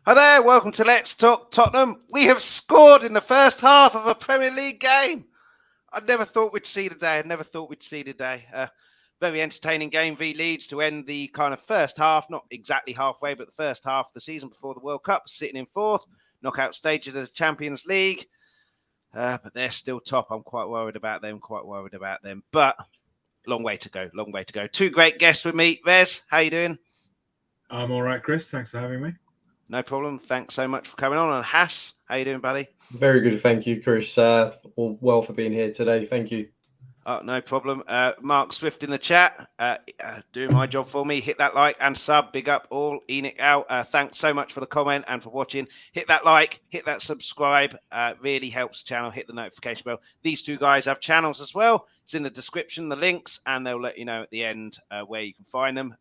Hi there, welcome to Let's Talk Tottenham. We have scored in the first half of a Premier League game. I never thought we'd see the day. Very entertaining game v Leeds to end the kind of first half, not exactly halfway, but the first half of the season before the World Cup, sitting in fourth, knockout stage of the Champions League. But they're still top. I'm quite worried about them, But long way to go. Two great guests with me. Rez, how you doing? I'm all right, Chris. Thanks for having me. No problem. Thanks so much for coming on. And Hass, how you doing, buddy? Very good, thank you, Chris. All well for being here today. Thank you. No problem. Mark Swift in the chat, doing my job for me. Hit that like and sub. Big up all. Enoch out. Thanks so much for the comment and for watching. Hit that like, hit that subscribe. Really helps the channel. Hit the notification bell. These two guys have channels as well. It's in the description, the links, and they'll let you know at the end where you can find them.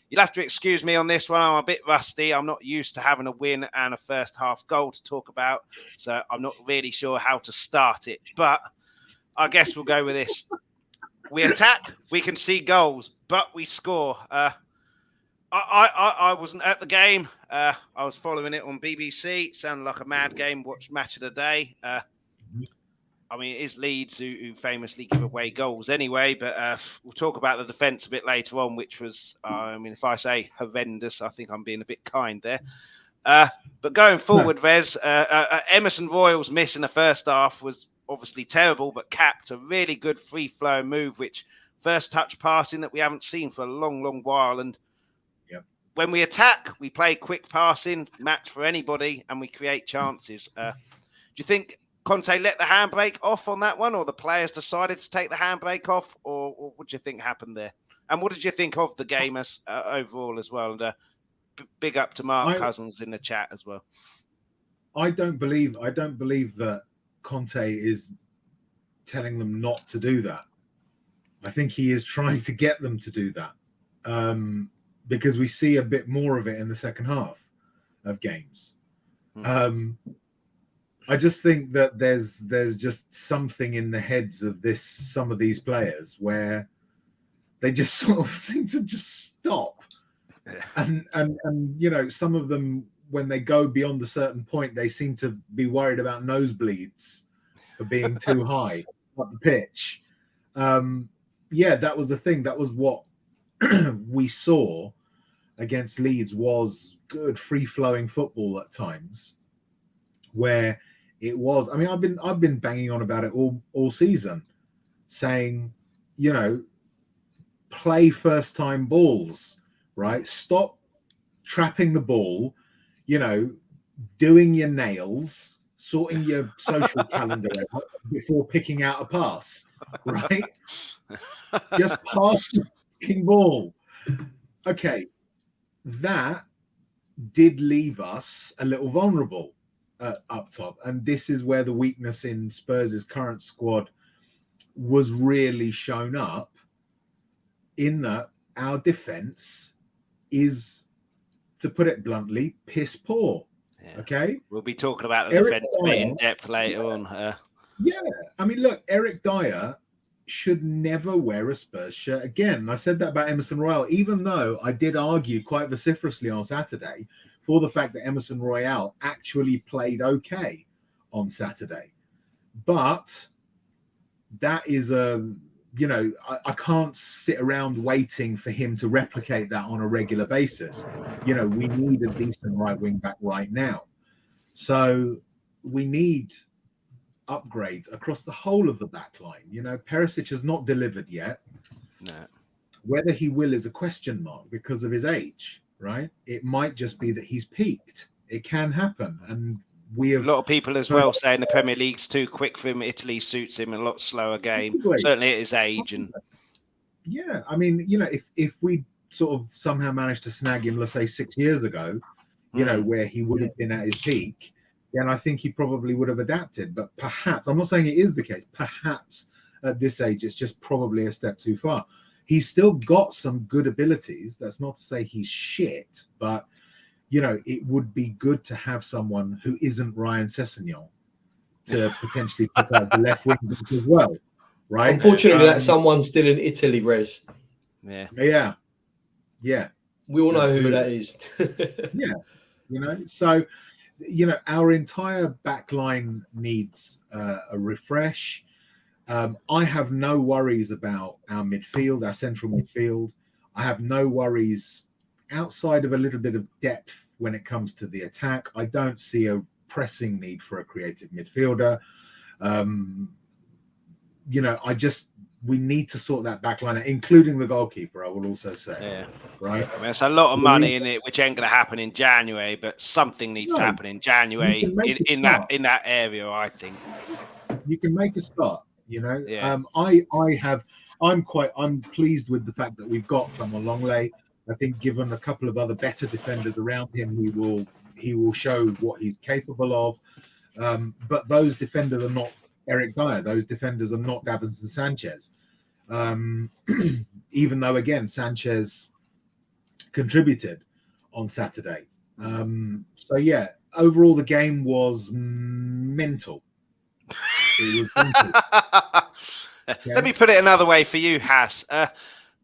You'll have to excuse me on this one. I'm a bit rusty. I'm not used to having a win and a first half goal to talk about, so I'm not really sure how to start it. But I guess we'll go with this. We attack, we can see goals, but we score. I wasn't at the game. I was following it on BBC. It sounded like a mad game. Watched Match of the Day. I mean, it is Leeds who famously give away goals anyway, but we'll talk about the defence a bit later on, which was, if I say horrendous, I think I'm being a bit kind there. But going forward, Rez, Emerson Royal's miss in the first half was obviously terrible, but capped a really good free-flowing move, which first touch passing that we haven't seen for a long, long while. And when we attack, we play quick passing, match for anybody, and we create chances. Do you think Conte let the handbrake off on that one, or the players decided to take the handbrake off, or what do you think happened there? And what did you think of the game as overall as well? And big up to Mark Cousins in the chat as well. I don't believe that Conte is telling them not to do that. I think he is trying to get them to do that, because we see a bit more of it in the second half of games. I just think that there's just something in the heads of some of these players where they just sort of seem to just stop. And some of them, when they go beyond a certain point, they seem to be worried about nosebleeds for being too high up the pitch. That was the thing. That was what we saw against Leeds, was good free-flowing football at times, where it was. I mean, I've been banging on about it all season, saying, play first-time balls, right? Stop trapping the ball, doing your nails, sorting your social calendar out before picking out a pass, right? Just pass the fucking ball. Okay, that did leave us a little vulnerable up top, and this is where the weakness in Spurs' current squad was really shown up, in that our defense is, to put it bluntly, piss poor. Okay, we'll be talking about the defense in depth later on. I mean, look, Eric Dyer should never wear a Spurs shirt again. I said that about Emerson Royal, even though I did argue quite vociferously on Saturday for the fact that Emerson Royal actually played okay on Saturday. But that is I can't sit around waiting for him to replicate that on a regular basis. We need a decent right wing back right now. So we need upgrades across the whole of the back line. Perisic has not delivered yet. No. Whether he will is a question mark because of his age, right? It might just be that he's peaked. It can happen. And we have a lot of people as well saying the Premier League's too quick for him. Italy suits him, a lot slower game. Certainly at his age. And I mean, if we sort of somehow managed to snag him, let's say 6 years ago, where he would have been at his peak, then I think he probably would have adapted. But perhaps, I'm not saying it is the case, perhaps at this age, it's just probably a step too far. He's still got some good abilities. That's not to say he's shit, but, it would be good to have someone who isn't Ryan Sessegnon to potentially pick out the left wing as well, right? Unfortunately, that someone's still in Italy, Rez. Yeah. We all know who that is. Yeah. So our entire back line needs a refresh. I have no worries about our midfield, our central midfield. I have no worries outside of a little bit of depth when it comes to the attack. I don't see a pressing need for a creative midfielder. We need to sort that back line out, including the goalkeeper, I will also say. Yeah. Right? I mean, it's a lot of money in it, which ain't going to happen in January, but something needs to happen in January in that area, I think. You can make a start, Yeah. I'm pleased with the fact that we've got Clement Longley. I think given a couple of other better defenders around him, he will show what he's capable of. But those defenders are not Eric Dyer. Those defenders are not Davinson Sanchez. Even though, again, Sanchez contributed on Saturday. Overall, the game was mental. It was mental. Let me put it another way for you, Haas.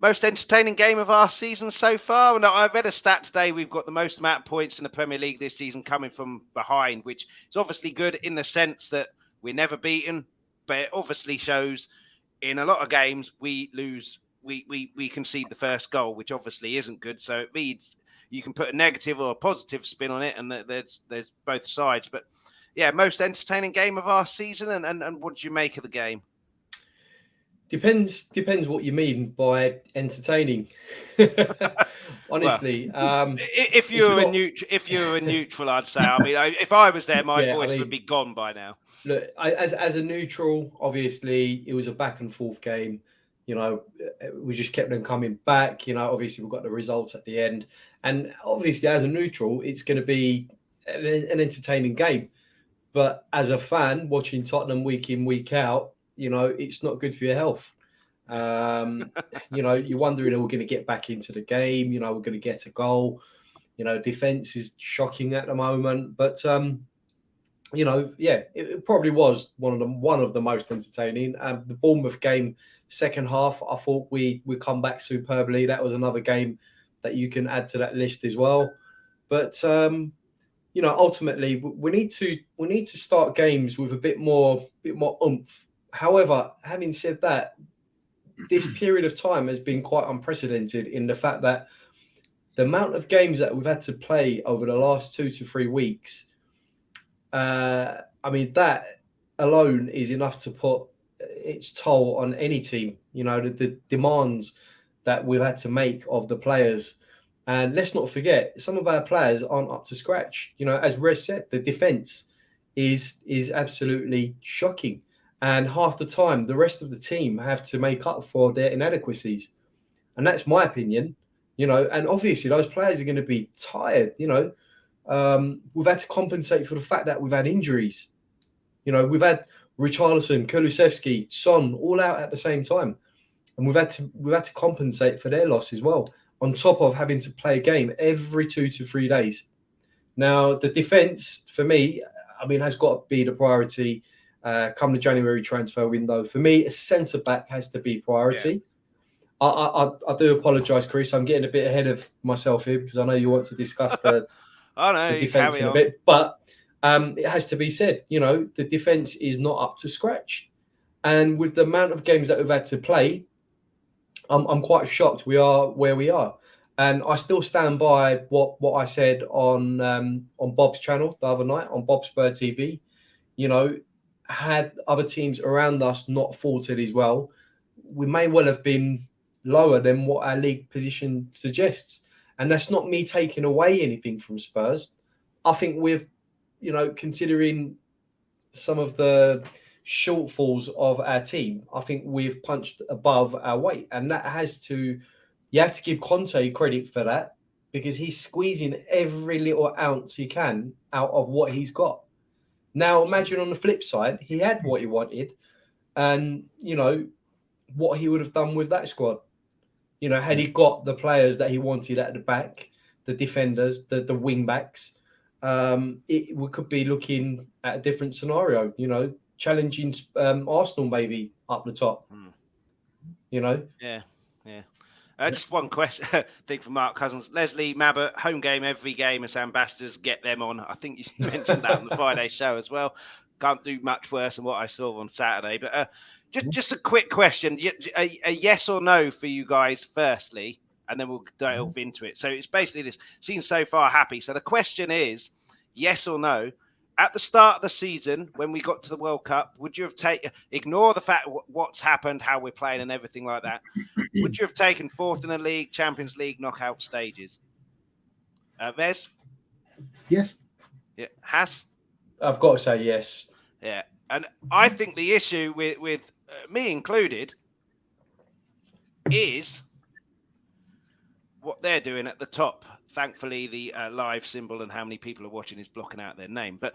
Most entertaining game of our season so far. And I read a stat today. We've got the most amount of points in the Premier League this season coming from behind, which is obviously good in the sense that we're never beaten. But it obviously shows in a lot of games we lose. We concede the first goal, which obviously isn't good. So it means you can put a negative or a positive spin on it, and there's both sides. But yeah, most entertaining game of our season. And what did you make of the game? Depends what you mean by entertaining. Honestly, if you're a neutral, I'd say. I mean, if I was there, my voice would be gone by now. Look, as a neutral, obviously it was a back and forth game. We just kept them coming back. Obviously we've got the results at the end, and obviously as a neutral, it's going to be an entertaining game. But as a fan, watching Tottenham week in, week out, it's not good for your health. You're wondering, are we going to get back into the game? We're going to get a goal. Defense is shocking at the moment, but it probably was one of the most entertaining. The Bournemouth game, second half, I thought we come back superbly. That was another game that you can add to that list as well. But ultimately, we need to start games with a bit more oomph. However, having said that, this period of time has been quite unprecedented in the fact that the amount of games that we've had to play over the last 2 to 3 weeks, that alone is enough to put its toll on any team. The demands that we've had to make of the players. And let's not forget, some of our players aren't up to scratch. As Rez said, the defence is absolutely shocking. And half the time, the rest of the team have to make up for their inadequacies. And that's my opinion. And obviously those players are going to be tired. We've had to compensate for the fact that we've had injuries. We've had Richarlison, Kulusevski, Son all out at the same time. And we've had to compensate for their loss as well, on top of having to play a game every 2 to 3 days. Now, the defence, for me, has got to be the priority come the January transfer window. For me, a centre-back has to be priority. Yeah. I do apologise, Chris. I'm getting a bit ahead of myself here because I know you want to discuss the defence in a bit. But it has to be said, the defence is not up to scratch. And with the amount of games that we've had to play, I'm quite shocked we are where we are. And I still stand by what I said on Bob's channel the other night, on Bob Spur TV. Had other teams around us not faltered as well, we may well have been lower than what our league position suggests. And that's not me taking away anything from Spurs. I think we've, considering some of the shortfalls of our team, I think we've punched above our weight. And you have to give Conte credit for that, because he's squeezing every little ounce he can out of what he's got. Now, imagine on the flip side, he had what he wanted and, what he would have done with that squad. Had he got the players that he wanted at the back, the defenders, the wing backs, we could be looking at a different scenario, challenging Arsenal maybe up the top, Yeah. Just one question thing for Mark Cousins. Leslie Mabbott, home game every game as ambassadors, get them on. I think you mentioned that on the Friday show as well. Can't do much worse than what I saw on Saturday. But just a quick question. A yes or no for you guys, firstly, and then we'll delve into it. So it's basically this. Seems so far happy. So the question is, yes or no, at the start of the season, when we got to the World Cup, would you have ignore the fact what's happened, how we're playing and everything like that, would you have taken fourth in the league, Champions League, knockout stages? Vez? Yes. Yeah. Has? I've got to say yes. Yeah. And I think the issue with me included is what they're doing at the top. Thankfully, the live symbol and how many people are watching is blocking out their name. But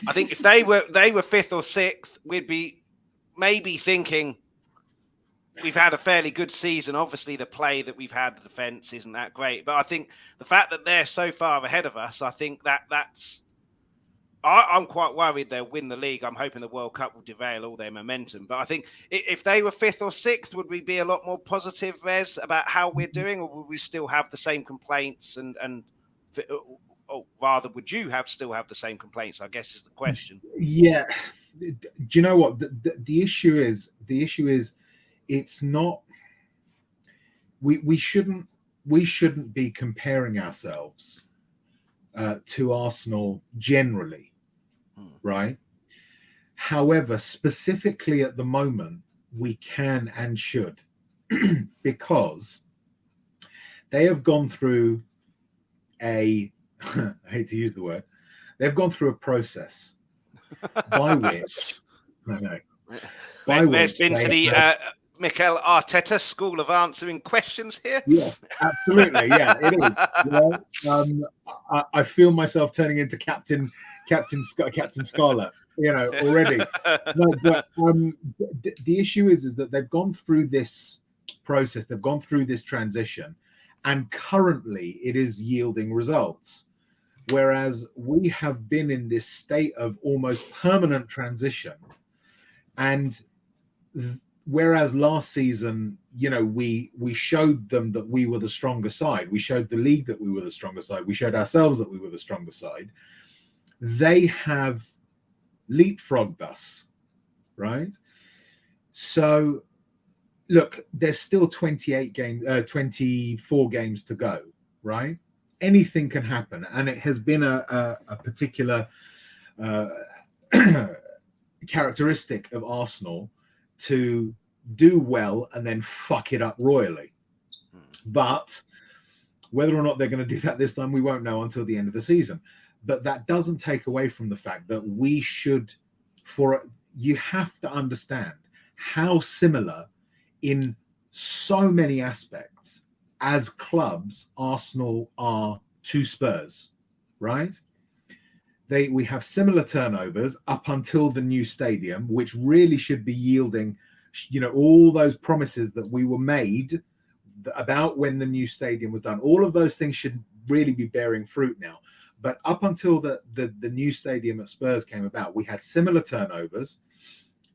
I think if they were fifth or sixth, we'd be maybe thinking we've had a fairly good season. Obviously, the play that we've had, the defence isn't that great. But I think the fact that they're so far ahead of us, I think that's... I'm quite worried they'll win the league. I'm hoping the World Cup will derail all their momentum. But I think if they were fifth or sixth, would we be a lot more positive, Rez, about how we're doing? Or would we still have the same complaints? Or rather, would you still have the same complaints, I guess is the question. Yeah. Do you know what? The issue is, it's not... We shouldn't be comparing ourselves to Arsenal generally. Right. However, specifically at the moment, we can and should, because they have gone through I hate to use the word, they've gone through a process by which, there's been to the Mikel Arteta school of answering questions here. Yeah, absolutely. Yeah, it is. I feel myself turning into Captain Scarlet, already. No, but the issue is that they've gone through this process, they've gone through this transition, and currently it is yielding results. Whereas we have been in this state of almost permanent transition, and whereas last season, we showed them that we were the stronger side. We showed the league that we were the stronger side. We showed ourselves that we were the stronger side. They have leapfrogged us, right? So, look, there's still 24 games to go, right? Anything can happen. And it has been a particular characteristic of Arsenal to do well and then fuck it up royally. But whether or not they're going to do that this time, we won't know until the end of the season. But that doesn't take away from the fact that you have to understand how similar in so many aspects as clubs Arsenal are to Spurs, right? We have similar turnovers up until the new stadium, which really should be yielding, all those promises that we were made about when the new stadium was done. All of those things should really be bearing fruit now. But up until the new stadium at Spurs came about, we had similar turnovers,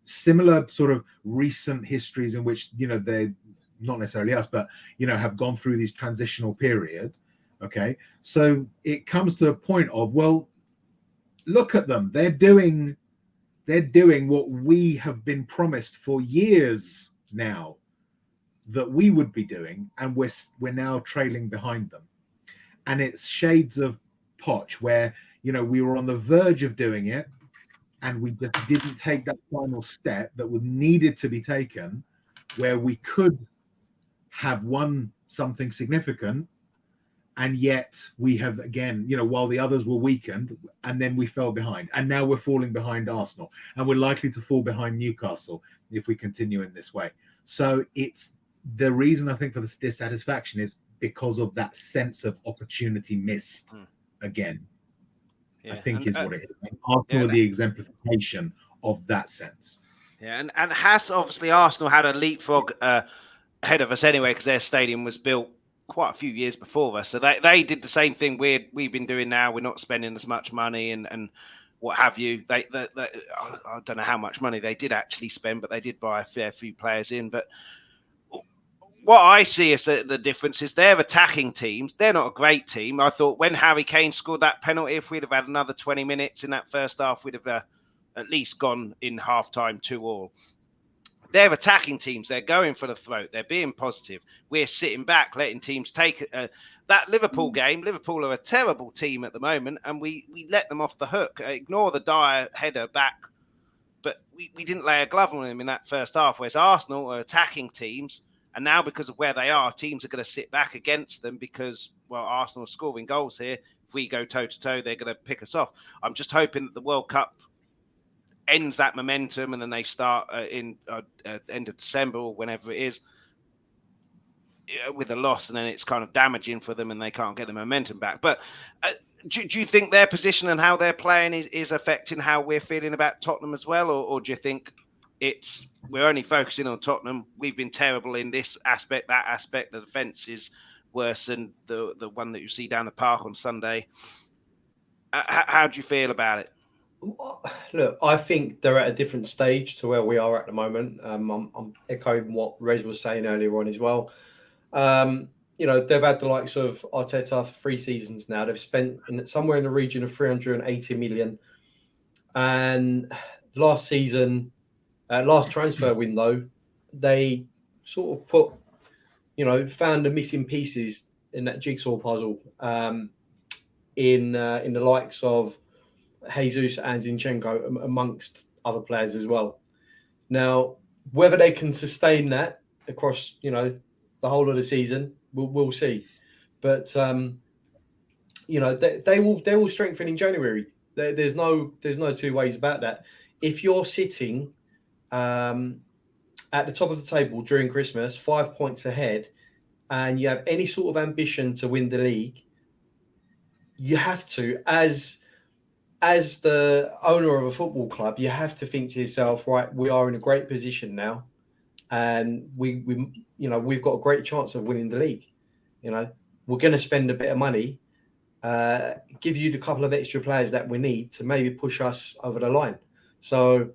similar sort of recent histories in which, they're not necessarily us, but, have gone through these transitional period. Okay. So it comes to a point of, well, look at them. They're doing what we have been promised for years now that we would be doing, and we're now trailing behind them. And it's shades of Poch where, we were on the verge of doing it and we just didn't take that final step that was needed to be taken, where we could have won something significant. And yet we have, again, while the others were weakened, and then we fell behind. And now we're falling behind Arsenal. And we're likely to fall behind Newcastle if we continue in this way. So it's the reason, I think, for the dissatisfaction is because of that sense of opportunity missed again. Yeah. I think is what it is. And Arsenal are the exemplification of that sense. Yeah, and has obviously Arsenal had a leapfrog ahead of us anyway, because their stadium was built quite a few years before us. So they did the same thing we've been doing now. We're not spending as much money and what have you. I don't know how much money they did actually spend, but they did buy a fair few players in. But what I see as the difference is they're attacking teams. They're not a great team. I thought when Harry Kane scored that penalty, if we'd have had another 20 minutes in that first half, we'd have at least gone in half-time 2-2. They're attacking teams. They're going for the throat. They're being positive. We're sitting back, letting teams take that Liverpool game. Liverpool are a terrible team at the moment, and we let them off the hook. Ignore the Dyer header back, but we didn't lay a glove on them in that first half, whereas Arsenal are attacking teams. And now, because of where they are, teams are going to sit back against them because, well, Arsenal are scoring goals here. If we go toe-to-toe, they're going to pick us off. I'm just hoping that the World Cup ends that momentum and then they start in end of December or whenever it is with a loss, and then it's kind of damaging for them and they can't get the momentum back. But do you think their position and how they're playing is affecting how we're feeling about Tottenham as well? Or do you think we're only focusing on Tottenham? We've been terrible in this aspect, that aspect. The defence is worse than the one that you see down the park on Sunday. How do you feel about it? Look, I think they're at a different stage to where we are at the moment. I'm echoing what Rez was saying earlier on as well. They've had the likes of Arteta for 3 seasons now. They've spent somewhere in the region of 380 million. And last season, last transfer window, they sort of found the missing pieces in that jigsaw puzzle in the likes of Jesus and Zinchenko, amongst other players as well. Now, whether they can sustain that across, the whole of the season, we'll see. But they will strengthen in January. There's no 2 ways about that. If you're sitting at the top of the table during Christmas, 5 points ahead, and you have any sort of ambition to win the league, you have to, as the owner of a football club, you have to think to yourself, right, we are in a great position now, and we've got a great chance of winning the league. We're going to spend a bit of money, give you the couple of extra players that we need to maybe push us over the line. So,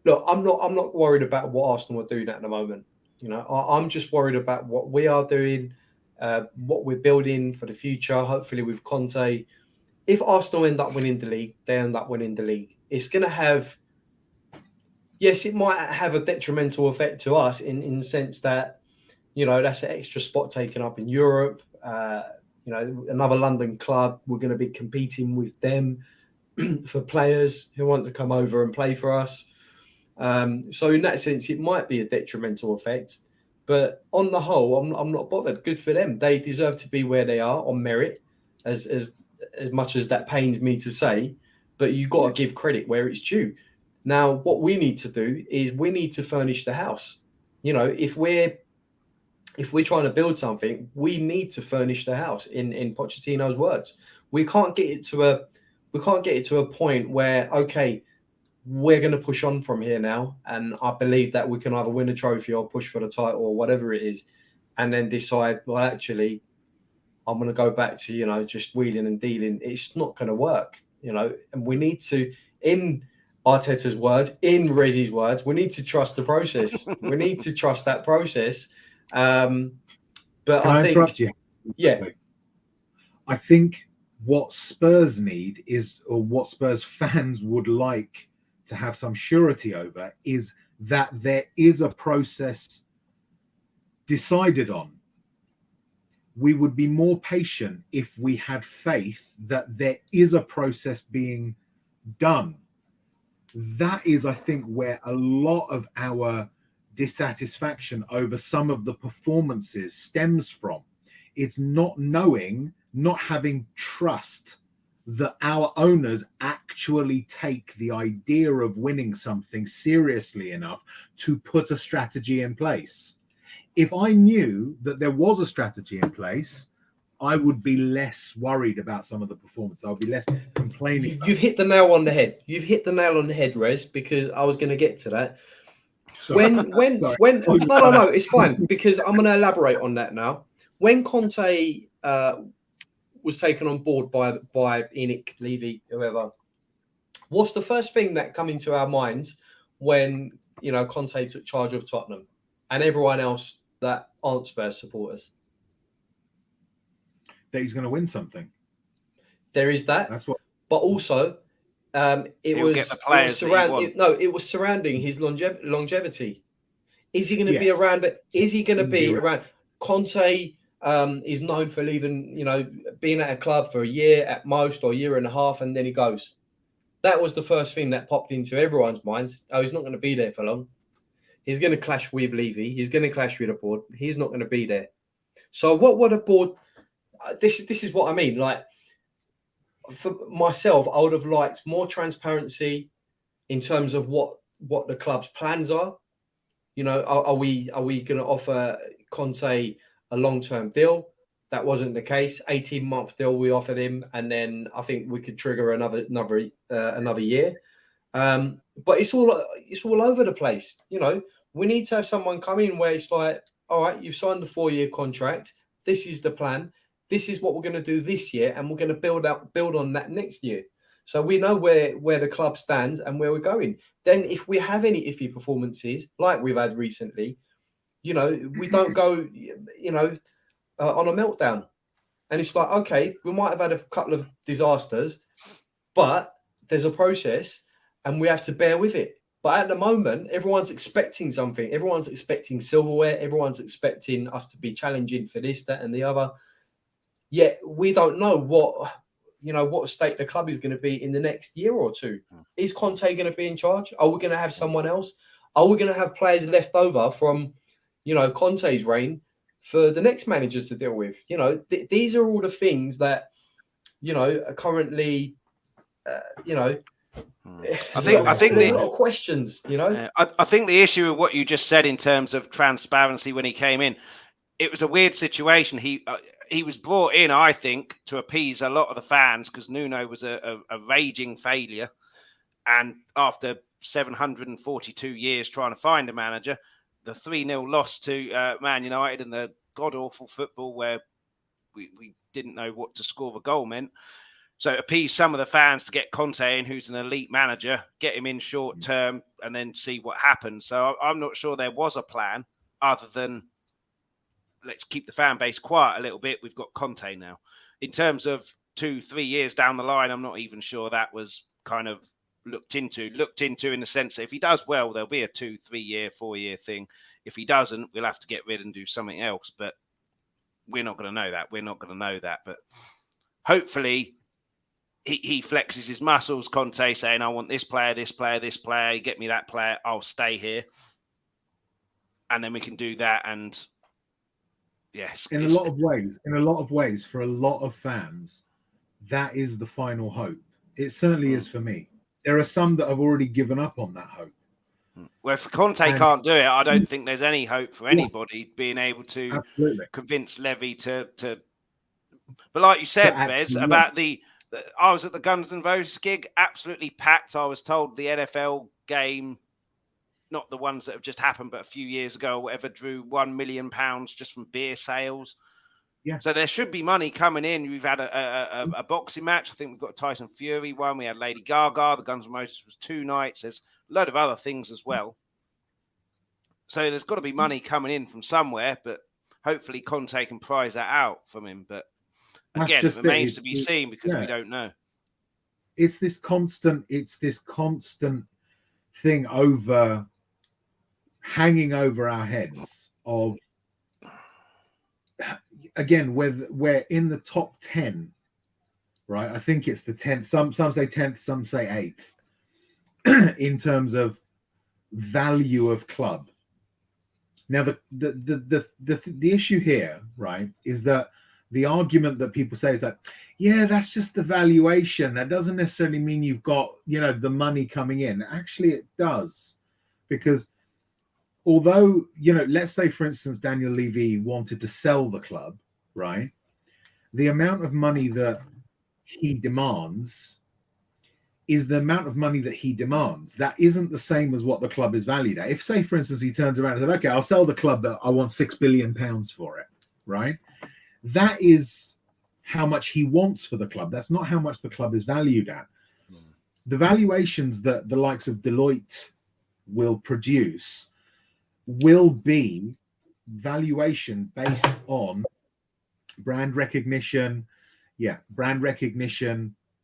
look, I'm not worried about what Arsenal are doing at the moment. I'm just worried about what we are doing, what we're building for the future. Hopefully, with Conte. If Arsenal end up winning the league, they end up winning the league. It's going to have, yes, it might have a detrimental effect to us in the sense that, that's an extra spot taken up in Europe. Another London club, we're going to be competing with them for players who want to come over and play for us. So in that sense, it might be a detrimental effect. But on the whole, I'm not bothered. Good for them. They deserve to be where they are on merit, as much as that pains me to say, but you've got to give credit where it's due. Now, what we need to do is we need to furnish the house. If we're trying to build something, we need to furnish the house. In Pochettino's words, we can't get it to a point where, okay, we're going to push on from here now, and I believe that we can either win a trophy or push for the title or whatever it is, and then decide, well, actually, I'm going to go back to, just wheeling and dealing. It's not going to work, and we need to, in Arteta's words, in Rezi's words, we need to trust the process. We need to trust that process. But Can I interrupt you? Yeah. I think what Spurs need is, or what Spurs fans would like to have some surety over, is that there is a process decided on. We would be more patient if we had faith that there is a process being done. That is, I think, where a lot of our dissatisfaction over some of the performances stems from. It's not knowing, not having trust that our owners actually take the idea of winning something seriously enough to put a strategy in place. If I knew that there was a strategy in place, I would be less worried about some of the performance. I would be less complaining. You've hit the nail on the head. You've hit the nail on the head, Rez, because I was going to get to that. Sorry. No, it's fine, because I'm going to elaborate on that now. When Conte was taken on board by Enoch, Levy, whoever, what's the first thing that come into our minds when Conte took charge of Tottenham and everyone else that aren't Spurs supporters? That he's going to win something. There is that. That's what. But also, it was surrounding his longevity. Is he going to be around? Is he going to be around? Conte is known for leaving, being at a club for a year at most, or a year and a half, and then he goes. That was the first thing that popped into everyone's minds. Oh, he's not going to be there for long. He's going to clash with Levy. He's going to clash with the board. He's not going to be there. So what would a board? This is what I mean. Like, for myself, I would have liked more transparency in terms of what the club's plans are. Are we going to offer Conte a long-term deal? That wasn't the case. 18-month deal we offered him, and then I think we could trigger another year. But it's all over the place. We need to have someone come in where it's like, all right, you've signed a 4-year contract. This is the plan. This is what we're going to do this year, and we're going to build on that next year. So we know where the club stands and where we're going. Then if we have any iffy performances like we've had recently, we don't go, on a meltdown. And it's like, okay, we might have had a couple of disasters, but there's a process and we have to bear with it. But at the moment, everyone's expecting something. Everyone's expecting silverware. Everyone's expecting us to be challenging for this, that, and the other. Yet we don't know what state the club is going to be in the next year or two. Is Conte going to be in charge? Are we going to have someone else? Are we going to have players left over from, Conte's reign for the next managers to deal with? These are all the things that, are currently, I think there's a lot of questions, I think the issue of what you just said in terms of transparency when he came in, it was a weird situation. He was brought in, I think, to appease a lot of the fans because Nuno was a raging failure. And after 742 years trying to find a manager, the 3-0 loss to Man United and the god-awful football where we didn't know what to score the goal meant. So appease some of the fans to get Conte in, who's an elite manager, get him in short term, and then see what happens. So I'm not sure there was a plan other than let's keep the fan base quiet a little bit. We've got Conte now. In terms of 2-3 years down the line, I'm not even sure that was kind of looked into in the sense that if he does well, there'll be a 2-3 year, 4-year thing. If he doesn't, we'll have to get rid and do something else. But we're not going to know that. But hopefully he flexes his muscles, Conte, saying, I want this player, get me that player, I'll stay here. And then we can do that. And yes. In a lot of ways, for a lot of fans, that is the final hope. It certainly is for me. There are some that have already given up on that hope. Well, if Conte can't do it, I don't think there's any hope for anybody being able to convince Levy to. But like you said, Bez, about I was at the Guns N' Roses gig, absolutely packed. I was told the NFL game, not the ones that have just happened, but a few years ago or whatever, drew £1 million just from beer sales. Yeah. So there should be money coming in. We've had a boxing match. I think we've got a Tyson Fury one. We had Lady Gaga. The Guns N' Roses was 2 nights. There's a load of other things as well. So there's got to be money coming in from somewhere, but hopefully Conte can prize that out from him. But again, it remains to be seen because we don't know. It's this constant thing hanging over our heads of, again, we're in the top 10, right? I think it's the 10th. Some say 10th, some say 8th in terms of value of club. Now, the issue here, right, is that the argument that people say is that, yeah, that's just the valuation. That doesn't necessarily mean you've got, the money coming in. Actually, it does. Because although, let's say, for instance, Daniel Levy wanted to sell the club, right? The amount of money that he demands is the amount of money that he demands. That isn't the same as what the club is valued at. If, say, for instance, he turns around and says, okay, I'll sell the club, but I want £6 billion for it, right? That is how much he wants for the club. That's not how much the club is valued at. The valuations that the likes of Deloitte will produce will be valuation based on brand recognition,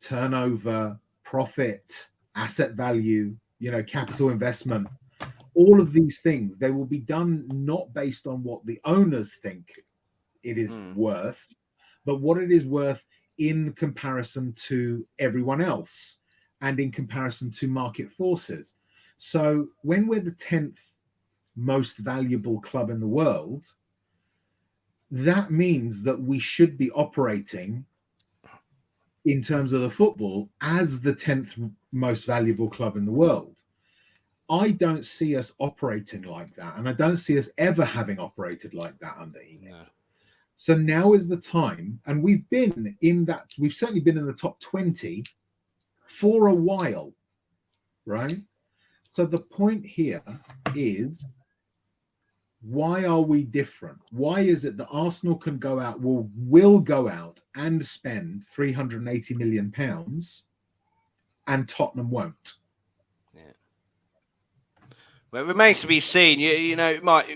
turnover, profit, asset value, capital investment, all of these things, they will be done not based on what the owners think it is worth, but what it is worth in comparison to everyone else and in comparison to market forces. So when we're the 10th most valuable club in the world, that means that we should be operating in terms of the football as the 10th most valuable club in the world. I don't see us operating like that, and I don't see us ever having operated like that under Enoch. No. So now is the time, and we've certainly been in the top 20 for a while, right? So the point here is, why are we different? Why is it that Arsenal can go out, will go out and spend £380 million and Tottenham won't? Yeah. Well, it remains to be seen. It might.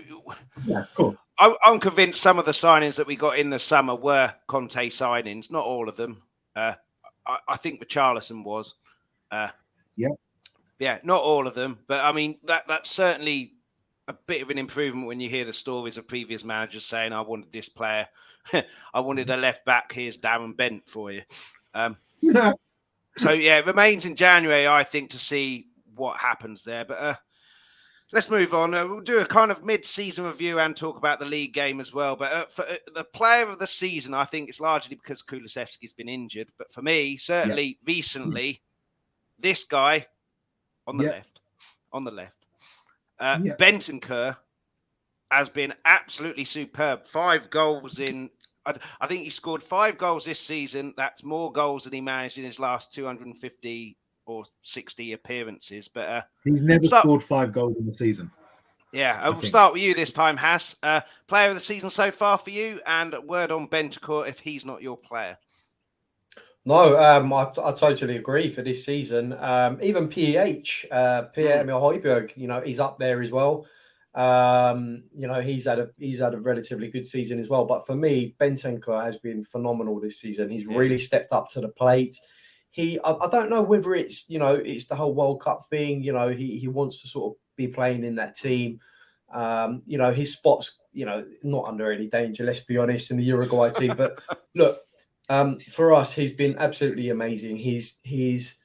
Yeah, of course. I'm convinced some of the signings that we got in the summer were Conte signings. Not all of them. I think Richarlison was. Yeah, not all of them. But I mean, that's certainly a bit of an improvement when you hear the stories of previous managers saying, I wanted this player. I wanted a left back. Here's Darren Bent for you. So, yeah, it remains in January, I think, to see what happens there. But let's move on. We'll do a kind of mid-season review and talk about the league game as well. But for the player of the season, I think it's largely because Kulusevski's been injured. But for me, certainly recently, this guy on the left, Bentancur has been absolutely superb. 5 goals in... I think he scored 5 goals this season. That's more goals than he managed in his last 250 or 60 appearances. But he's never scored 5 goals in the season. Yeah, we'll start with you this time, Has. Player of the season so far for you, and a word on Bentancur if he's not your player. No, I totally agree for this season. Even Pierre-Emile Højbjerg, he's up there as well. He's had a relatively good season as well. But for me, Bentancur has been phenomenal this season. He's really stepped up to the plate. I don't know whether it's it's the whole World Cup thing. He wants to sort of be playing in that team. His spot's not under any danger. Let's be honest, in the Uruguay team. But look. For us, he's been absolutely amazing. His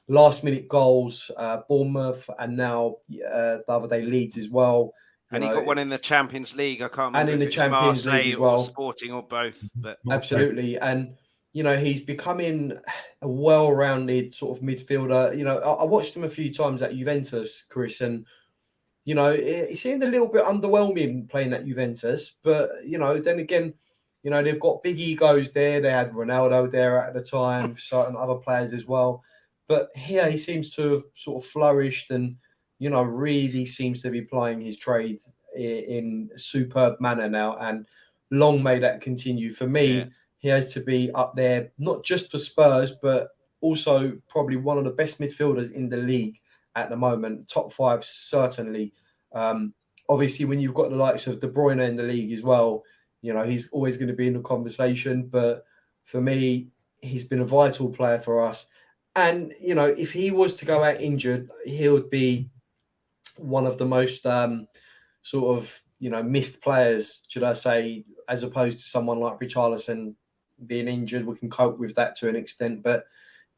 last-minute goals, Bournemouth, and now the other day Leeds as well. And he got one in the Champions League. I can't remember. And in the Champions League as well, Sporting or both. But absolutely, and he's becoming a well-rounded sort of midfielder. I watched him a few times at Juventus, Chris, and he seemed a little bit underwhelming playing at Juventus. But then again. They've got big egos there. They had Ronaldo there at the time, certain other players as well. But here he seems to have sort of flourished and, really seems to be plying his trade in a superb manner now. And long may that continue. For me, he has to be up there, not just for Spurs, but also probably one of the best midfielders in the league at the moment. Top 5, certainly. Obviously, when you've got the likes of De Bruyne in the league as well, he's always going to be in the conversation. But for me, he's been a vital player for us. And, if he was to go out injured, he would be one of the most missed players, should I say, as opposed to someone like Richarlison being injured. We can cope with that to an extent. But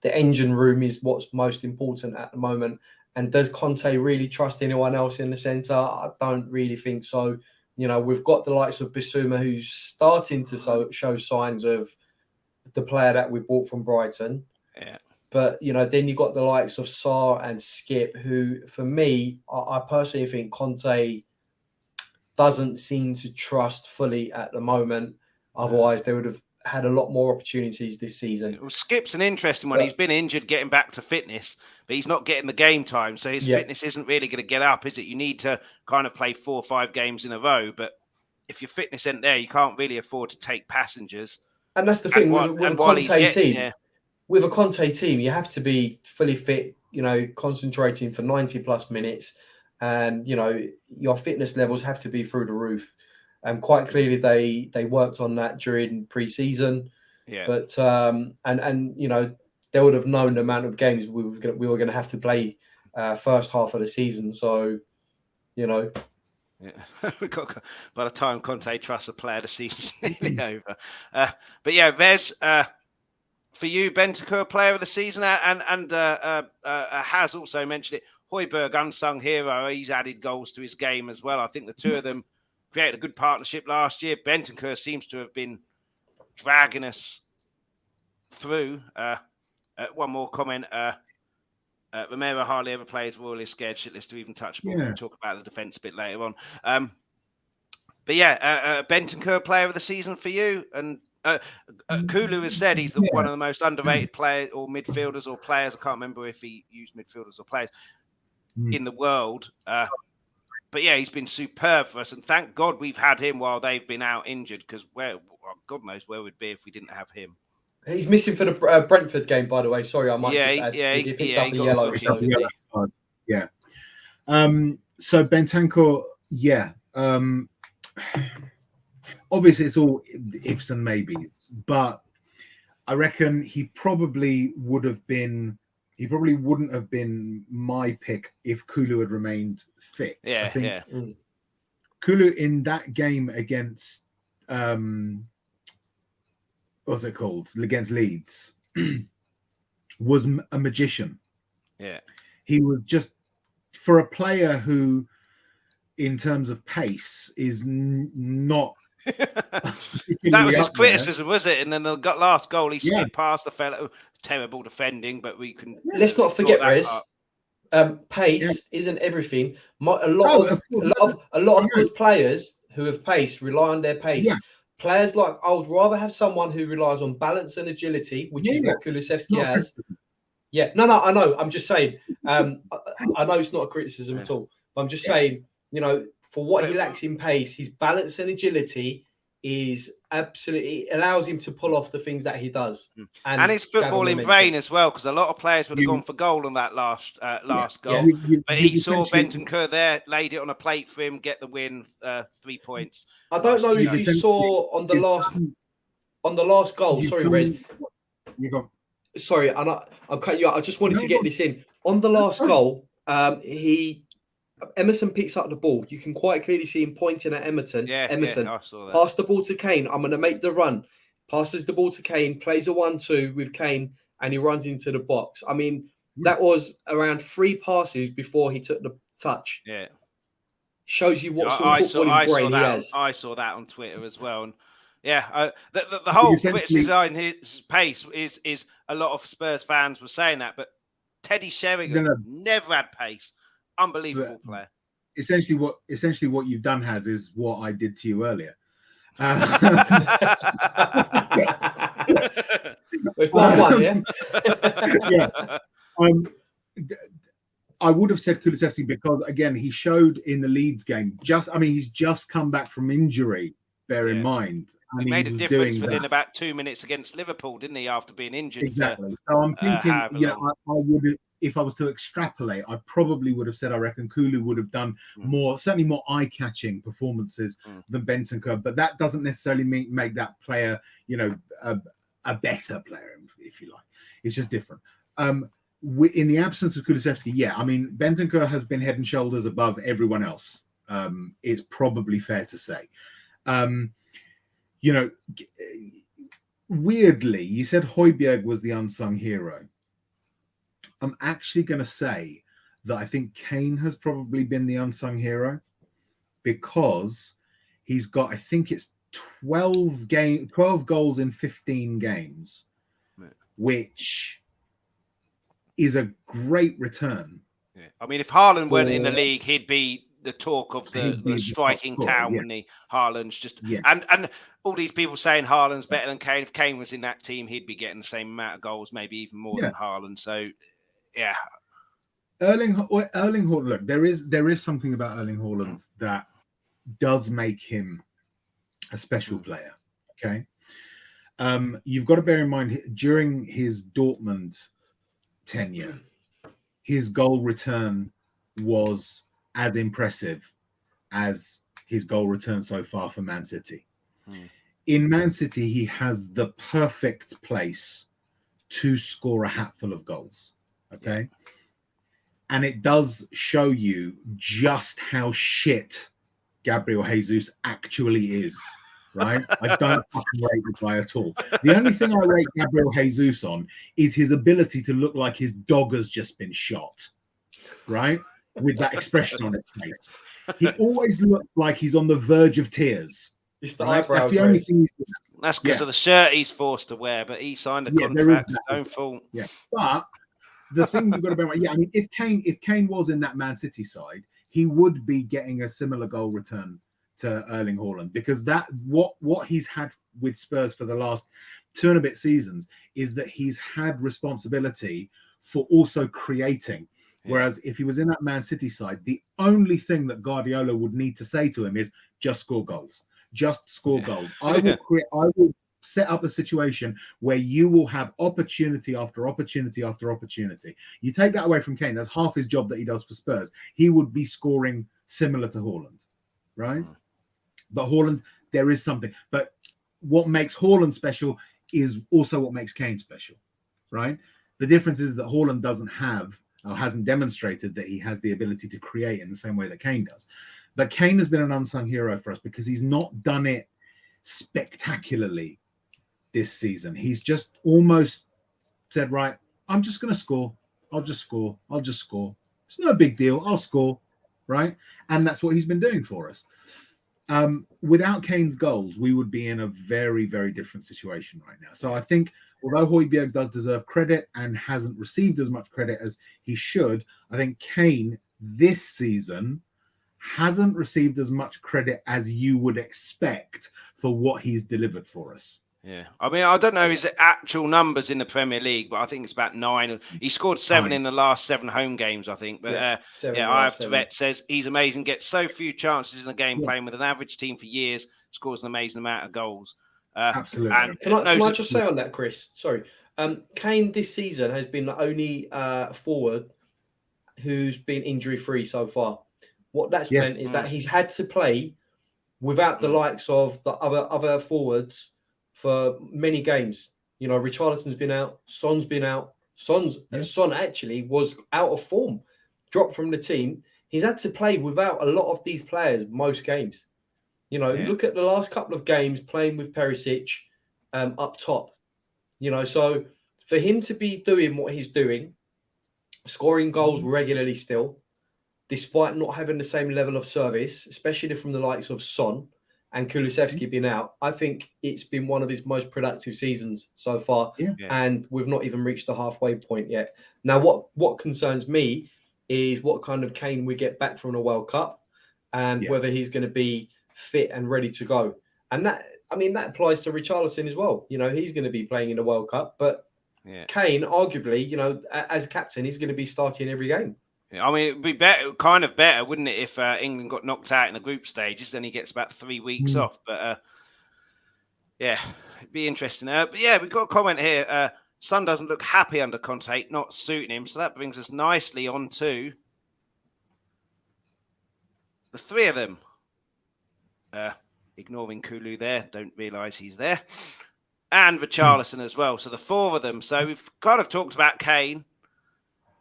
the engine room is what's most important at the moment. And does Conte really trust anyone else in the centre? I don't really think so. We've got the likes of Bissouma, who's starting to show signs of the player that we bought from Brighton. Yeah. But, then you've got the likes of Sarr and Skip, who, for me, I personally think Conte doesn't seem to trust fully at the moment. Otherwise, they would have had a lot more opportunities this season. Well, Skip's an interesting one. He's been injured getting back to fitness, but he's not getting the game time. So his fitness isn't really going to get up, is it? You need to kind of play 4 or 5 games in a row. But if your fitness isn't there, you can't really afford to take passengers. And that's the thing with a Conte team. Yeah. With a Conte team, you have to be fully fit, concentrating for 90 plus minutes. And, your fitness levels have to be through the roof. And quite clearly, they worked on that during pre-season. Yeah. But and you know, they would have known the amount of games we were going to have to play first half of the season. So, you know. Yeah. By the time Conte trusts a player, the season's nearly over. But yeah, Vez, for you, Bentancur player of the season, and has also mentioned it. Højbjerg, unsung hero. He's added goals to his game as well. I think the two of them created a good partnership last year. Bentancur seems to have been dragging us through. One more comment. Romero hardly ever plays royally scared shitless to even touch the ball. Yeah. We'll talk about the defence a bit later on. But yeah, Bentancur player of the season for you. And Kulu has said he's one of the most underrated players or midfielders or players. I can't remember if he used midfielders or players in the world. But yeah, he's been superb for us. And thank God we've had him while they've been out injured, because God knows where we'd be if we didn't have him. He's missing for the Brentford game, by the way. Sorry, I might just add. He picked up a yellow. Yeah. So Bentancur, yeah. Obviously, it's all ifs and maybes, but I reckon he probably wouldn't have been my pick if Kulu had remained fit. Yeah, I think Kulu in that game against what's it called? Against Leeds was a magician. Yeah. He was just, for a player who, in terms of pace, is not. That was his criticism, was it? And then the last goal, he skipped past the fellow. Terrible defending, but we can. Let's not forget, Rez. Pace isn't everything. A lot of good players who have pace rely on their pace. Yeah. Players like, I would rather have someone who relies on balance and agility, which is what Kulusevski has. Yeah, no, I know. I'm just saying. I know it's not a criticism at all. But I'm just saying, you know, for what he lacks in pace, his balance and agility is absolutely allows him to pull off the things that he does. And his footballing brain as well, because a lot of players would have gone for goal on that last goal. But he saw Bentancur there, laid it on a plate for him, get the win, 3 points. I don't know if you saw on the last goal. Sorry, Rez. Sorry, I'm cutting you out. I just wanted to get this in. On the last goal, Emerson picks up the ball. You can quite clearly see him pointing at Emerson. I saw that. Pass the ball to Kane. I'm going to make the run. Passes the ball to Kane, plays a 1-2 with Kane, and he runs into the box. I mean, that was around 3 passes before he took the touch. Yeah. Shows you what sort of footballing brain he has. I saw that on Twitter as well. And the whole criticism in his pace is a lot of Spurs fans were saying that, but Teddy Sheringham never had pace. Unbelievable player. Essentially, what you've done is what I did to you earlier. It's 1-1, yeah. I would have said Kulusevski because, again, he showed in the Leeds game. He's just come back from injury. Bear in mind, and he made a difference within about 2 minutes against Liverpool, didn't he? After being injured, exactly. So I'm thinking, I would. If I was to extrapolate, I probably would have said I reckon Kulu would have done certainly more eye-catching performances than Bentancur, but that doesn't necessarily make that player, you know, a better player, if you like. It's just different. In the absence of Kulusevski, Bentancur has been head and shoulders above everyone else. It's probably fair to say. You know, weirdly, you said Højbjerg was the unsung hero. I'm actually going to say that I think Kane has probably been the unsung hero because he's got, I think it's 12 goals in 15 games, which is a great return. Yeah. I mean, if Haaland weren't in the league, he'd be the talk of the striking town, wouldn't he? Haaland's just and all these people saying Haaland's better than Kane. If Kane was in that team, he'd be getting the same amount of goals, maybe even more than Haaland. So Erling Haaland. Look, there is something about Erling Haaland that does make him a special player. Okay, you've got to bear in mind during his Dortmund tenure, his goal return was as impressive as his goal return so far for Man City. Hmm. In Man City, he has the perfect place to score a hatful of goals. Okay. And it does show you just how shit Gabriel Jesus actually is, right? I don't fucking rate the guy at all. The only thing I rate Gabriel Jesus on is his ability to look like his dog has just been shot, right? With that expression on his face. He always looks like he's on the verge of tears. It's the right? eyebrows. That's the only thing he's doing. That's because of the shirt he's forced to wear, but he signed a contract. Don't fault. Yeah, but the thing you've got to bear in mind, I mean, if Kane was in that Man City side, he would be getting a similar goal return to Erling Haaland, because that what he's had with Spurs for the last 2 and a bit seasons is that he's had responsibility for also creating. Whereas if he was in that Man City side, the only thing that Guardiola would need to say to him is just score goals. Just score goals. I will set up a situation where you will have opportunity after opportunity after opportunity. You take that away from Kane, that's half his job that he does for Spurs. He would be scoring similar to Haaland, right? But Haaland, there is something. But what makes Haaland special is also what makes Kane special, right? The difference is that Haaland doesn't have, or hasn't demonstrated that he has the ability to create in the same way that Kane does. But Kane has been an unsung hero for us because he's not done it spectacularly this season. He's just almost said, right, I'm just going to score. I'll just score. It's no big deal. I'll score, right? And that's what he's been doing for us. Without Kane's goals, we would be in a very, very different situation right now. So I think although Højbjerg does deserve credit and hasn't received as much credit as he should, I think Kane this season hasn't received as much credit as you would expect for what he's delivered for us. Yeah, I mean, I don't know his actual numbers in the Premier League, but I think it's about 9. He scored 7 in the last 7 home games, I think. But I have Tibet says he's amazing, gets so few chances in the game, playing with an average team for years, scores an amazing amount of goals. Absolutely. And can I just say on that, Chris? Sorry, Kane this season has been the only forward who's been injury-free so far. What that's meant is that he's had to play without the likes of the other forwards for many games. You know, Richarlison's been out, Son's been out. Son actually was out of form, dropped from the team. He's had to play without a lot of these players most games. You know, look at the last couple of games playing with Perisic up top. You know, so for him to be doing what he's doing, scoring goals regularly still, despite not having the same level of service, especially from the likes of Son and Kulusevski being out, I think it's been one of his most productive seasons so far. And we've not even reached the halfway point yet. Now, what concerns me is what kind of Kane we get back from the World Cup and whether he's going to be fit and ready to go. And that applies to Richarlison as well. You know, he's going to be playing in the World Cup, but Kane, arguably, you know, as captain, he's going to be starting every game. I mean, it'd be better, wouldn't it, if England got knocked out in the group stages? Then he gets about 3 weeks off. But it'd be interesting. But we've got a comment here. Son doesn't look happy under Conte, not suiting him. So that brings us nicely on to the 3 of them. Ignoring Kulu there, don't realise he's there. And Richarlison as well. So the 4 of them. So we've kind of talked about Kane.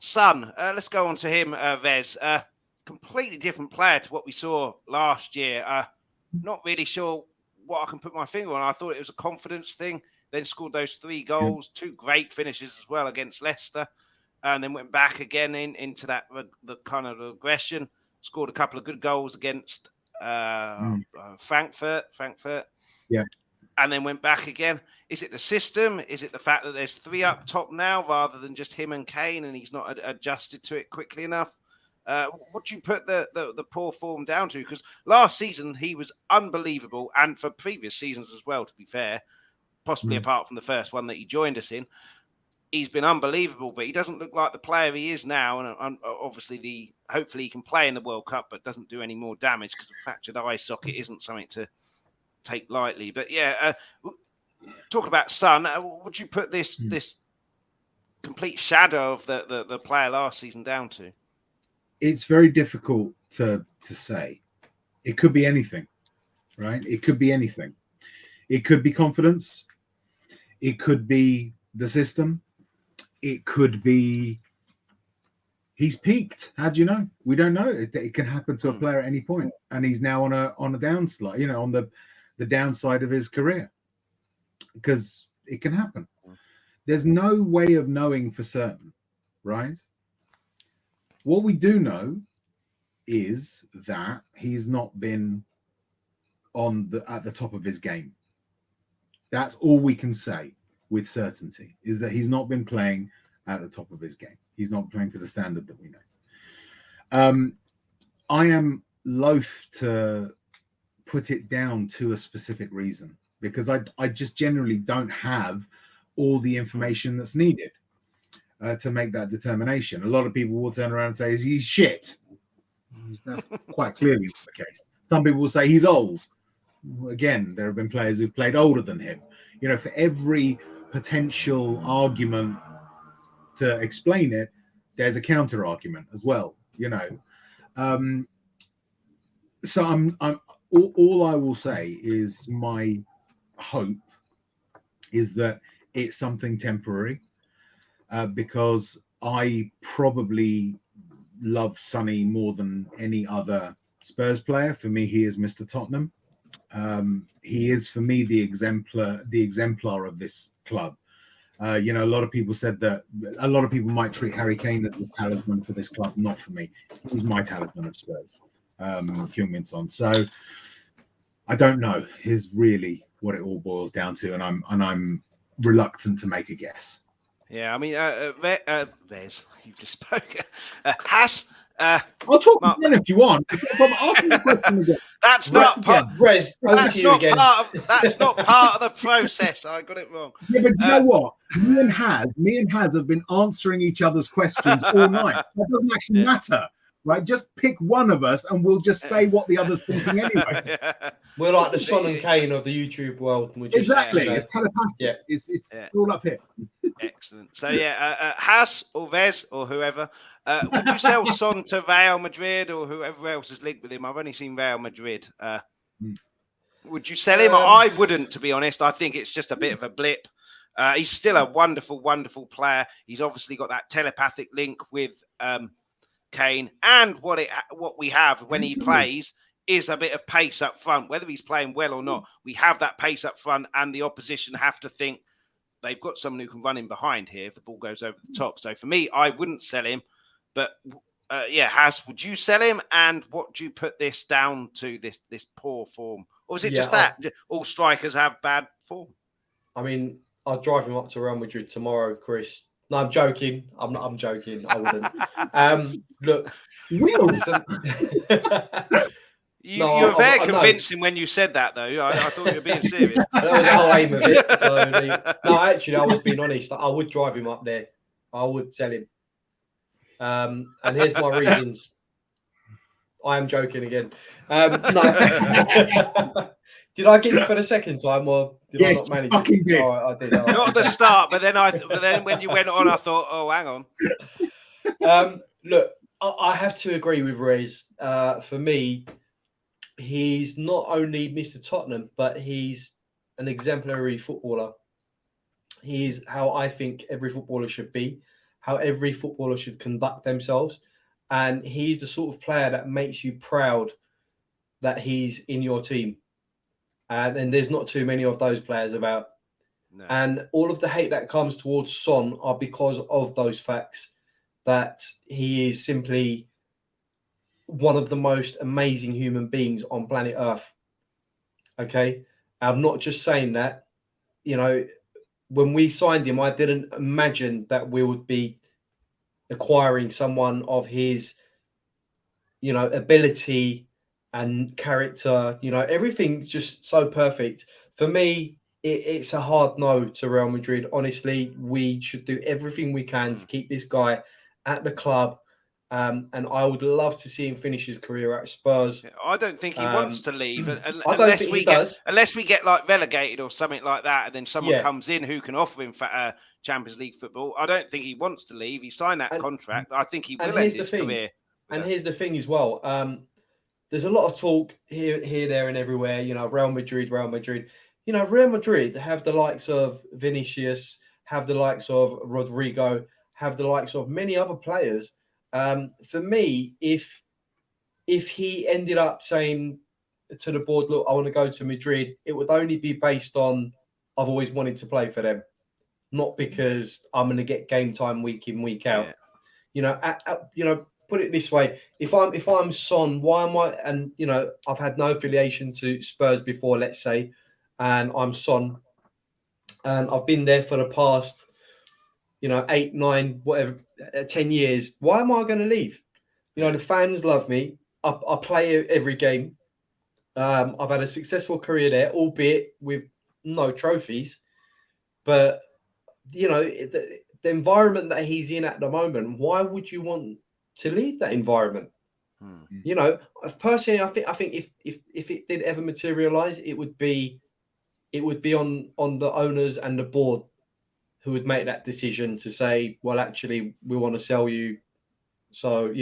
Son, let's go on to him, Vez. Completely different player to what we saw last year. Not really sure what I can put my finger on. I thought it was a confidence thing. Then scored those 3 goals, 2 great finishes as well against Leicester, and then went back again into that the kind of aggression. Scored a couple of good goals against Frankfurt. And then went back again. Is it the system? Is it the fact that there's 3 up top now rather than just him and Kane, and he's not adjusted to it quickly enough? What do you put the poor form down to? Because last season he was unbelievable, and for previous seasons as well, to be fair, possibly apart from the first one that he joined us in, he's been unbelievable, but he doesn't look like the player he is now. And obviously, hopefully he can play in the World Cup, but doesn't do any more damage because a fractured eye socket isn't something to take lightly. But talk about Son. Would you put this complete shadow of the player last season down to? It's very difficult to say, It could be anything, right? It could be anything. It could be confidence. It could be the system. It could be he's peaked. How do you know? We don't know. It can happen to a player at any point, and he's now on a downslide. On the downside of his career, because it can happen. There's no way of knowing for certain, right? What we do know is that he's not been at the top of his game. That's all we can say with certainty, is that he's not been playing at the top of his game. He's not playing to the standard that we know. I am loath to put it down to a specific reason, because I just generally don't have all the information that's needed to make that determination. A lot of people will turn around and say he's shit. That's quite clearly not the case. Some people will say he's old. Again, there have been players who've played older than him. For every potential argument to explain it, there's a counter argument as well. So I'm all I will say is my hope is that it's something temporary, because I probably love Sonny more than any other Spurs player. For me, he is Mr. Tottenham. He is, for me, the exemplar of this club. A lot of people said that a lot of people might treat Harry Kane as the talisman for this club. Not for me. He's my talisman of Spurs, Heung-min Son. So I don't know is really what it all boils down to, and I'm reluctant to make a guess. Yeah, I mean, Vez, you've just spoken. Has I'll talk again if you want. Ask me the question again. That's not part. Rez, that's not part of the process. I got it wrong. Yeah, but you know what? Me and Haz have been answering each other's questions all night. That doesn't actually matter, right? Just pick one of us, and we'll just say what the other's thinking anyway. We're like the Son and Kane of the YouTube world. And exactly. It's telepathic. Yeah. It's all up here. Excellent. So Has or Vez or whoever, would you sell Son to Real Madrid or whoever else is linked with him? I've only seen Real Madrid. Would you sell him? I wouldn't, to be honest. I think it's just a bit of a blip. He's still a wonderful, wonderful player. He's obviously got that telepathic link with Kane, and what we have when he plays is a bit of pace up front. Whether he's playing well or not, we have that pace up front, and the opposition have to think they've got someone who can run in behind here if the ball goes over the top. So for me, I wouldn't sell him. But Has, would you sell him? And what do you put this down to? This poor form, or is it just that all strikers have bad form? I mean, I'll drive him up to Real Madrid tomorrow, Chris. No, I'm joking. I'm joking. I wouldn't. Look, you were very convincing when you said that, though. I thought you were being serious. That was the whole aim of it. So actually, I was being honest. I would drive him up there. I would sell him. And here's my reasons. I am joking again. No. Did I get it for the second time, or did I not manage it? Did. Oh, I did. Not at the start, but then when you went on, I thought, oh, hang on. Look, I have to agree with Rez. For me, he's not only Mr. Tottenham, but he's an exemplary footballer. He's how I think every footballer should be, how every footballer should conduct themselves. And he's the sort of player that makes you proud that he's in your team. And there's not too many of those players about. No. And all of the hate that comes towards Son are because of those facts, that he is simply one of the most amazing human beings on planet Earth. Okay? I'm not just saying that. When we signed him, I didn't imagine that we would be acquiring someone of his, ability and character. Everything's just so perfect. For me, it's a hard no to Real Madrid. Honestly, we should do everything we can to keep this guy at the club. And I would love to see him finish his career at Spurs. I don't think he wants to leave I don't think he does. Unless we get like relegated or something like that, and then someone comes in who can offer him for Champions League football. I don't think he wants to leave. He signed that contract. I think he will end his career. And here's the thing as well. there's a lot of talk here, there, and everywhere. You know, Real Madrid, Real Madrid. You know, Real Madrid have the likes of Vinicius, have the likes of Rodrigo, have the likes of many other players. For me, if he ended up saying to the board, look, I want to go to Madrid, it would only be based on I've always wanted to play for them, not because I'm going to get game time week in, week out. Yeah. You know, put it this way: if I'm Son, why am I? And you know, I've had no affiliation to Spurs before, let's say, and I'm Son, and I've been there for the past, 8, 9, whatever, 10 years. Why am I going to leave? You know, the fans love me. I play every game. I've had a successful career there, albeit with no trophies. But, the environment that he's in at the moment, why would you want to leave that environment? You know, personally, I think if it did ever materialize, it would be on the owners and the board who would make that decision to say, well, actually, we want to sell you. So,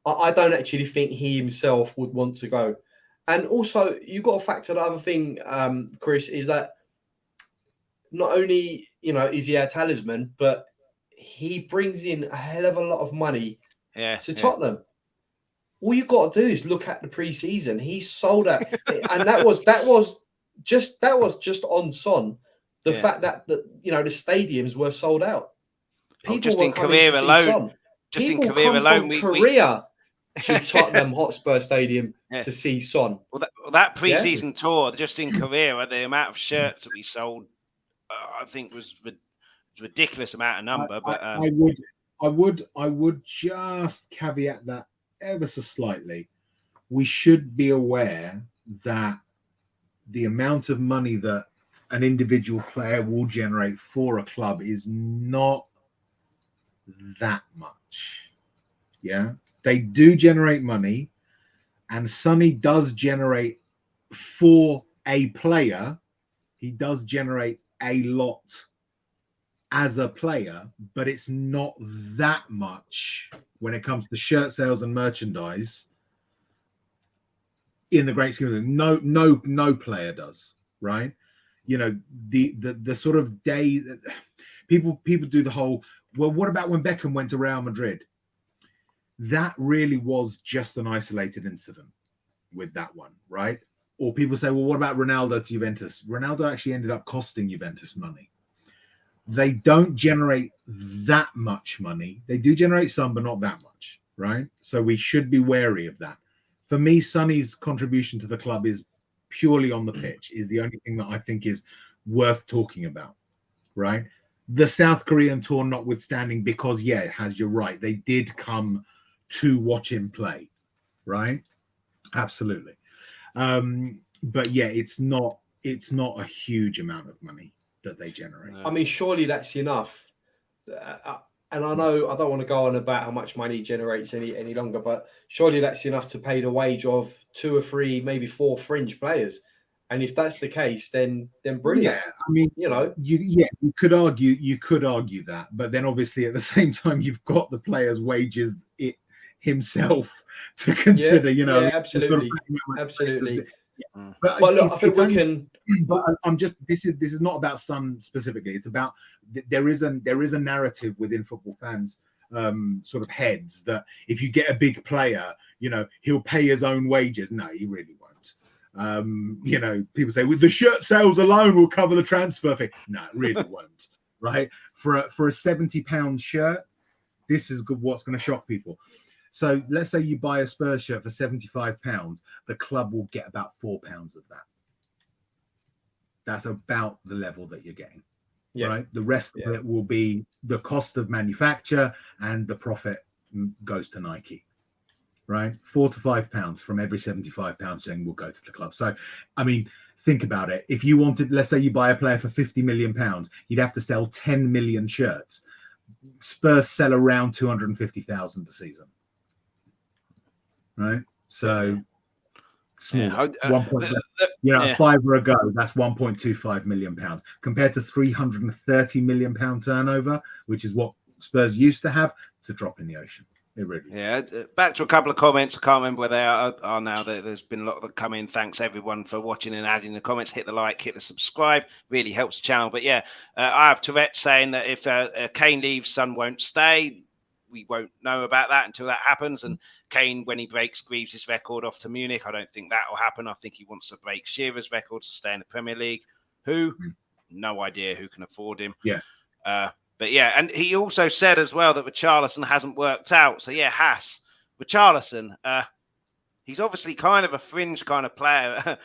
I don't actually think he himself would want to go. And also, you've got to factor the other thing, Chris, is that not only, is he a talisman, but he brings in a hell of a lot of money to Tottenham. All you've got to do is look at the pre-season. He sold out. And that was just on Son. The fact that the stadiums were sold out. People just were in coming career to see alone. Son. Just People in career come alone, from Korea to Tottenham Hotspur Stadium to see Son. Well, that pre-season tour, just in Korea, the amount of shirts that we sold, I think was ridiculous amount of number. I would just caveat that ever so slightly. We should be aware that the amount of money that an individual player will generate for a club is not that much. Yeah, they do generate money, and Sonny does generate for a player. He does generate a lot as a player, but it's not that much when it comes to shirt sales and merchandise. In the great scheme of things, no player does, right? The sort of day that people do the whole, well, what about when Beckham went to Real Madrid? That really was just an isolated incident with that one, right? Or people say, well, what about Ronaldo to Juventus? Ronaldo actually ended up costing Juventus money. They don't generate that much money. They do generate some, but not that much, right? So we should be wary of that. For me, Sonny's contribution to the club is purely on the pitch, is the only thing that I think is worth talking about, right? The South Korean tour notwithstanding, because, you're right. They did come to watch him play, right? Absolutely. But it's not a huge amount of money that they generate. I mean, surely that's enough. And I know I don't want to go on about how much money he generates any longer, but surely that's enough to pay the wage of 2 or 3, maybe 4 fringe players. And if that's the case, then brilliant. Yeah, I mean, you could argue that, but then obviously at the same time you've got the player's wages himself to consider. Absolutely. But look, I think we can. But I'm just. This is not about Son specifically. It's about there is a narrative within football fans, sort of heads, that if you get a big player, he'll pay his own wages. No, he really won't. People say, with the shirt sales alone will cover the transfer fee. No, it really won't. Right? For a £70 shirt, this is what's going to shock people. So let's say you buy a Spurs shirt for £75, the club will get about £4 of that. That's about the level that you're getting, right? The rest of it will be the cost of manufacture, and the profit goes to Nike, right? £4 to £5 from every £75 then will go to the club. So, I mean, think about it. If you wanted, let's say you buy a player for £50 million, you'd have to sell 10 million shirts. Spurs sell around 250,000 a season. Right, so small. £5 ago, that's £1.25 million compared to £330 million turnover, which is what Spurs used to have. It's a drop in the ocean. It really is. Yeah, back to a couple of comments. I can't remember where they are now. There's been a lot that come in. Thanks everyone for watching and adding the comments. Hit the like, hit the subscribe. Really helps the channel. But yeah, I have Tourette saying that if Kane leaves, Son won't stay. We won't know about that until that happens. And Kane, when he breaks Greaves' record off to Munich, I don't think that will happen. I think he wants to break Shearer's record to stay in the Premier League. Who? No idea who can afford him. Yeah. But yeah, and he also said as well that Richarlison hasn't worked out. So yeah, Richarlison, he's obviously kind of a fringe kind of player.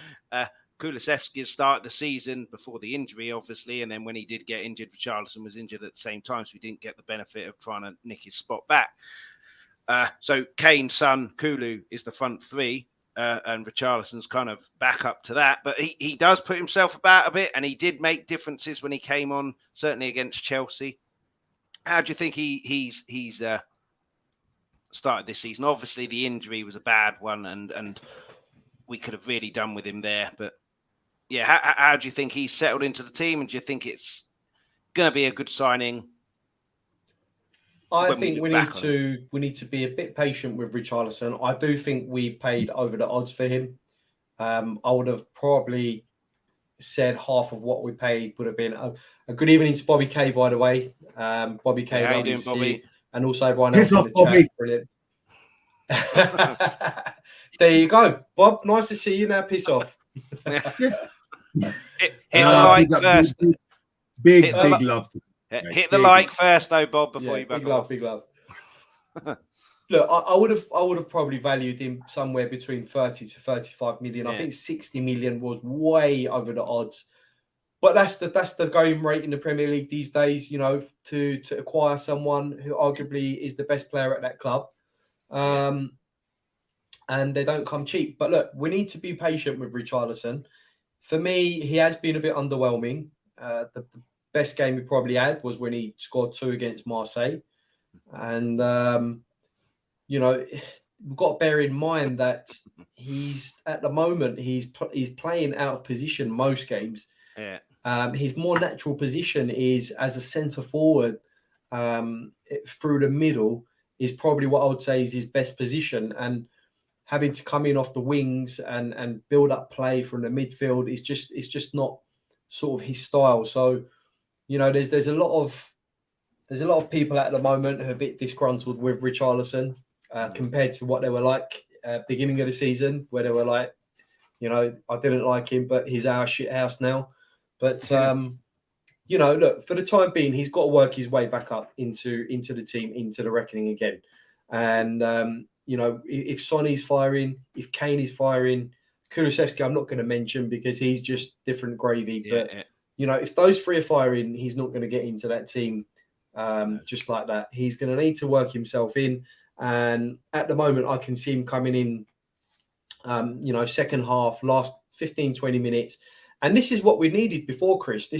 Kulusevski has started the season before the injury, obviously, and then when he did get injured, Richarlison was injured at the same time, so we didn't get the benefit of trying to nick his spot back. So Kane, Son, Kulu is the front three, and Richarlison's kind of back up to that. But he does put himself about a bit, and he did make differences when he came on, certainly against Chelsea. How do you think he's started this season? Obviously, the injury was a bad one, and we could have really done with him there. But yeah, how do you think he's settled into the team? And do you think it's going to be a good signing? I think we need to be a bit patient with Richarlison. I do think we paid over the odds for him. I would have probably said half of what we paid would have been a good evening to Bobby K, by the way. Bobby K, how you doing, Bobby? And also everyone else in the Bobby. chat. Brilliant. There you go, Bob. Nice to see you. Now piss off. Hit the like first. Big love to hit the like first, though, Bob. Before you big love. Look, I would have probably valued him somewhere between 30 to 35 million. Yeah. I think 60 million was way over the odds. But that's the going rate in the Premier League these days, you know, to acquire someone who arguably is the best player at that club. And they don't come cheap. But look, we need to be patient with Richarlison. For me, he has been a bit underwhelming. The best game he probably had was when he scored 2 against Marseille. And, you know, we've got to bear in mind that he's playing out of position most games. Yeah. His more natural position is as a centre forward through the middle is probably what I would say is his best position. And having to come in off the wings and build up play from the midfield is just not sort of his style. So, you know, there's a lot of people at the moment who are a bit disgruntled with Richarlison compared to what they were like beginning of the season, where they were like, you know, I didn't like him, but he's our shit house now. But you know, look, for the time being, he's got to work his way back up into the team, into the reckoning again. And you know, if Sonny's firing, if Kane is firing, Kulusevski, I'm not going to mention because he's just different gravy. But you know, if those three are firing, he's not going to get into that team just like that. He's going to need to work himself in. And at the moment, I can see him coming in, you know, second half, last 15, 20 minutes. And this is what we needed before, Chris.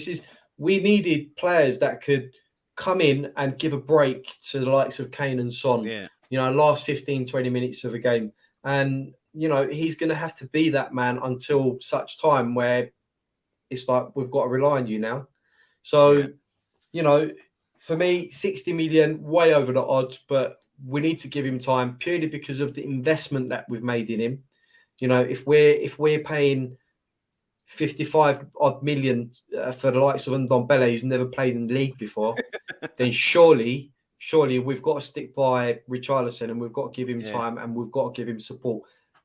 We needed players that could come in and give a break to the likes of Kane and Son, you know, last 15, 20 minutes of a game. And, you know, he's going to have to be that man until such time where it's like, we've got to rely on you now. So, you know, for me, 60 million, way over the odds, but we need to give him time purely because of the investment that we've made in him. You know, if we're paying 55 odd million for the likes of Ndombele, who's never played in the league before, then surely we've got to stick by Richarlison and we've got to give him time and we've got to give him support.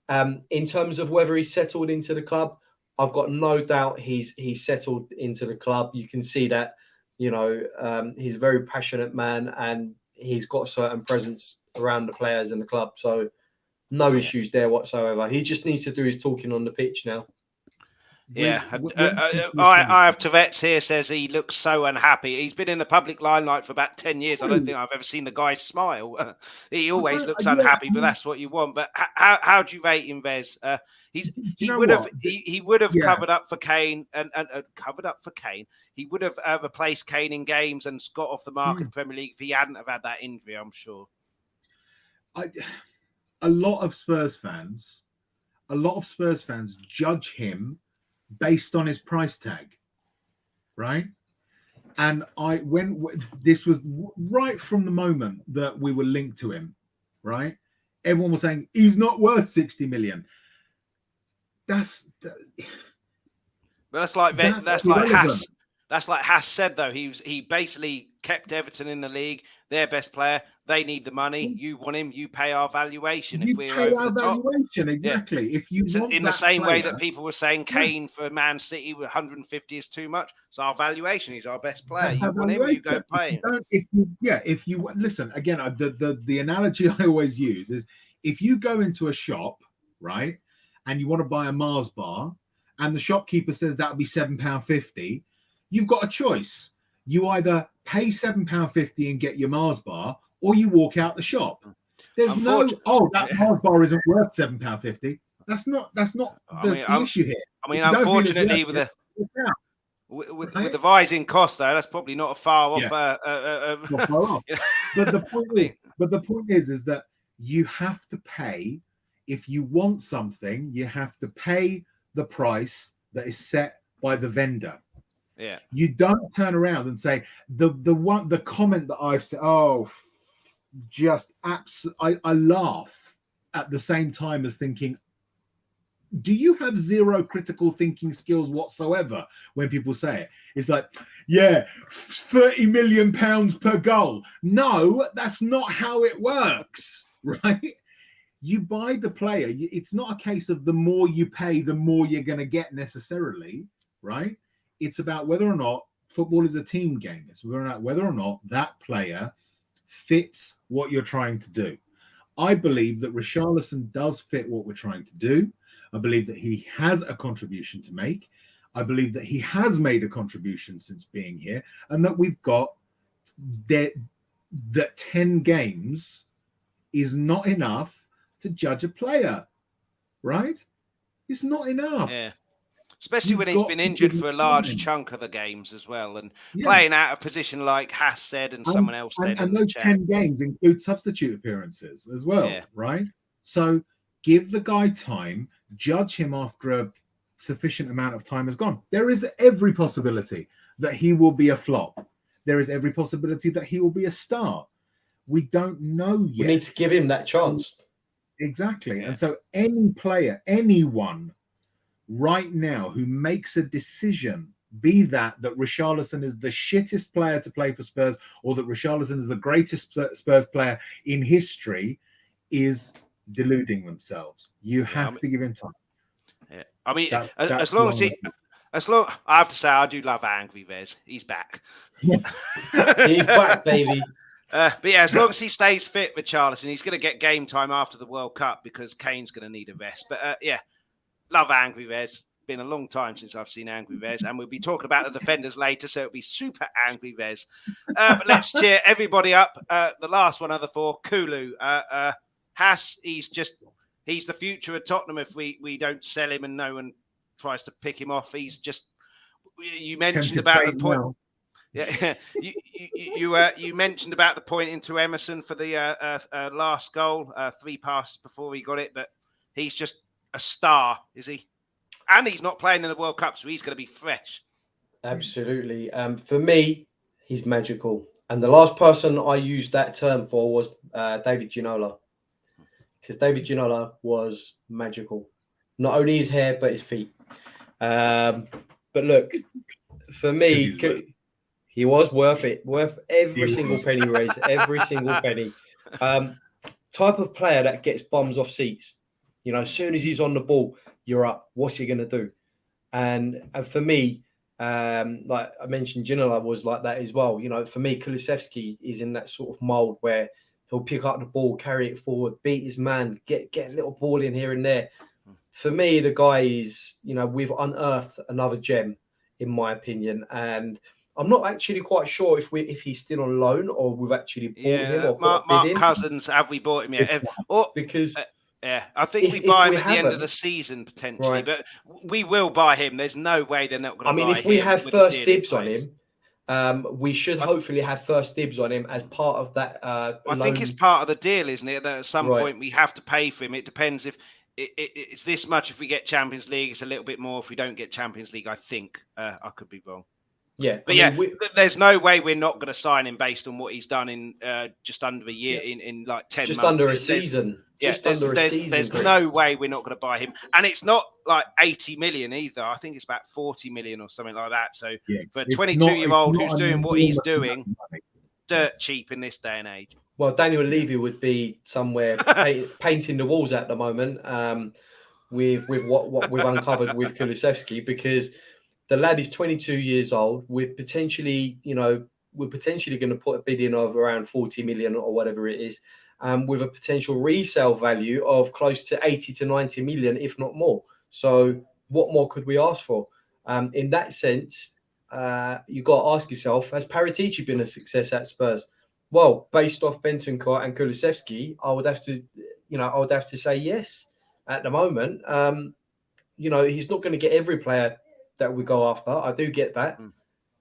In terms of whether he's settled into the club, I've got no doubt he's settled into the club. You can see that, you know, he's a very passionate man and he's got a certain presence around the players in the club. So no issues there whatsoever. He just needs to do his talking on the pitch now. Yeah, I have Tourette's here, says he looks so unhappy. He's been in the public limelight for about 10 years. I don't think I've ever seen the guy smile. He always looks unhappy, but that's what you want. But how do you rate him, Vez? He would have covered up for Kane and covered up for Kane. He would have replaced Kane in games and got off the mark in the Premier League if he hadn't have had that injury, I'm sure. A lot of Spurs fans judge him based on his price tag, right? And when this was right from the moment that we were linked to him, right? Everyone was saying he's not worth 60 million. That's But that's like irrelevant. Haas said though. He basically kept Everton in the league. Their best player. They need the money. You want him. You pay our valuation. You If we're pay over our the top, valuation, exactly. If you want in the that same way player, that people were saying Kane for Man City with 150 is too much. So our valuation, he's our best player. You want him, you go pay him. If you listen again, the analogy I always use is if you go into a shop, right, and you want to buy a Mars bar, and the shopkeeper says that'll be £7.50, you've got a choice. You either pay £7.50 and get your Mars bar, or you walk out the shop. There's no that Mars bar isn't worth £7.50. That's not the issue here. I mean, unfortunately, with the rising cost, though, that's probably not far off. Not far off. But the point is that you have to pay. If you want something, you have to pay the price that is set by the vendor. Yeah. You don't turn around and say the comment that I've said. I laugh at the same time as thinking, do you have zero critical thinking skills whatsoever when people say it? It's like, yeah, £30 million per goal. No, that's not how it works, right? You buy the player. It's not a case of the more you pay, the more you're going to get necessarily, right? It's about whether or not football is a team game. It's whether or not that player fits what you're trying to do. I believe that Richarlison does fit what we're trying to do. I believe that he has a contribution to make. I believe that he has made a contribution since being here, and that we've got that 10 games is not enough to judge a player, right? It's not enough. Yeah. Especially when he's been injured for a large chunk of the games as well, and playing out of position like Haas said and someone else said. And those 10 games include substitute appearances as well, right? So give the guy time, judge him after a sufficient amount of time has gone. There is every possibility that he will be a flop. There is every possibility that he will be a star. We don't know yet. We need to give him that chance. Exactly. Yeah. And so any player, anyone right now who makes a decision, be that Richarlison is the shittest player to play for Spurs or that Richarlison is the greatest Spurs player in history, is deluding themselves. You have to give him time. Yeah. I mean, as long I have to say, I do love Angry Vez. He's back. He's back, baby. But yeah, as long as he stays fit with Richarlison, he's going to get game time after the World Cup because Kane's going to need a rest. But yeah, love Angry Vez. Been a long time since I've seen Angry Vez, and we'll be talking about the defenders later, so it'll be super Angry Vez. But let's cheer everybody up. The last one of the four, Kulu. Haas, he's the future of Tottenham if we don't sell him and no one tries to pick him off. He's just, you mentioned about the point. Well. Yeah, you mentioned about the point into Emerson for the last goal, 3 passes before he got it, but he's just a star, is he? And he's not playing in the World Cup, so he's going to be fresh. Absolutely. For me, he's magical. And the last person I used that term for was David Ginola. Because David Ginola was magical. Not only his hair, but his feet. But look, for me, he was worth it. Worth every single penny raised. Every single penny. Type of player that gets bums off seats. You know, as soon as he's on the ball, you're up. What's he going to do? And for me, like I mentioned, Ginola was like that as well. You know, for me, Kulusevski is in that sort of mold where he'll pick up the ball, carry it forward, beat his man, get a little ball in here and there. For me, the guy is, you know, we've unearthed another gem, in my opinion. And I'm not actually quite sure if he's still on loan or we've actually bought him. Or Mark Cousins, have we bought him yet? Because... yeah, I think we buy him at the end of the season potentially, but we will buy him. There's no way they're not going to buy him. I mean, if we have first dibs on him, we should hopefully have first dibs on him as part of that. I think it's part of the deal, isn't it? That at some point we have to pay for him. It depends if it's this much if we get Champions League. It's a little bit more if we don't get Champions League. I think I could be wrong. Yeah, But there's no way we're not going to sign him based on what he's done in just under a year, in like 10 just months. Under a season. There's no way we're not going to buy him. And it's not like 80 million either. I think it's about 40 million or something like that. So for a 22-year-old who's doing what he's doing, dirt cheap in this day and age. Well, Daniel Levy would be somewhere painting the walls at the moment with what we've uncovered with Kulusevski, because the lad is 22 years old. We're potentially going to put a bid in of around 40 million or whatever it is, with a potential resale value of close to 80 to 90 million, if not more. So what more could we ask for? In that sense, you've got to ask yourself, has Paratici been a success at Spurs? Well, based off Bentancur and Kulusevski, I would have to say yes at the moment. He's not going to get every player that we go after. I do get that.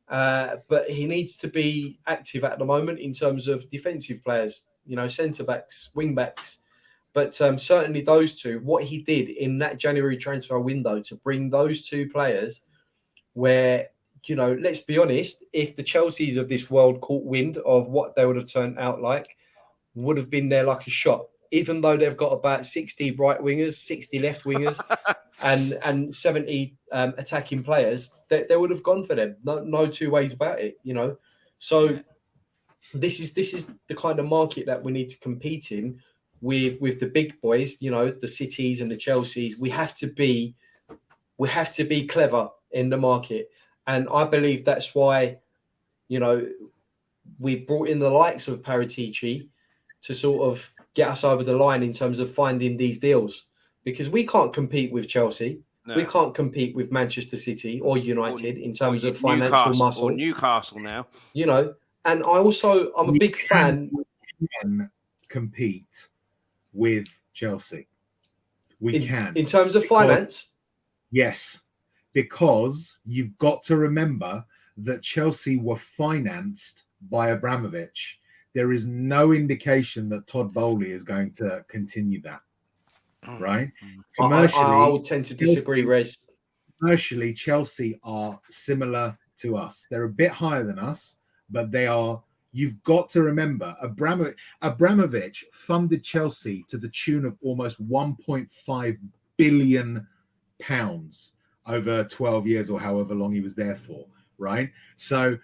But he needs to be active at the moment in terms of defensive players, centre-backs, wing-backs. But certainly those two, what he did in that January transfer window to bring those two players where, let's be honest, if the Chelseas of this world caught wind of what they would have turned out like, would have been there like a shot. Even though they've got about 60 right wingers, 60 left wingers, and 70 attacking players, they would have gone for them. No two ways about it, So this is the kind of market that we need to compete in with the big boys, the Cities and the Chelseas. We have to be clever in the market. And I believe that's why, we brought in the likes of Paratici to sort of get us over the line in terms of finding these deals, because we can't compete with Chelsea. No. We can't compete with Manchester City or United in terms of financial muscle. Or Newcastle now. And I'm a big fan. We can compete with Chelsea. We can. In terms of finance? Yes. Because you've got to remember that Chelsea were financed by Abramovich. There is no indication that Todd Bowley is going to continue that, right? Commercially, I would tend to disagree, Rez. Commercially, Chelsea are similar to us. They're a bit higher than us, but they are. You've got to remember, Abramovich funded Chelsea to the tune of almost £1.5 billion over 12 years or however long he was there for, right? So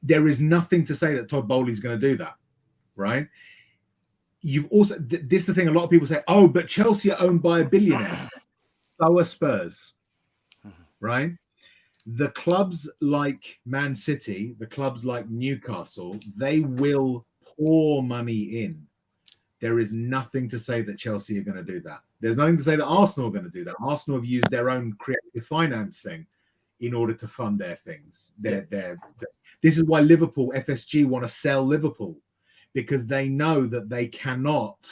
there is nothing to say that Todd Bowley's going to do that, right? You've also, this is the thing, a lot of people say, oh, but Chelsea are owned by a billionaire. So are Spurs, right? The clubs like Man City, the clubs like Newcastle, they will pour money in. There is nothing to say that Chelsea are going to do that. There's nothing to say that Arsenal are going to do that. Arsenal have used their own creative financing in order to fund their things. This is why Liverpool, FSG, want to sell Liverpool, because they know that they cannot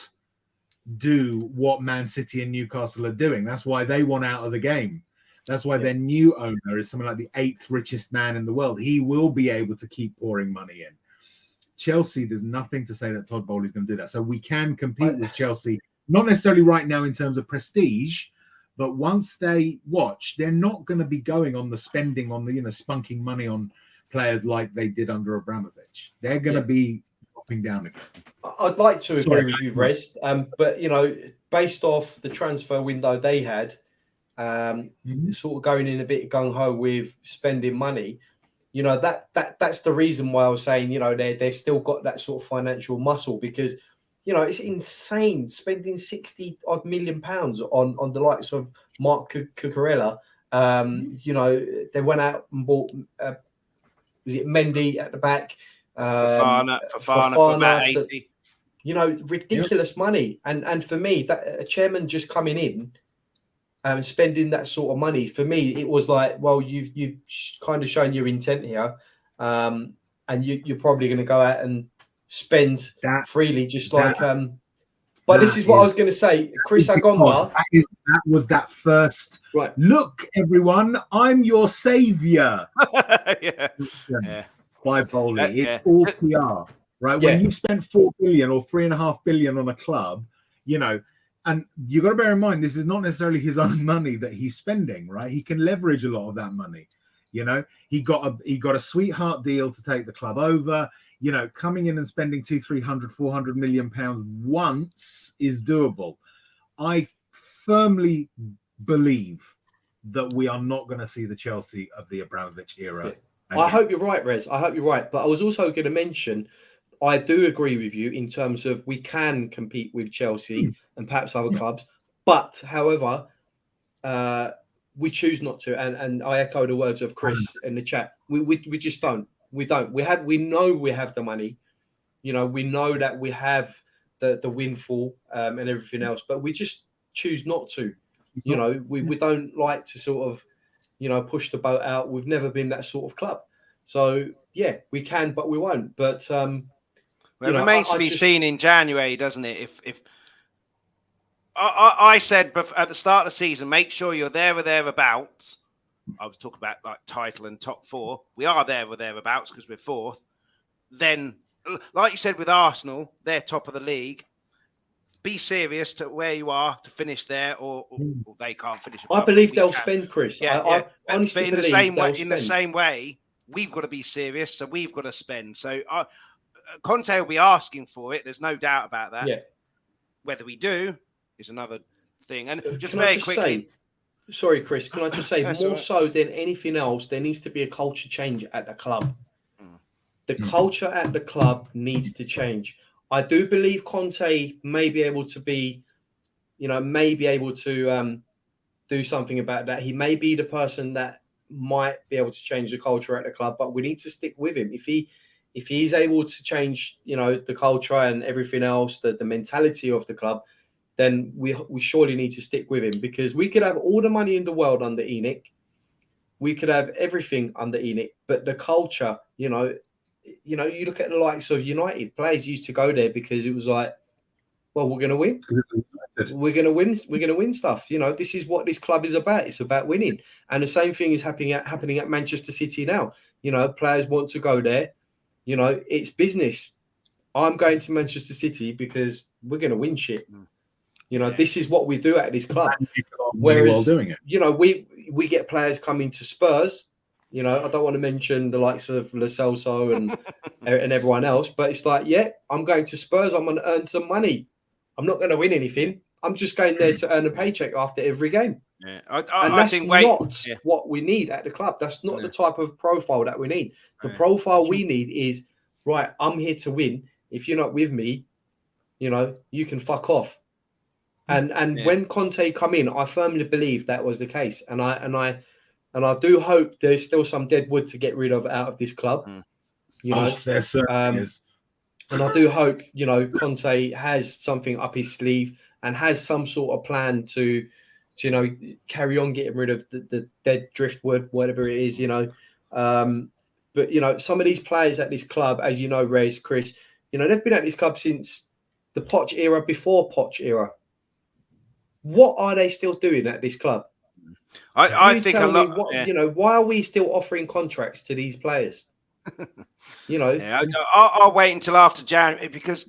do what Man City and Newcastle are doing. That's why they want out of the game. That's why their new owner is something like the 8th richest man in the world. He will be able to keep pouring money in. Chelsea, there's nothing to say that Todd Bowley is going to do that. So we can compete with Chelsea, not necessarily right now in terms of prestige, but once they watch, they're not going to be going on the spending on the, spunking money on players like they did under Abramovich. They're going to be dropping down again. I'd like to agree with you, Rez, but based off the transfer window they had, sort of going in a bit gung-ho with spending money, that's the reason why I was saying, they've still got that sort of financial muscle, because it's insane spending 60 odd million pounds on the likes of Mark Cucurella. They went out and bought was it Mendy at the back, Fofana for about 80. Ridiculous money. And for me, that a chairman just coming in and spending that sort of money, for me, it was like, well, you've kind of shown your intent here, and you're probably going to go out and spend that freely, just like. But this is what I was going to say, Chris Agomba. That was that first. Right. Look, everyone, I'm your savior. By Bowley, it's all PR, right? When you spend 4 billion or 3.5 billion on a club, and you got to bear in mind, this is not necessarily his own money that he's spending, right? He can leverage a lot of that money. You know, he got a sweetheart deal to take the club over. You know, coming in and spending 200-400 million pounds once is doable. I firmly believe that we are not going to see the Chelsea of the Abramovich era. Yeah. I hope you're right, Rez. I hope you're right. But I was also going to mention, I do agree with you in terms of we can compete with Chelsea and perhaps other clubs. But, however, we choose not to. And I echo the words of Chris in the chat. We just don't. We don't. We know we have the money. You know, we know that we have the windfall and everything else, but we just choose not to. You know, we don't like to sort of, you know, push the boat out. We've never been that sort of club. So, yeah, we can, but we won't. But, well, it remains to be seen in January, doesn't it? If I said at the start of the season, make sure you're there or thereabouts. I was talking about like title and top four. We are there or thereabouts because we're fourth. Then, like you said with Arsenal, they're top of the league. Be serious to where you are to finish there, or they can't finish. I believe they'll spend, Chris. I honestly but believe in the same way, we've got to be serious, so we've got to spend. So Conte will be asking for it. There's no doubt about that. Yeah. Whether we do is another thing. And just can very I just quickly. Sorry, Chris. Can I just say more right. so than anything else, there needs to be a culture change at the club. The culture at the club needs to change. I do believe Conte may be able to do something about that. He may be the person that might be able to change the culture at the club, but we need to stick with him. If he's able to change, you know, the culture and everything else, the mentality of the club, then we surely need to stick with him, because we could have all the money in the world under ENIC. We could have everything under ENIC, but the culture, you look at the likes of United. Players used to go there because it was like, well, we're going to win. We're going to win. We're going to win stuff. You know, this is what this club is about. It's about winning. And the same thing is happening at Manchester City now. You know, players want to go there. You know, it's business. I'm going to Manchester City because we're going to win shit. You know, this is what we do at this club. Whereas, doing it. You know, we get players coming to Spurs. You know, I don't want to mention the likes of Lo Celso and everyone else, but it's like, yeah, I'm going to Spurs. I'm going to earn some money. I'm not going to win anything. I'm just going there to earn a paycheck after every game. Yeah. And that's not what we need at the club. That's not the type of profile that we need. The profile we need is, right, I'm here to win. If you're not with me, you know, you can fuck off. And when Conte come in, I firmly believe that was the case. And I do hope there's still some dead wood to get rid of out of this club. You know, there certainly is. And I do hope, you know, Conte has something up his sleeve and has some sort of plan to you know, carry on getting rid of the dead driftwood, whatever it is, you know. But, you know, some of these players at this club, as you know, Rez, Chris, you know, they've been at this club since the Poch era, before Poch era. What are they still doing at this club? I think a lot. You know, why are we still offering contracts to these players? You know, I'll wait until after January because,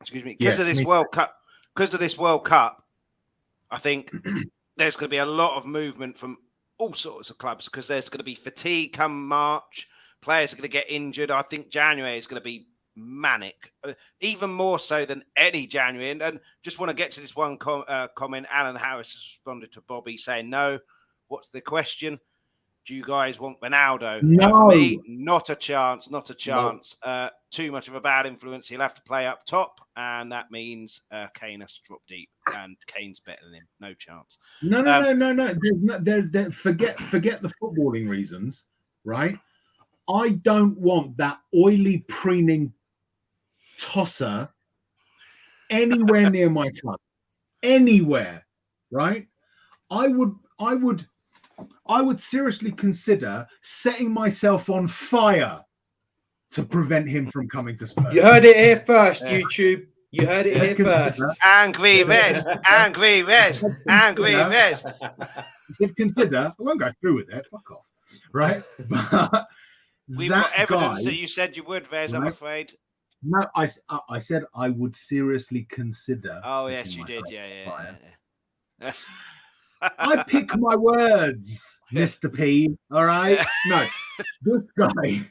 excuse me, because of this World Cup. Because of this World Cup, I think there's going to be a lot of movement from all sorts of clubs because there's going to be fatigue come March. Players are going to get injured. I think January is going to be manic, even more so than any January. And just want to get to this one comment. Alan Harris has responded to Bobby saying, no, what's the question? Do you guys want Ronaldo? No. For me, not a chance, not a chance. No. Too much of a bad influence. He'll have to play up top, and that means Kane has to drop deep, and Kane's better than him. No chance. No. Forget the footballing reasons, right? I don't want that oily, preening tosser anywhere near my club. Anywhere, right? I would seriously consider setting myself on fire to prevent him from coming to Spurs. You heard it here first, YouTube. You heard it here first. Angry Rez. Angry Rez. Angry Rez. I said consider. I won't go through with it. Fuck off. Right? But we've got evidence that you said you would, Rez, I'm afraid. No, I said I would seriously consider. Oh, yes, you did. Yeah. I pick my words, Mr. P. All right. No, this guy.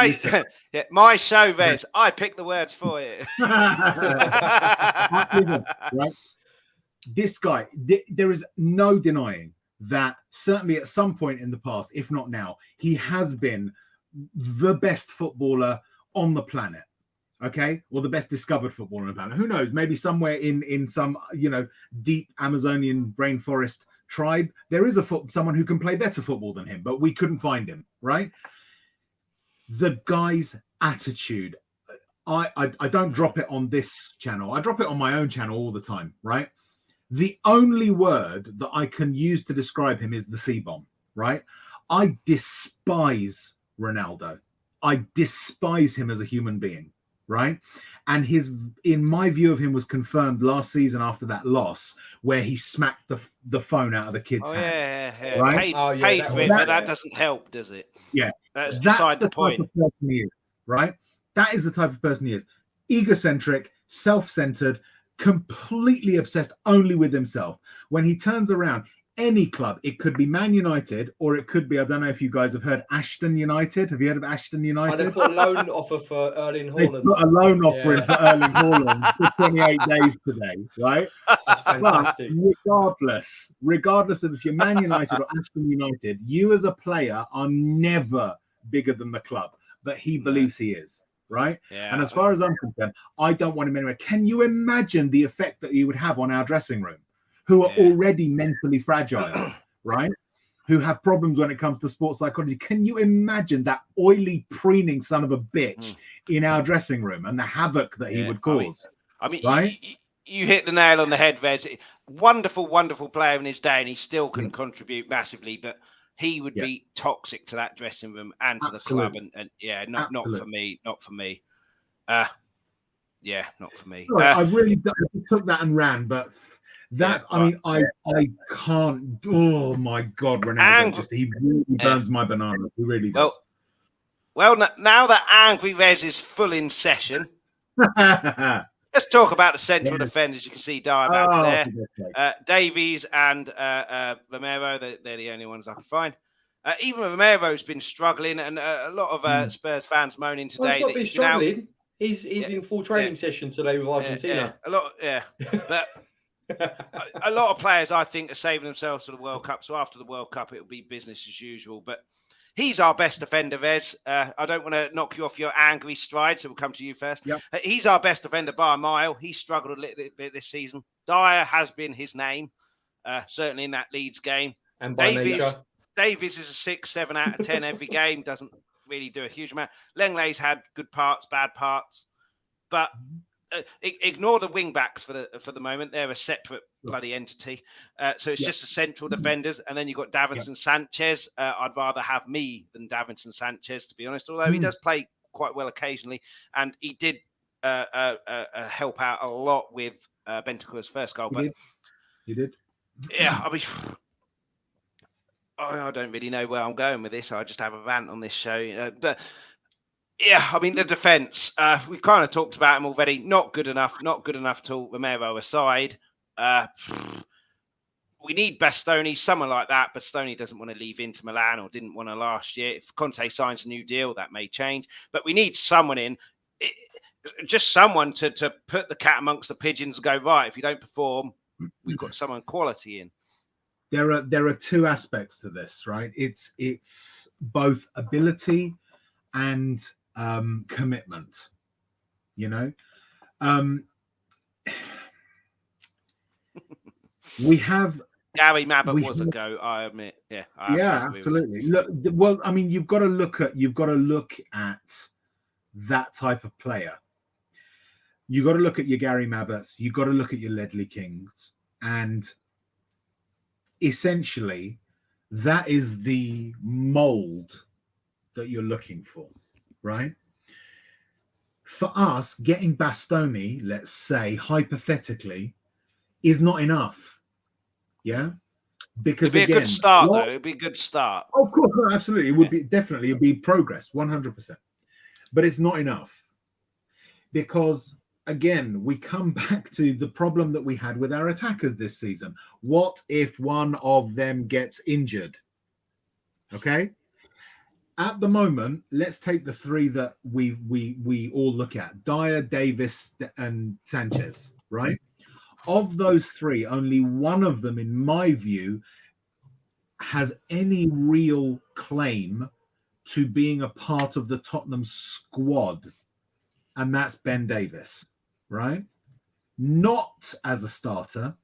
Listen. My show, Vez. I pick the words for you. Right? This guy, there is no denying that certainly at some point in the past, if not now, he has been the best footballer on the planet. Okay, or the best discovered footballer on the planet. Who knows? Maybe somewhere in some deep Amazonian rainforest tribe, there is someone who can play better football than him, but we couldn't find him. Right? The guy's attitude. I don't drop it on this channel. I drop it on my own channel all the time. Right? The only word that I can use to describe him is the C-bomb. Right? I despise Ronaldo. I despise him as a human being. Right. And in my view of him, was confirmed last season after that loss where he smacked the phone out of the kid's hand. Yeah. Right? Paid for it, but that doesn't help, does it? Yeah. That's beside the point. Type of person he is, right? That is the type of person he is. Egocentric, self-centered, completely obsessed only with himself. When he turns around, any club, it could be Man United, or it could be, I don't know if you guys have heard, Ashton United. Have you heard of Ashton United? They put a loan offer for Erling Haaland. They put a loan offer in for Erling Haaland for 28 days today, right? That's fantastic. But regardless of if you're Man United or Ashton United, you as a player are never bigger than the club, but he believes he is. Right. Yeah. And as far as I'm concerned, I don't want him anywhere. Can you imagine the effect that he would have on our dressing room, who are already mentally fragile, right? Who have problems when it comes to sports psychology? Can you imagine that oily, preening son of a bitch in our dressing room and the havoc that he would cause? I mean, right? You hit the nail on the head, Vez. Wonderful, wonderful player in his day, and he still can contribute massively, but he would be toxic to that dressing room and to the club. And not for me. Not for me. Not for me. Sorry, I took that and ran, but that's, I can't. Oh my God, Ronaldo, he really burns my banana. He really does. Well, now that Angry Vez is full in session, let's talk about the central defenders. You can see Dyer back there. Davies and Romero, they're the only ones I can find. Even Romero's been struggling, and a lot of Spurs fans moaning today. He's not been struggling. He's in full training session today with Argentina. But a lot of players, I think, are saving themselves for the World Cup. So after the World Cup, it'll be business as usual. But he's our best defender, Vez. I don't want to knock you off your angry stride, so we'll come to you first. Yep. He's our best defender by a mile. He struggled a little bit this season. Dyer has been his name, certainly in that Leeds game. And by nature. Davies is a 6, 7 out of 10 every game. Doesn't really do a huge amount. Lenglet's had good parts, bad parts. But ignore the wing backs for the moment. They're a separate bloody entity. So it's just the central defenders, and then you've got Davinson Sanchez. I'd rather have me than Davinson Sanchez, to be honest. Although he does play quite well occasionally, and he did help out a lot with Bentancur's first goal. He did. Yeah, I mean, I don't really know where I'm going with this. I just have a rant on this show, but. Yeah, I mean, the defence, we kind of talked about him already. Not good enough at all, Romero aside. We need Bastoni, someone like that. Bastoni doesn't want to leave Inter Milan, or didn't want to last year. If Conte signs a new deal, that may change. But we need someone in, just someone to put the cat amongst the pigeons and go, right, if you don't perform, we've got someone quality in. There are two aspects to this, right? It's both ability and commitment, we have Gary Mabbutt was a go, I admit. Absolutely. Look, well, I mean, you've got to look at that type of player. You've got to look at your Gary Mabbutts, you've got to look at your Ledley Kings, and essentially that is the mold that you're looking for. Right? For us, getting Bastoni, let's say, hypothetically, is not enough. Yeah? Because it'd be a good start, though. It'd be a good start. Of course, absolutely. It would be definitely progress, 100%. But it's not enough. Because again, we come back to the problem that we had with our attackers this season. What if one of them gets injured? Okay. At the moment, let's take the three that we all look at: Dyer, Davis, and Sanchez, right? Of those three, only one of them, in my view, has any real claim to being a part of the Tottenham squad, and that's Ben Davis, right? Not as a starter,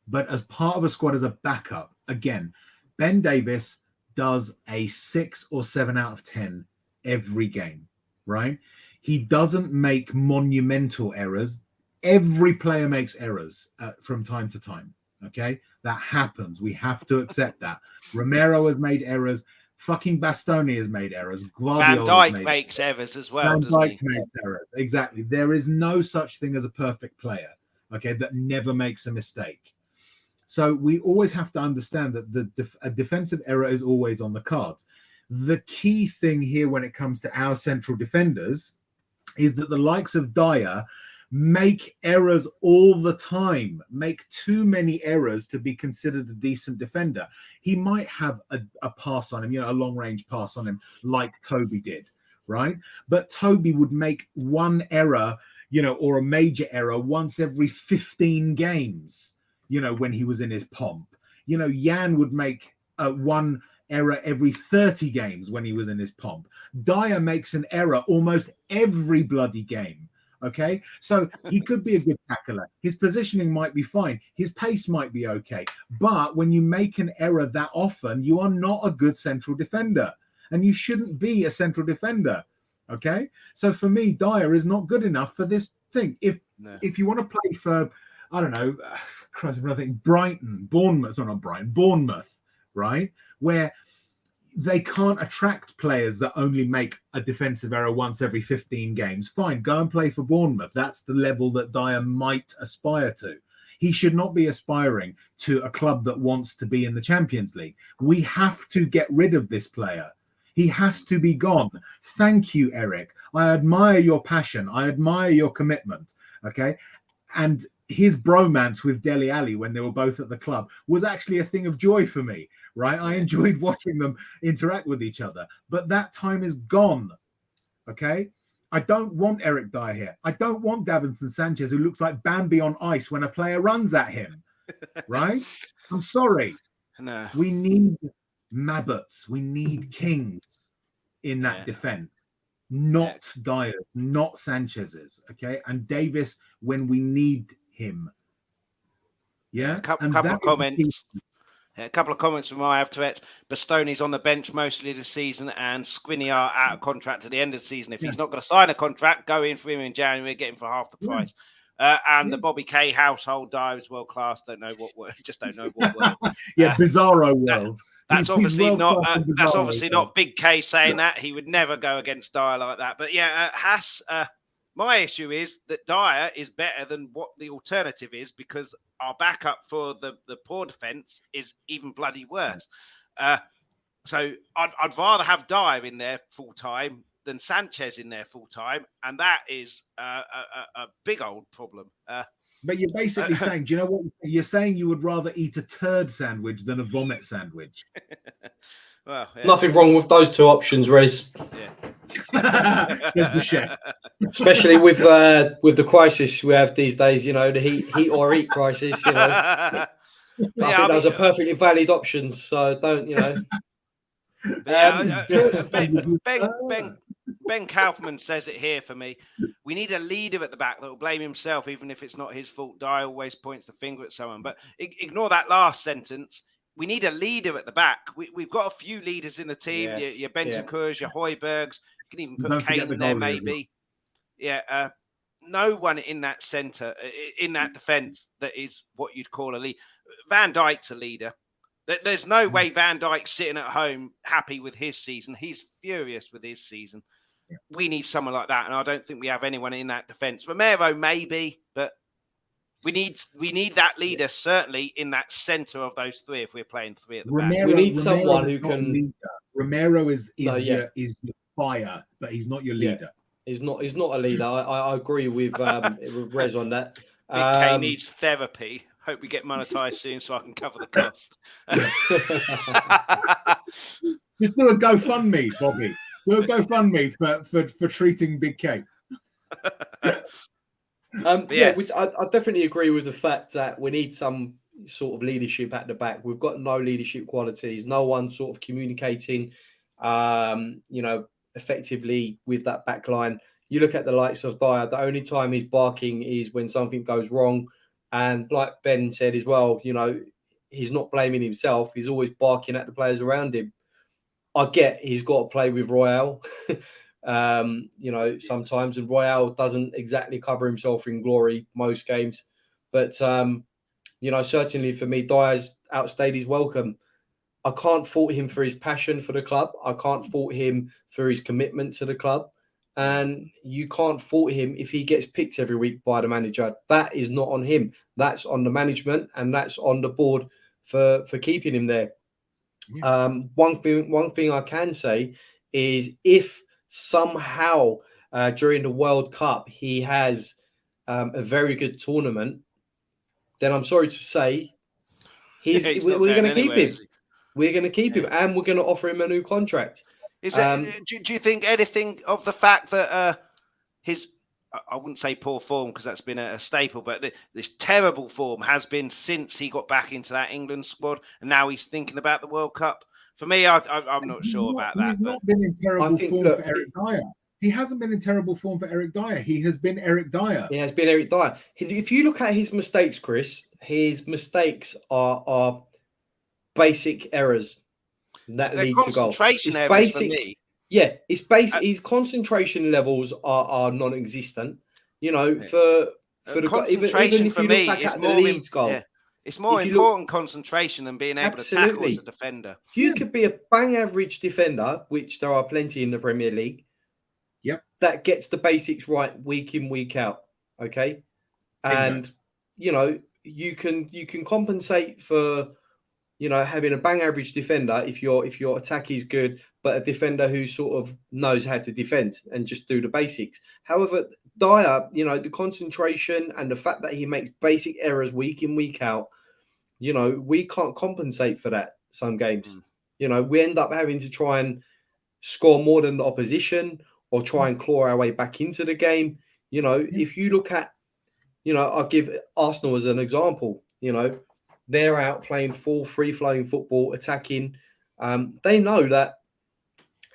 but as part of a squad as a backup. Again, Ben Davis does a 6 or 7 out of 10 every game, right? He doesn't make monumental errors. Every player makes errors from time to time, okay? That happens. We have to accept that. Romero has made errors. Fucking Bastoni has made errors. Van Dijk makes errors as well, doesn't he? Makes errors. Exactly. There is no such thing as a perfect player, okay, that never makes a mistake. So we always have to understand that a defensive error is always on the cards. The key thing here when it comes to our central defenders is that the likes of Dyer make errors all the time, make too many errors to be considered a decent defender. He might have a pass on him, a long-range pass on him like Toby did, right? But Toby would make one error, or a major error once every 15 games. When he was in his pomp. Jan would make one error every 30 games when he was in his pomp. Dyer makes an error almost every bloody game. Okay, so he could be a good tackler. His positioning might be fine. His pace might be okay. But when you make an error that often, you are not a good central defender. And you shouldn't be a central defender. Okay, so for me, Dyer is not good enough for this thing. If you want to play for, I don't know, I think Bournemouth, right? Where they can't attract players that only make a defensive error once every 15 games. Fine, go and play for Bournemouth. That's the level that Dyer might aspire to. He should not be aspiring to a club that wants to be in the Champions League. We have to get rid of this player. He has to be gone. Thank you, Eric. I admire your passion. I admire your commitment. Okay. And his bromance with Dele Alli when they were both at the club was actually a thing of joy for me, right? I enjoyed watching them interact with each other, but that time is gone, okay? I don't want Eric Dyer here. I don't want Davinson Sanchez, who looks like Bambi on ice when a player runs at him, right? I'm sorry. No. We need Mabbots. We need kings in that defense. Not Dyer, not Sanchez's, okay? And Davis when we need him. Yeah. A couple of comments. A couple of comments from my Avtuet. Bastoni's on the bench mostly this season, and Skriniar out of contract at the end of the season. If he's not going to sign a contract, go in for him in January, get him for half the price. The Bobby K household Dyer is world class. Don't know what word. Just don't know what word. Bizarro world. That's obviously not. That's obviously not Big K saying that. He would never go against Dyer like that. But Haas. My issue is that Dyer is better than what the alternative is, because our backup for the poor defence is even bloody worse. So I'd rather have Dyer in there full time than Sanchez in there full time, and that is a big old problem. But you're basically saying, do you know what you're saying? You would rather eat a turd sandwich than a vomit sandwich. Well, nothing wrong with those two options, Rez. Says the chef. Especially with the crisis we have these days, the heat or eat crisis. I think those are perfectly valid options. So don't, Ben Kaufman says it here for me. We need a leader at the back that will blame himself, even if it's not his fault. Dyer always points the finger at someone. But ignore that last sentence. We need a leader at the back. We've got a few leaders in the team. Yes. Your Bentancurs, your Højbjergs. You can even put Kane in there, maybe. No one in that centre, in that defence, that is what you'd call a lead. Van Dijk's a leader. There's no way Van Dijk's sitting at home happy with his season. He's furious with his season. We need someone like that, and I don't think we have anyone in that defence. Romero, maybe, but we need that leader certainly in that centre of those three. If we're playing three at the back, we need someone who can. Romero is your fire, but he's not your leader. He's not a leader. I agree with Rez on that. Big K needs therapy. Hope we get monetized soon so I can cover the cost. Just do a GoFundMe, Bobby. Do a GoFundMe for treating Big K. I definitely agree with the fact that we need some sort of leadership at the back. We've got no leadership qualities, no one sort of communicating, effectively with that back line. You look at the likes of Dyer, the only time he's barking is when something goes wrong. And like Ben said as well, he's not blaming himself. He's always barking at the players around him. I get he's got to play with Royale, sometimes, and Royale doesn't exactly cover himself in glory most games. But, certainly for me, Dyer's outstayed his welcome. I can't fault him for his passion for the club. I can't fault him for his commitment to the club. And you can't fault him if he gets picked every week by the manager. That is not on him. That's on the management, and that's on the board for keeping him there. Yeah. One thing I can say is if somehow during the World Cup he has a very good tournament, then I'm sorry to say we're going to keep him. We're going to keep him, and we're going to offer him a new contract. Do you think anything of the fact that his, I wouldn't say poor form because that's been a staple, but this terrible form has been since he got back into that England squad, and now he's thinking about the World Cup? For me, I'm not sure about that. He's not been in terrible form for Eric Dyer. He hasn't been in terrible form for Eric Dyer. He has been Eric Dyer. He has been Eric Dyer. If you look at his mistakes, Chris, his mistakes are basic errors that lead to goal. Concentration errors for me. Yeah, it's basic. His concentration levels are non-existent. For the concentration even for me is more the Leeds goal. Yeah. It's more important concentration than being able to tackle as a defender. You could be a bang average defender, which there are plenty in the Premier League. Yep. That gets the basics right week in, week out. Okay. And you can compensate for having a bang average defender if your attack is good, but a defender who sort of knows how to defend and just do the basics. However, Dyer, the concentration and the fact that he makes basic errors week in, week out, we can't compensate for that some games. We end up having to try and score more than the opposition or try and claw our way back into the game. If you look at, I'll give Arsenal as an example, they're out playing full free-flowing football, attacking. They know that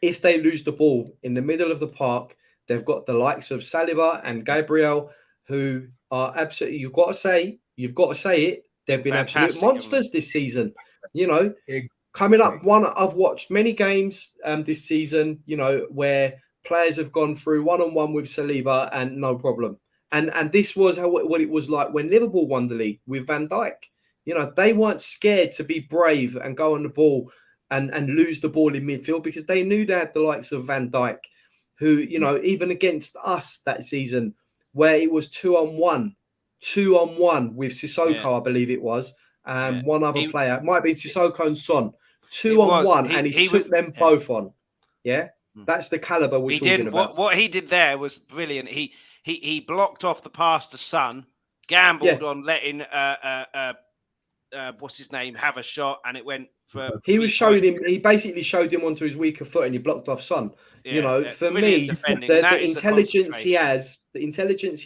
if they lose the ball in the middle of the park, they've got the likes of Saliba and Gabriel, who are absolutely, you've got to say it, they've been absolute monsters this season. Coming up, I've watched many games this season, where players have gone through one-on-one with Saliba and no problem. And this was what it was like when Liverpool won the league with Van Dijk. They weren't scared to be brave and go on the ball and lose the ball in midfield because they knew they had the likes of Van Dijk, who, even against us that season, where it was 2-on-1 with Sissoko, I believe it was, and one other player. It might be Sissoko and Son. 2-on-1, and he took them both on. Yeah? That's the caliber we're talking about. What he did there was brilliant. He blocked off the pass to Son, gambled on letting what's his name have a shot, and it went for. He basically showed him onto his weaker foot, and he blocked off Son. For me, the intelligence he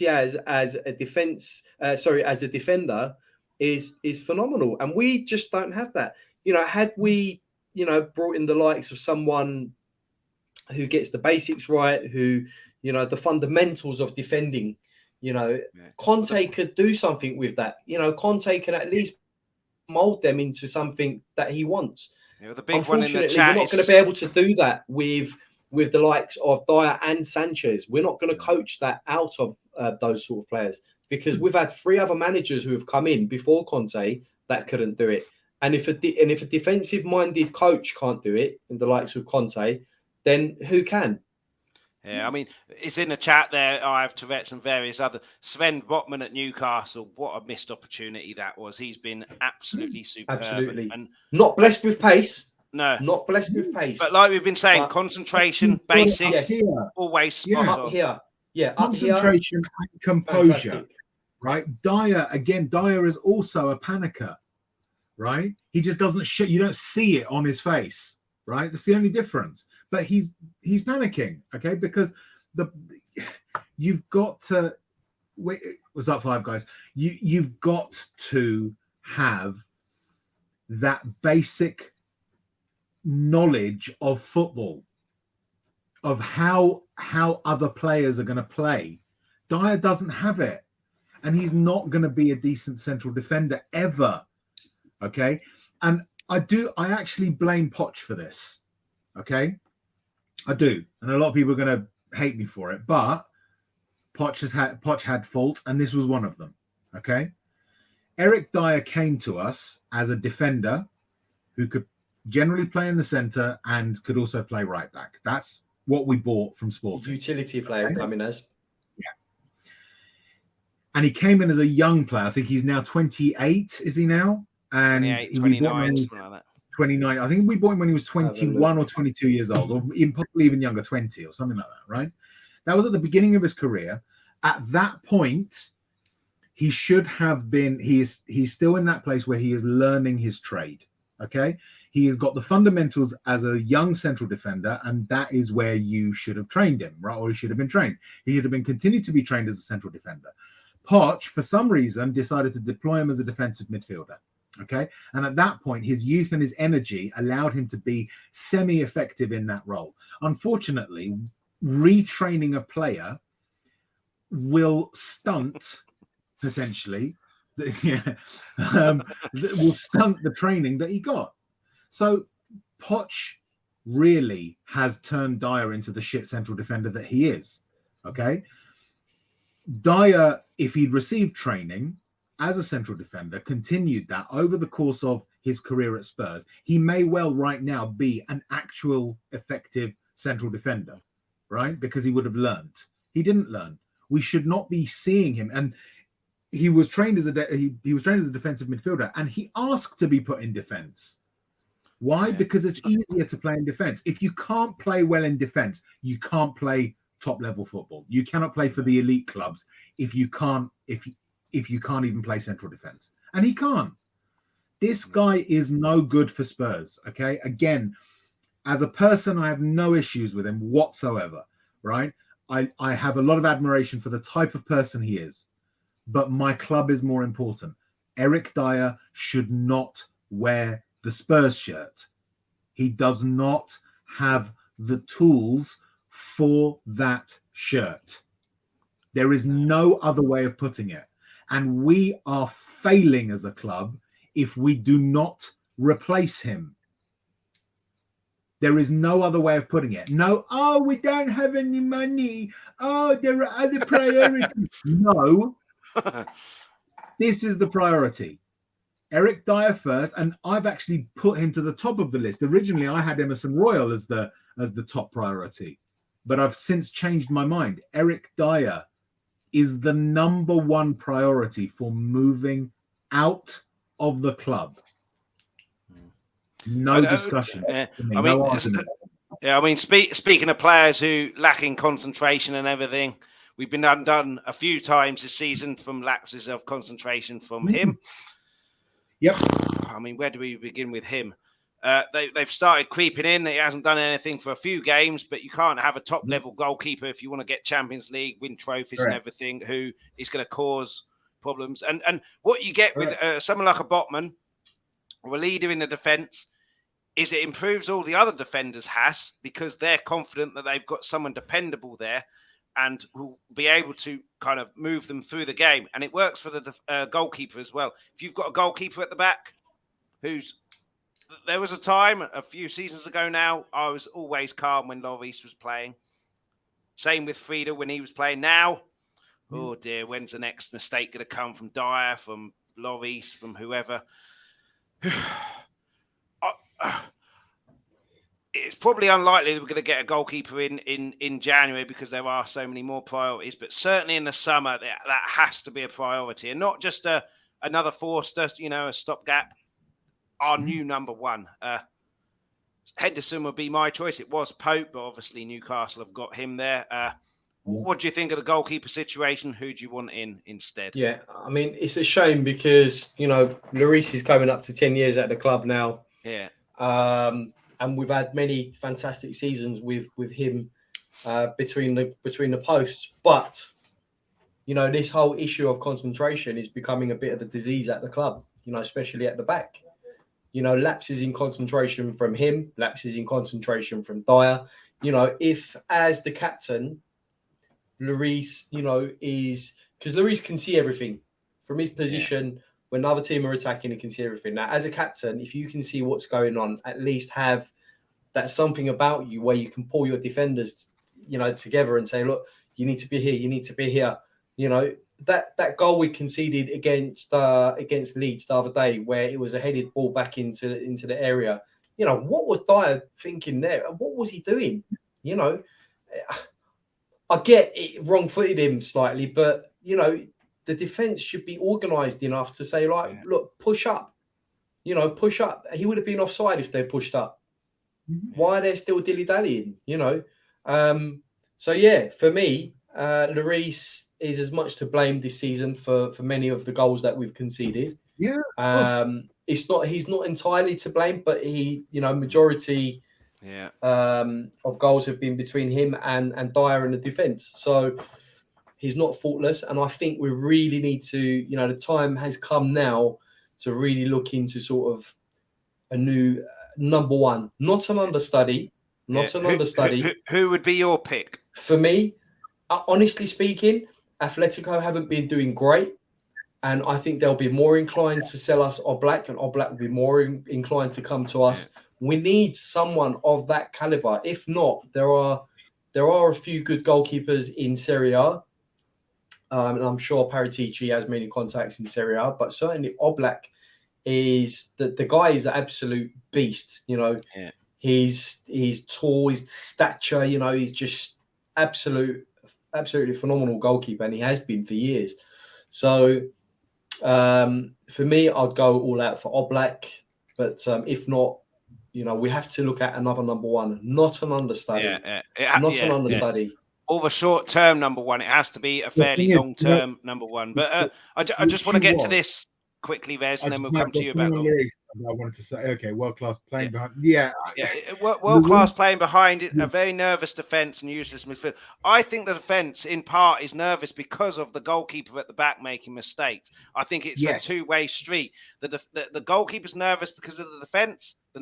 has, as a defender is phenomenal, and we just don't have that. Had we brought in the likes of someone who gets the basics right, who the fundamentals of defending, Conte could do something with that. Conte can at least mold them into something that he wants. The big Unfortunately, we're not going to be able to do that with the likes of Dyer and Sanchez. We're not going to coach that out of those sort of players because we've had 3 other managers who have come in before Conte that couldn't do it. And if a defensive-minded coach can't do it, in the likes of Conte, then who can? Yeah, I mean, it's in the chat there. I have Tourette's and various other. Sven Botman at Newcastle. What a missed opportunity that was. He's been absolutely superb. Absolutely. And not blessed with pace. No. Not blessed with pace. But like we've been saying, But- concentration, But basics, Yes. here, always spot Up on. here. Yeah, up here. concentration and composure, Fantastic. right? Dyer is also a panicker, right? He just doesn't you don't see it on his face, right? That's the only difference. But he's panicking, okay? Because you've got to wait. What's up, Five Guys? You've got to have that basic knowledge of football, of how other players are going to play. Dyer doesn't have it, and he's not going to be a decent central defender ever. Okay, and I actually blame Poch for this. Okay, I do, and a lot of people are going to hate me for it, but Poch had faults, and this was one of them. Okay, Eric Dyer came to us as a defender who could generally play in the centre and could also play right back. That's what we bought from Sporting. Utility player coming as. Yeah. And he came in as a young player. I think he's now 28, is he now? And 29, something like that. 29. I think we bought him when he was 21 or 22 years old, or possibly even younger, 20 or something like that, right? That was at the beginning of his career. At that point, he should have been, he's still in that place where he is learning his trade. Okay, he has got the fundamentals as a young central defender, and that is where you should have trained him, right? Or he should have been trained. He should have been continued to be trained as a central defender. Poch, for some reason, decided to deploy him as a defensive midfielder. Okay, and at that point, his youth and his energy allowed him to be semi-effective in that role. Unfortunately, retraining a player will stunt potentially. That will stunt the training that he got. So Poch really has turned Dyer into the shit central defender that he is. Okay, Dyer, if he'd received training as a central defender, continued that over the course of his career at Spurs, he may well right now be an actual effective central defender, right? Because he would have learned. He didn't learn. We should not be seeing him. And he was trained as he was trained as a defensive midfielder, and he asked to be put in defense. Why? Because it's easier to play in defense. If you can't play well in defense, you can't play top level football. You cannot play for the elite clubs if you can't even play central defense. And he can't. This guy is no good for Spurs. Okay. Again, as a person, I have no issues with him whatsoever. Right. I have a lot of admiration for the type of person he is. But my club is more important. Eric Dyer should not wear the Spurs shirt. He does not have the tools for that shirt. There is no other way of putting it. And we are failing as a club if we do not replace him. There is no other way of putting it. No, oh, we don't have any money. Oh, there are other priorities. No. This is the priority. Eric Dyer first, and I've actually put him to the top of the list. Originally, I had Emerson Royal as the top priority, but I've since changed my mind. Eric Dyer is the number one priority for moving out of the club. No discussion. No argument. Yeah, I mean, speaking of players who lacking concentration and everything, we've been undone a few times this season from lapses of concentration from him. Yep. I mean, where do we begin with him? They've started creeping in. He hasn't done anything for a few games, but you can't have a top-level goalkeeper if you want to get Champions League, win trophies and everything, who is going to cause problems. And what you get with someone like a Botman or a leader in the defence is it improves all the other defenders' has, because they're confident that they've got someone dependable there and will be able to kind of move them through the game. And it works for the goalkeeper as well. If you've got a goalkeeper at the back there was a time a few seasons ago now, I was always calm when Lloris was playing. Same with Frieda when he was playing. Now, oh dear, when's the next mistake going to come from Dyer, from Lloris, from whoever? It's probably unlikely that we're going to get a goalkeeper in January, because there are so many more priorities. But certainly in the summer, that has to be a priority, and not just another Forster, a stopgap. Our new number one. Henderson would be my choice. It was Pope, but obviously Newcastle have got him there. What do you think of the goalkeeper situation? Who do you want in instead? Yeah, I mean, it's a shame because, Lloris is coming up to 10 years at the club now. Yeah. And we've had many fantastic seasons with him between the posts. But, this whole issue of concentration is becoming a bit of a disease at the club, especially at the back. Lapses in concentration from him, lapses in concentration from Dyer. If as the captain, Lloris, is because Lloris can see everything from his position. Yeah. When other team are attacking, he can see everything. Now, as a captain, if you can see what's going on, at least have that something about you where you can pull your defenders, together and say, look, you need to be here, you need to be here. That goal we conceded against Leeds the other day, where it was a headed ball back into the area. What was Dyer thinking there? What was he doing? I get it wrong-footed him slightly, but the defense should be organised enough to say, look, push up. Push up. He would have been offside if they pushed up. Mm-hmm. Why are they still dilly-dallying? So yeah, for me, Lloris is as much to blame this season for many of the goals that we've conceded. Yeah. He's not entirely to blame, but he, majority of goals have been between him and Dyer in the defence. So he's not faultless. And I think we really need to, the time has come now to really look into sort of a new number one, not an understudy, Who would be your pick? For me, honestly speaking, Atletico haven't been doing great. And I think they'll be more inclined to sell us Oblak, and Oblak will be more inclined to come to us. Yeah. We need someone of that caliber. If not, there are a few good goalkeepers in Serie A. And I'm sure Paratici has many contacts in Serie A, but certainly Oblak is the guy is an absolute beast. He's tall, his stature, he's just absolutely phenomenal goalkeeper, and he has been for years. So for me, I'd go all out for Oblak, but if not, we have to look at another number one, not an understudy. An understudy. Over short-term number one, it has to be a fairly long-term number one. But I just want to get to this quickly, Vez, and then we'll come to you about I wanted to say, okay, world-class playing behind. World-class playing behind it, a very nervous defence and useless midfield. I think the defence, in part, is nervous because of the goalkeeper at the back making mistakes. I think it's a two-way street. The goalkeeper's nervous because of the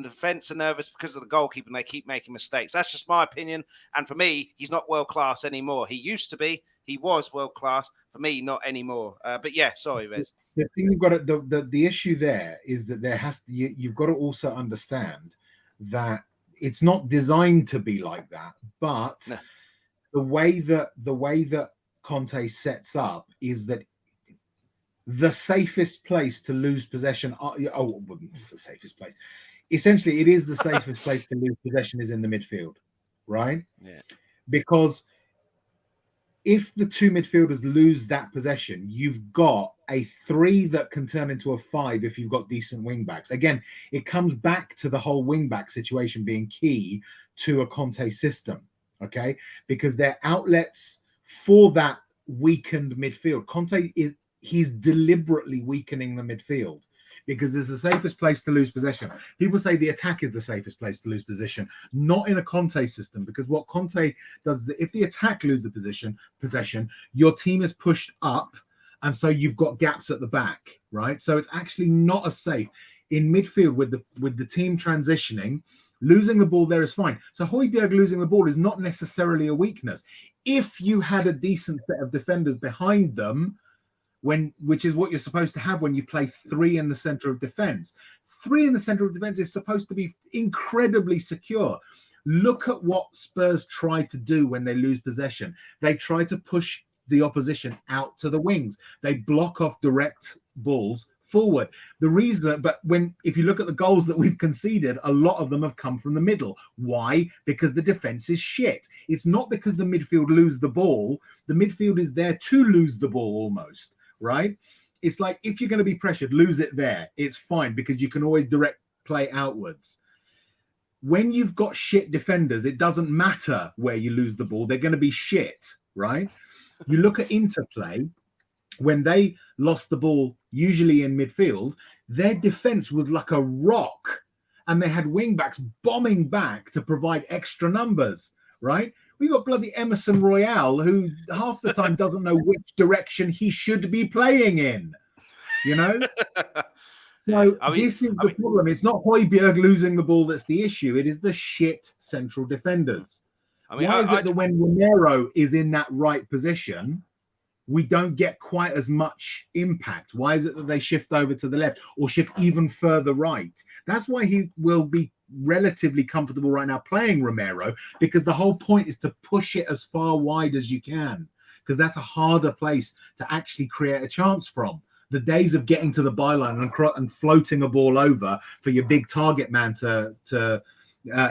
defence are nervous because of the goalkeeper, and they keep making mistakes. That's just my opinion. And for me, he's not world-class anymore. He used to be. He was world-class. For me, not anymore. But yeah, sorry, Vez. The thing you've got to, the issue there is that you've got to also understand that it's not designed to be like that, but the way that Conte sets up is that the safest place to lose possession. It's the safest place. Essentially, it is the safest place to lose possession is in the midfield, right? Yeah. Because if the two midfielders lose that possession, you've got a 3 that can turn into a 5 if you've got decent wing backs. Again, it comes back to the whole wing back situation being key to a Conte system, okay? Because they're outlets for that weakened midfield. He's deliberately weakening the midfield because it's the safest place to lose possession. People say the attack is the safest place to lose possession, not in a Conte system, because what Conte does is that if the attack loses the possession, your team is pushed up, and so you've got gaps at the back, right? So it's actually not as safe. In midfield with the team transitioning, losing the ball there is fine. So Højbjerg losing the ball is not necessarily a weakness. If you had a decent set of defenders behind them, which is what you're supposed to have when you play 3 in the center of defense. 3 in the center of defense is supposed to be incredibly secure. Look at what Spurs try to do when they lose possession. They try to push the opposition out to the wings. They block off direct balls forward. If you look at the goals that we've conceded, a lot of them have come from the middle. Why? Because the defense is shit. It's not because the midfield lose the ball. The midfield is there to lose the ball almost. Right? It's like if you're going to be pressured, lose it there. It's fine because you can always direct play outwards. when you've got shit defenders, it doesn't matter where you lose the ball. They're going to be shit, right? You look at Interplay, when they lost the ball, usually in midfield, their defense was like a rock. And they had wing backs bombing back to provide extra numbers, right? We got bloody Emerson Royale, who half the time doesn't know which direction he should be playing in, you know? So this is the problem. It's not Højbjerg losing the ball that's the issue. It is the shit central defenders. Why is it that when Romero is in that right position, we don't get quite as much impact? Why is it that they shift over to the left or shift even further right? That's why he will be relatively comfortable right now playing Romero, because the whole point is to push it as far wide as you can, because that's a harder place to actually create a chance from. The days of getting to the byline and floating a ball over for your big target man to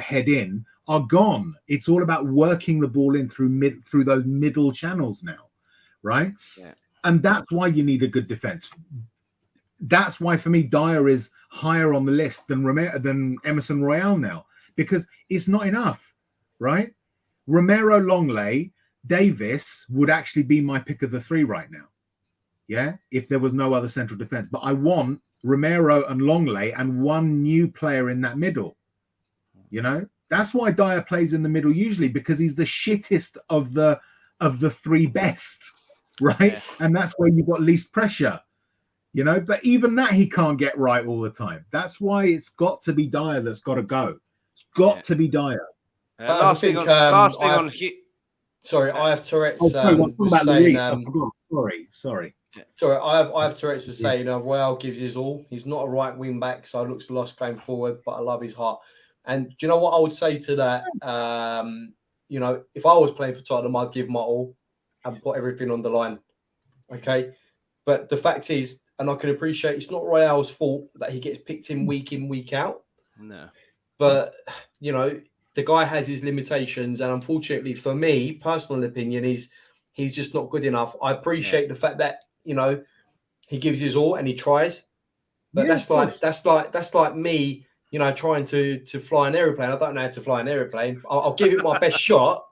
head in are gone. It's all about working the ball in through those middle channels now, right? Yeah. And that's why you need a good defense. That's why, for me, Dyer is higher on the list than Emerson Royale now, because it's not enough, right? Romero, Longley, Davis would actually be my pick of the three right now. Yeah, if there was no other central defense. But I want Romero and Longley and one new player in that middle. You know, that's why Dyer plays in the middle usually, because he's the shittest of the three best, right? Yeah. And that's where you've got least pressure, you know. But even that he can't get right all the time. That's why it's got to be Dyer that's got to go. It's got to be Dyer. Last thing on. Sorry, I have Tourette's. Sorry. Sorry, I have Tourette's to say, Royale gives his all. He's not a right wing back, so looks lost going forward, but I love his heart. And do you know what I would say to that? If I was playing for Tottenham, I'd give my all and put everything on the line. Okay. But the fact is, and I can appreciate it's not Royale's fault that he gets picked in, week out. No. But, the guy has his limitations. And unfortunately for me, personal opinion is he's just not good enough. I appreciate the fact that, he gives his all and he tries. But that's like me, trying to fly an aeroplane. I don't know how to fly an aeroplane. I'll give it my best shot,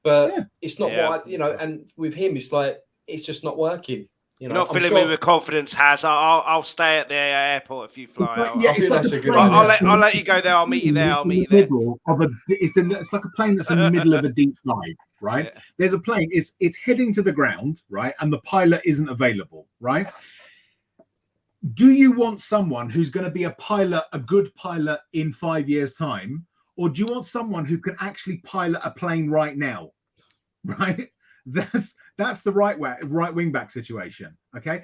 but it's not what and with him, it's like, it's just not working. You're not filling me with confidence, Has. I'll stay at the airport if you fly. I'll let you go there. I'll meet you there. It's like a plane that's in the middle of a deep dive, right? Yeah. There's a plane. It's heading to the ground, right? And the pilot isn't available, right? Do you want someone who's going to be a good pilot in 5 years' time? Or do you want someone who can actually pilot a plane right now? Right? That's the right wing back situation. Okay.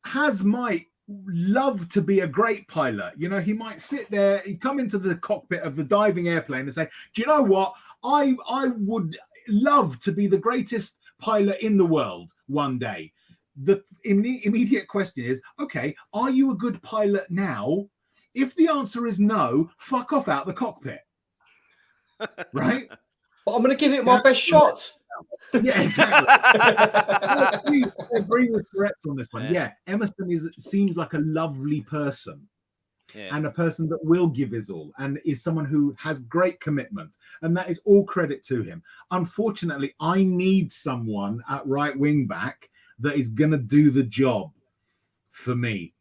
Has might love to be a great pilot. He might sit there, he'd come into the cockpit of the diving airplane and say, do you know what? I would love to be the greatest pilot in the world one day. The immediate question is, okay, are you a good pilot now? If the answer is no, fuck off out the cockpit. Right? But I'm going to give it my best shot. Yeah, exactly. I agree with Tourette's on this one. Yeah, Emerson seems like a lovely person. Yeah. And a person that will give his all and is someone who has great commitment. And that is all credit to him. Unfortunately, I need someone at right wing back that is going to do the job for me.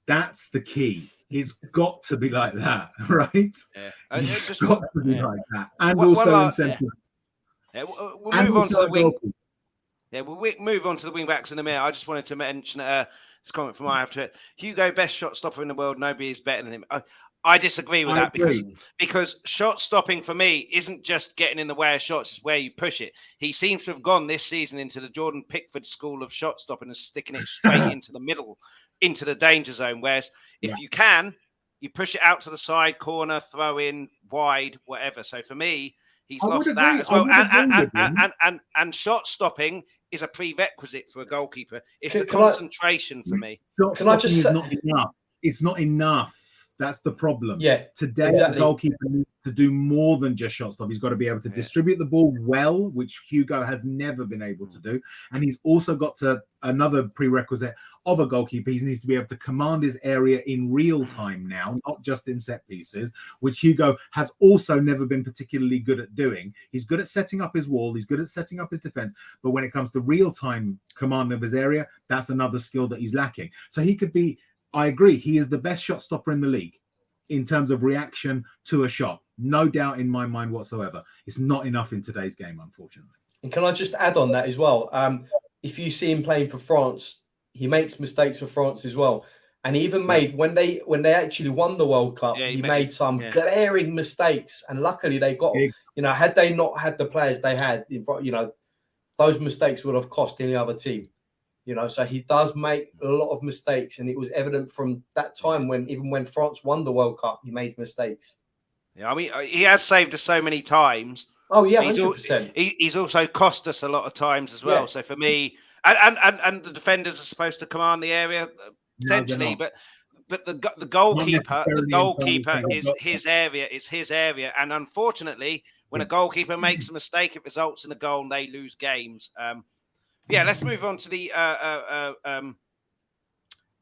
That's the key. It's got to be like that, right? Yeah. It's got to be like that. And also in centre. Yeah, we'll move on to the wing. Yeah, we'll move on to the wing backs in a minute. I just wanted to mention this comment from I after it. Hugo, best shot stopper in the world. Nobody is better than him. I disagree with that because shot stopping for me isn't just getting in the way of shots; it's where you push it. He seems to have gone this season into the Jordan Pickford school of shot stopping and sticking it straight into the middle, into the danger zone. Whereas if you can, you push it out to the side, corner, throw in, wide, whatever. So for me, he's lost that as well. And shot stopping is a prerequisite for a goalkeeper. It's the concentration for me. Can I just say, not enough? It's not enough. That's the problem. Yeah. Today, the goalkeeper needs to do more than just shot stop. He's got to be able to distribute the ball well, which Hugo has never been able to do. And he's also got to, another prerequisite of a goalkeeper, he needs to be able to command his area in real time now, not just in set pieces, which Hugo has also never been particularly good at doing. He's good at setting up his wall, he's good at setting up his defense, but when it comes to real time command of his area, that's another skill that he's lacking. So he could be, I agree, he is the best shot stopper in the league in terms of reaction to a shot. No doubt in my mind whatsoever. It's not enough in today's game, unfortunately. And can I just add on that as well? If you see him playing for France, he makes mistakes for France as well. And he even made, when they actually won the World Cup, he made some glaring mistakes. And luckily they got, had they not had the players they had, those mistakes would have cost any other team. So he does make a lot of mistakes. And it was evident from that time even when France won the World Cup, he made mistakes. Yeah, I mean, he has saved us so many times. Oh, yeah, 100%. He's also cost us a lot of times as well. Yeah. So for me, and the defenders are supposed to command the area potentially, but the goalkeeper is his area. It's his area, and unfortunately, when a goalkeeper makes a mistake, it results in a goal, and they lose games. Let's move on to the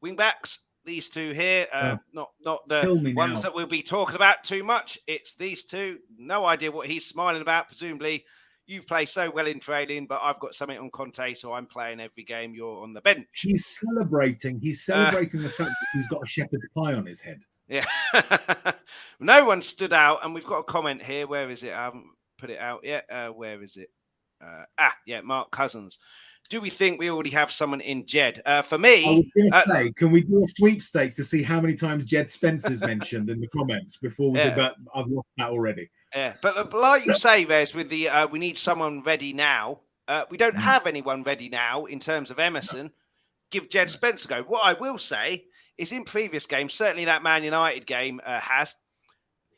wing backs. These two here, not the ones that we'll be talking about too much. It's these two. No idea what he's smiling about. Presumably, you play so well in training, but I've got something on Conte, so I'm playing every game. You're on the bench. He's celebrating. He's celebrating the fact that he's got a shepherd's pie on his head. Yeah. No one stood out, and we've got a comment here. Where is it? I haven't put it out yet. Where is it? Mark Cousins. Do we think we already have someone in Jed? For me, I was going to say, can we do a sweepstake to see how many times Jed Spencer's mentioned in the comments before we do that? I've lost that already. Yeah, but like you say, Rez, with the we need someone ready now. We don't have anyone ready now in terms of Emerson. Give Jed Spencer a go. What I will say is, in previous games, certainly that Man United game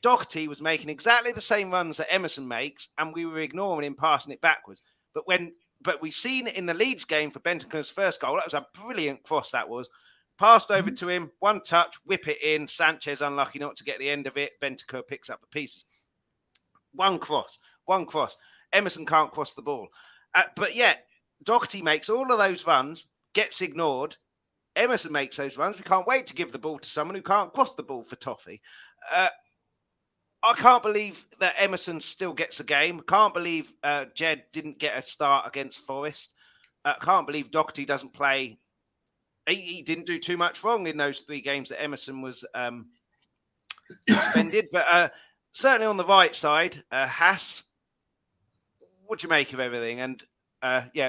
Doherty was making exactly the same runs that Emerson makes, and we were ignoring him passing it backwards. But we've seen it in the Leeds game for Bentancur's first goal. That was a brilliant cross, that was. Passed over to him, one touch, whip it in. Sanchez unlucky not to get the end of it. Bentancur picks up the pieces. One cross. Emerson can't cross the ball. But yet, Doherty makes all of those runs, gets ignored. Emerson makes those runs. We can't wait to give the ball to someone who can't cross the ball for Toffee. I can't believe that Emerson still gets a game. Can't believe Jed didn't get a start against Forest. Can't believe Doherty doesn't play. He didn't do too much wrong in those 3 games that Emerson was suspended. But certainly on the right side, Haas, what do you make of everything? And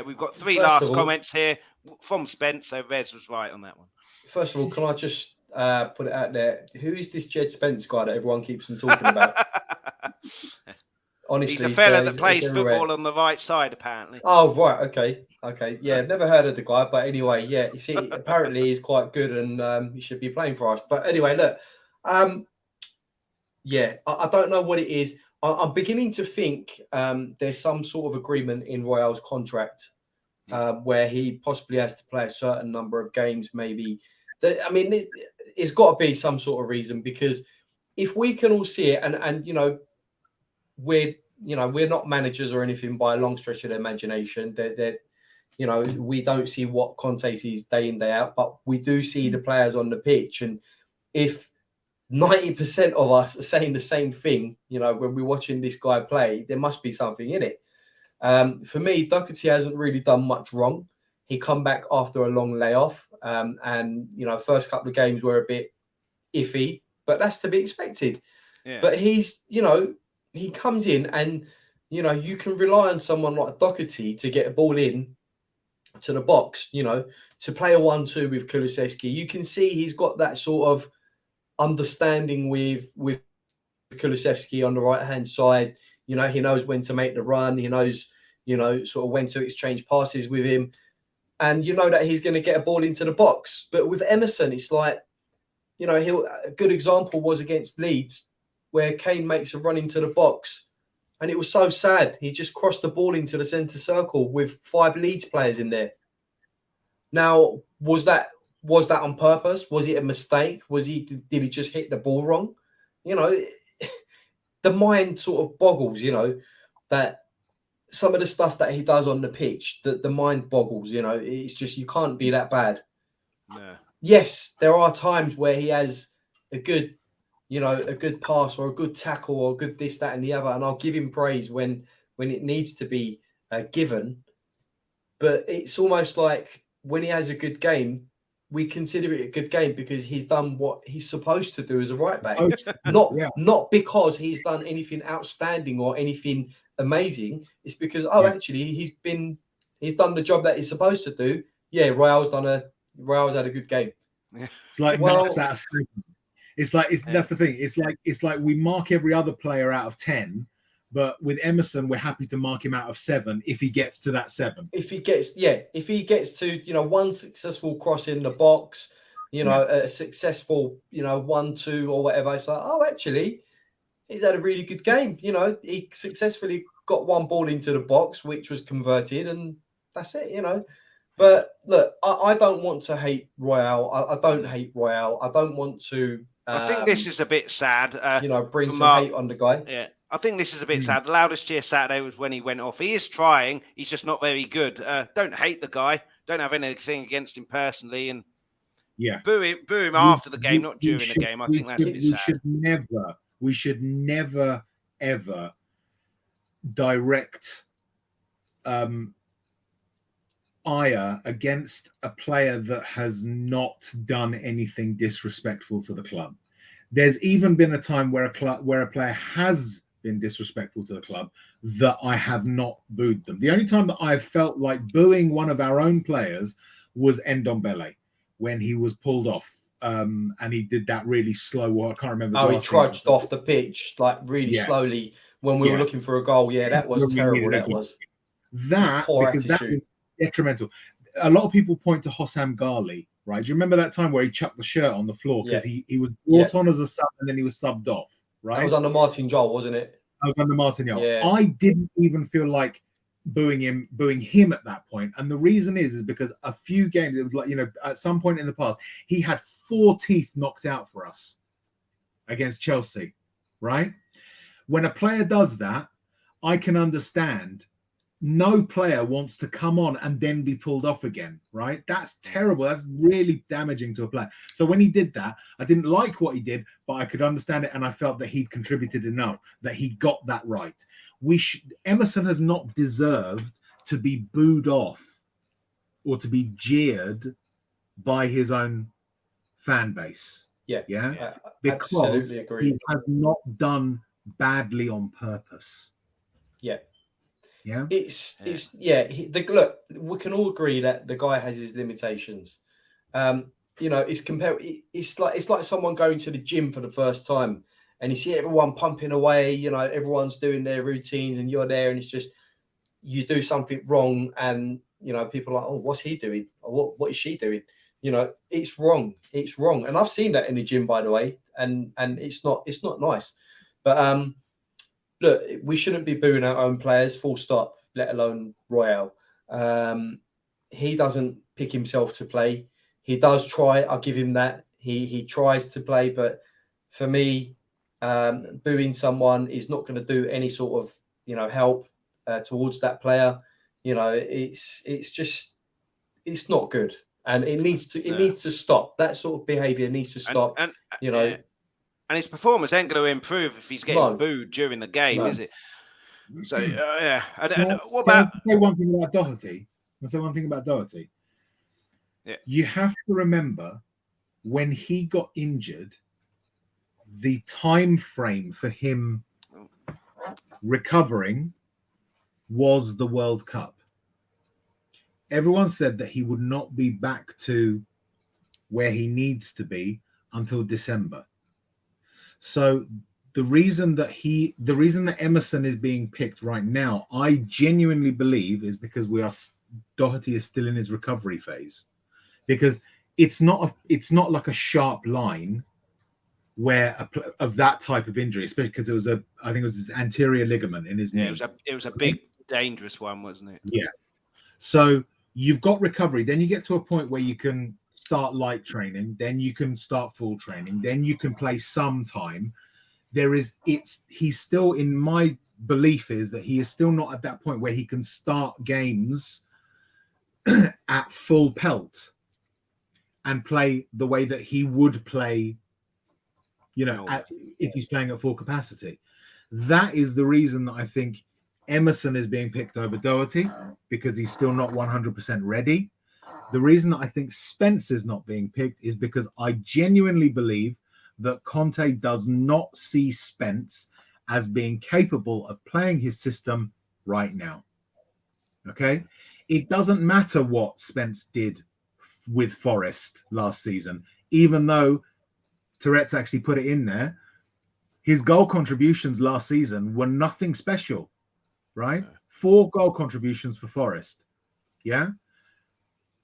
we've got 3 last comments here from Spence. So Rez was right on that one. First of all, can I just put it out there? Who is this Jed Spence guy that everyone keeps on talking about? Honestly, he's a fella that plays football on the right side, apparently. Oh, right. Okay. Yeah, never heard of the guy, but anyway, yeah. You see, apparently he's quite good, and he should be playing for us. But anyway, look, I don't know what it is. I'm beginning to think there's some sort of agreement in Royale's contract where he possibly has to play a certain number of games, maybe. It's got to be some sort of reason, because if we can all see it, and we're not managers or anything by a long stretch of the imagination. That we don't see what Conte sees day in, day out, but we do see the players on the pitch. And if 90% of us are saying the same thing, when we're watching this guy play, there must be something in it. For me, Doherty hasn't really done much wrong. He come back after a long layoff, and first couple of games were a bit iffy, but that's to be expected. Yeah. But he's, he comes in, and you can rely on someone like Doherty to get a ball in to the box, to play a 1-2 with Kulusevski. You can see he's got that sort of understanding with Kulusevski on the right hand side. He knows when to make the run. He knows, sort of when to exchange passes with him. And that he's going to get a ball into the box. But with Emerson, it's like, a good example was against Leeds, where Kane makes a run into the box. And it was so sad. He just crossed the ball into the centre circle with 5 Leeds players in there. Now, was that on purpose? Was it a mistake? Did he just hit the ball wrong? the mind sort of boggles, that some of the stuff that he does on the pitch, that the mind boggles, it's just, you can't be that bad. No. Yes, there are times where he has a good, a good pass or a good tackle or a good this, that, and the other, and I'll give him praise when it needs to be given. But it's almost like when he has a good game, we consider it a good game because he's done what he's supposed to do as a right back. Not because he's done anything outstanding or anything amazing. It's because actually he's done the job that he's supposed to do. Yeah, Royale's had a good game. It's like marks out of 7. That's the thing. It's like we mark every other player out of 10, but with Emerson, we're happy to mark him out of 7 if he gets to that 7. If he gets to one successful cross in the box, a successful 1-2 or whatever, it's like, actually, he's had a really good game. He successfully got one ball into the box, which was converted, and that's it. But look, I don't want to hate Royale. I don't hate Royale. I don't want to. I think this is a bit sad. Bring some hate on the guy. Yeah, I think this is a bit sad. The loudest cheer Saturday was when he went off. He is trying. He's just not very good. Don't hate the guy. Don't have anything against him personally. And boo him after the game, not during the game. I think that's a bit sad. We should never, ever direct ire against a player that has not done anything disrespectful to the club. There's even been a time where a player has been disrespectful to the club that I have not booed them. The only time that I've felt like booing one of our own players was Ndombele when he was pulled off. And he did that really slow. I can't remember. He trudged off the pitch like really slowly when we were looking for a goal. Yeah, that was terrible. That was because that was detrimental. A lot of people point to Hossam Ghali, right? Do you remember that time where he chucked the shirt on the floor because he was brought on as a sub and then he was subbed off, right? That was under Martin Jol, wasn't it? That was under Martin Jol. Yeah. I didn't even feel like booing him at that point. And the reason is because a few games, it was like, at some point in the past, he had 4 teeth knocked out for us against Chelsea, right? When a player does that, I can understand. No player wants to come on and then be pulled off again, right? That's terrible. That's really damaging to a player. So when he did that, I didn't like what he did, but I could understand it, and I felt that he'd contributed enough, that he got that right. Emerson has not deserved to be booed off or to be jeered by his own fan base. Yeah. Because he has not done badly on purpose. Yeah. Yeah, look, we can all agree that the guy has his limitations. It's like someone going to the gym for the first time and you see everyone pumping away. Everyone's doing their routines and you're there, and it's just you do something wrong, and people are like, oh, what's he doing? Or what is she doing? It's wrong. It's wrong, and I've seen that in the gym, by the way, and it's not nice, but look, we shouldn't be booing our own players, full stop, let alone Royale. He doesn't pick himself to play. He does try. I'll give him that. He tries to play. But for me, booing someone is not going to do any sort of, help towards that player. It's not good. And it needs to stop. That sort of behaviour needs to stop. And his performance ain't going to improve if he's getting booed during the game, is it? So, what about... Can I say one thing about Doherty? Yeah. You have to remember, when he got injured, the time frame for him recovering was the World Cup. Everyone said that he would not be back to where he needs to be until December. So the reason that Emerson is being picked right now, I genuinely believe, is because Doherty is still in his recovery phase, because it's not like a sharp line where of that type of injury, especially because I think it was his anterior ligament in his knee. It was a big, dangerous one, wasn't it? Yeah. So you've got recovery, then you get to a point where you can start light training, then you can start full training, then you can play some time. he's still, in my belief is that he is still not at that point where he can start games at full pelt and play the way that he would play, if he's playing at full capacity. That is the reason that I think Emerson is being picked over Doherty, because he's still not 100% ready. The reason that I think Spence is not being picked is because I genuinely believe that Conte does not see Spence as being capable of playing his system right now. Okay? It doesn't matter what Spence did with Forest last season, even though Tourette's actually put it in there. His goal contributions last season were nothing special, right? 4 goal contributions for Forest. Yeah?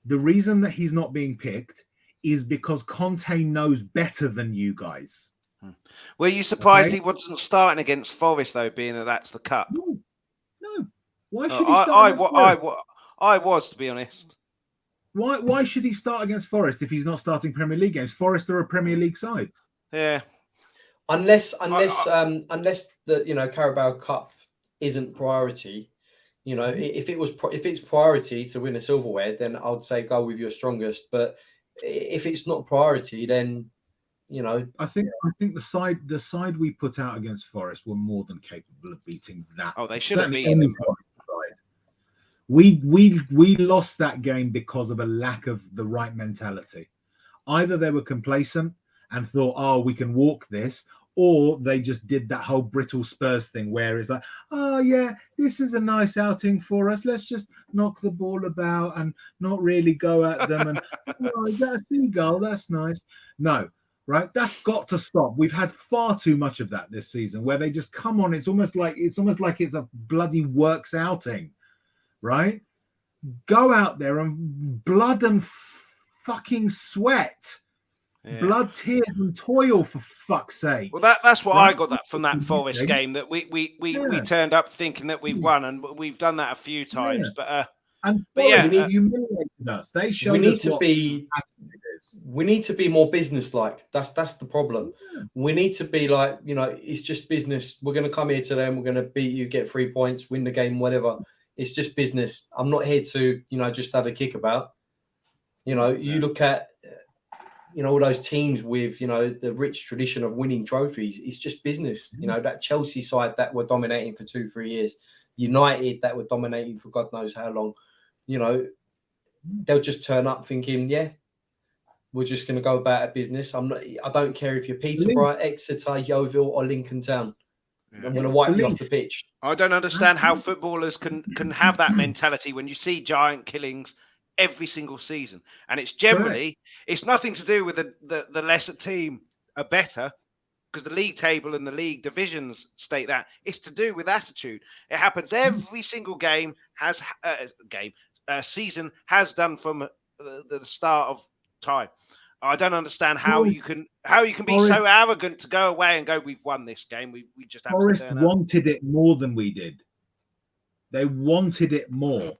The reason that he's not being picked is because Conte knows better than you guys. Were you surprised he wasn't starting against Forest, though, being that that's the cup? No. Why should he start against Forest? I was, to be honest. Why should he start against Forest if he's not starting Premier League games? Forest are a Premier League side. Yeah. Unless the Carabao Cup isn't priority, if it's priority to win a silverware, then I'd say go with your strongest. But if it's not priority, then I think the side we put out against Forest were more than capable of beating that. Oh, they should have beaten them. We lost that game because of a lack of the right mentality. Either they were complacent and thought, "Oh, we can walk this," or they just did that whole brittle Spurs thing where it's like, "Oh yeah, this is a nice outing for us. Let's just knock the ball about and not really go at them." And "Oh, that's a seagull. That's nice." No. Right, that's got to stop. We've had far too much of that this season, where they just come on. It's almost like it's a bloody works outing, right? Go out there and blood and fucking sweat, blood, tears, and toil, for fuck's sake. Well, that's what I got from that Forest game. That we turned up thinking that we've won, and we've done that a few times. Yeah. But they humiliated us. They showed we need to be more business-like. That's the problem. Yeah. We need to be like, it's just business. We're going to come here to them. We're going to beat you, get 3 points, win the game, whatever. It's just business. I'm not here to, just have a kickabout. You look at, all those teams with, the rich tradition of winning trophies. It's just business. That Chelsea side that were dominating for 2-3 years, United that were dominating for God knows how long. They'll just turn up thinking, we're just going to go about our business. I don't care if you're Peterborough, Exeter, Yeovil, or Lincoln Town. I'm going to wipe you off the pitch. I don't understand how footballers can have that mentality when you see giant killings every single season. And it's generally, it's nothing to do with the lesser team are better, because the league table and the league divisions state that. It's to do with attitude. It happens every single season has done from the start of time. I don't understand how you can be so arrogant to go away and go, "We've won this game. We just have Forest to turn up." wanted it more than we did. They wanted it more.